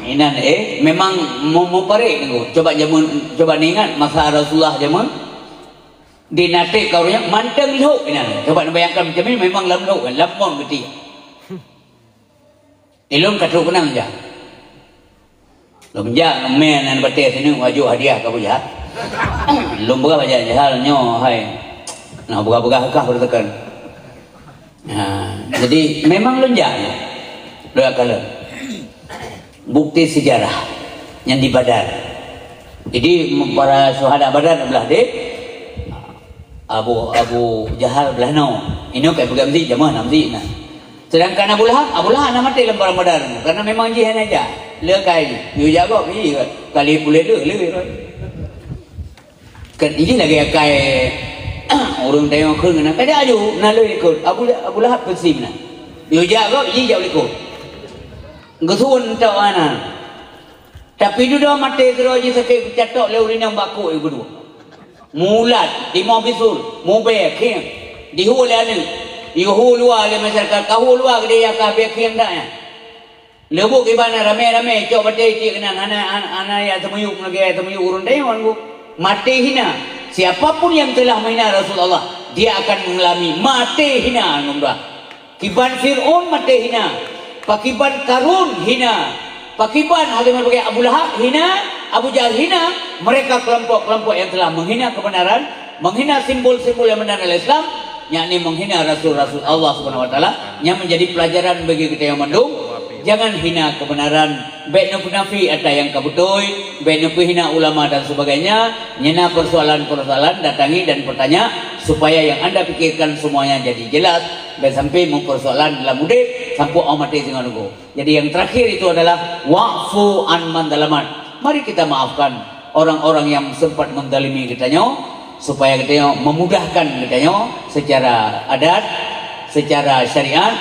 Inan memang mau parik tengok. Coba ingat masa Rasulullah zaman dinate kaunya manteng lho inan. Coba bayangkan macam ni memang lamno lampon gede. Ilum katu kenang je. Lumja men nan bate sini waju hadiah ka buja. Lum berapa je Jahal nyo hai. Nah buka-buka kah bertekan. Jadi memang lunja. Doa kala. Bukti sejarah yang di Badar. Jadi para syuhada Badar belah dek Abu Jahal belah no. Ini kayak pegang zi jamah namzi nah. Sedangkan Abu Lahab nak mati dalam perang Badar karena memang jihan aja. Le kai yu jago pi kali boleh le. Kan ini lagi kai orang tengok keung na kada aju na le ikut Abu Lahab besim na. Yu jago ini jauh ikut. Gesun tau ana. Tapi itu dah mati terus je sakit catok leurin yang baku itu dua. Mulat di mau bisul, mau beking. Di hulu ane. Di hulu le masyarakat kau hulu gede ya ka beking dah ya. Lebu ke mana rame-rame coba mati ti kena ana ya temuyuk lagi temuyuk urun deh wangu. Mati hina. Siapapun yang telah menghina Rasulullah, dia akan mengalami mati hina numrah. Kiban Fir'aun mati hina. Pakiban Karun hina, pakiban Halimah bagi Abu Lahab hina, Abu Jahal hina. Mereka kelompok-kelompok yang telah menghina kebenaran, menghina simbol-simbol yang benar adalah Islam, yakni menghina Rasul-Rasul Allah Subhanahu Wa Taala, yang menjadi pelajaran bagi kita yang mendung. jangan hina kebenaran, baik nu nafi ada yang kabutoi, baik nu hina ulama dan sebagainya. Nyena persoalan-persoalan datangi dan bertanya supaya yang Anda pikirkan semuanya jadi jelas, baik sampai mempersoalan dalam mudik sampai amati dengan ugo. Jadi yang terakhir itu adalah wa'fu an mandalaman. Mari kita maafkan orang-orang yang sempat mendalimi kitanya, supaya kita memudahkan kita secara adat, secara syariat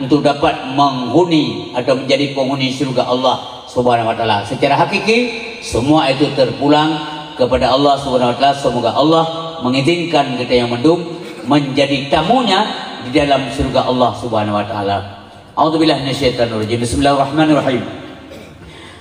untuk dapat menghuni atau menjadi penghuni surga Allah Subhanahu wa taala. Secara hakiki semua itu terpulang kepada Allah Subhanahu wa taala. Semoga Allah mengizinkan kita yang mendung menjadi tamunya di dalam surga Allah Subhanahu wa taala. A'udzubillahi minasyaitonir rajim. Bismillahirrahmanirrahim.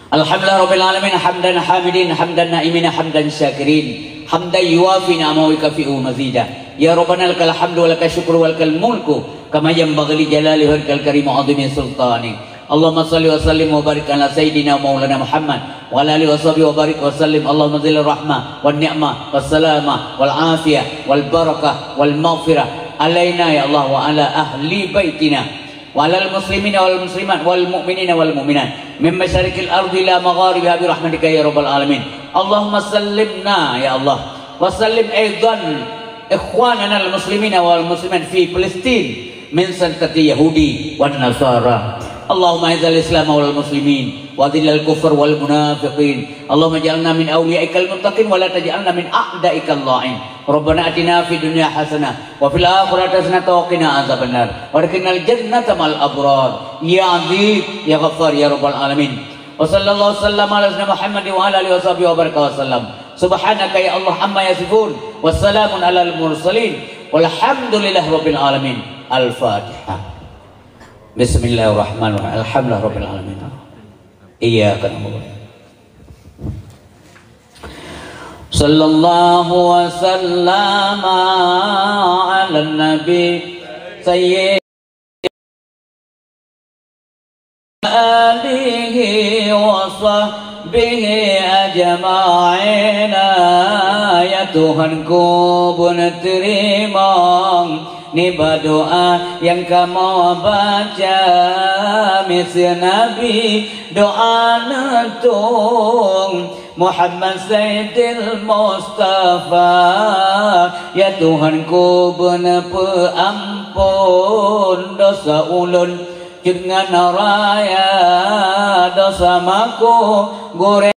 Alhamdulillahirabbil alamin hamdan hamidin hamdan naimin hamdan syakirin. Hamdan yuwafi ni'amahu wa yukafi'u mazida. Ya Rabbana lakal hamdu wa lakal syukru wa lakal mulku kama yanbaghi li jalali wajhikal karim wa 'azimi sultani. Allahumma shalli wa sallim wa barik ala sayidina maulana Muhammad wa ala alihi wa sahbihi wa barik wa sallim. Allahumma zil rahmah wan ni'mah was salamah wal afiyah wal barakah wal maghfirah alaina ya Allah wa ala ahli baitina wa alal muslimina wal muslimat wal mu'minina wal mu'minat min masyariqil ardi ila magharibiha bi rahmatika ya rabbal alamin. Allahumma sallimna ya Allah wa sallim aidan ikhwanana al muslimina wal muslimat fi Palestin min santati yahudi wan nasara. Allahumma izzil islam wal muslimin wa dhillal kufr wal munafiqin. Allahumma ij'alna min awliyaikal muttaqin wa la taj'alna min a'daikal la'in. Rabbana atina fid dunya hasanah wa fil akhirati hasanah wa qina adzabannar. Warqinal jannata mal abrar. Ya Aziz ya Ghaffar ya rabbal alamin. Wa sallallahu sallama ala sayyidina Muhammad wa ala alihi washabihi wa baraka wa sallam. Subhanaka ya Allah amma yasifun wa salamun alal mursalin walhamdulillahi rabbil alamin. Al-Fatihah. Bismillahirrahmanirrahim. Alhamdulillahi rabbil alamin. Iyyaka na'budu. Sallallahu wa sallama ala nabi sayyid alihi wa sahbihi ajma'ina. Ya Tuhanku benar terima ni berdoa yang kamu baca misal Nabi doa nantung Muhammad Sayyidil Mustafa. Ya Tuhanku benar peampun dosa ulun dengan raya dosa maku goreng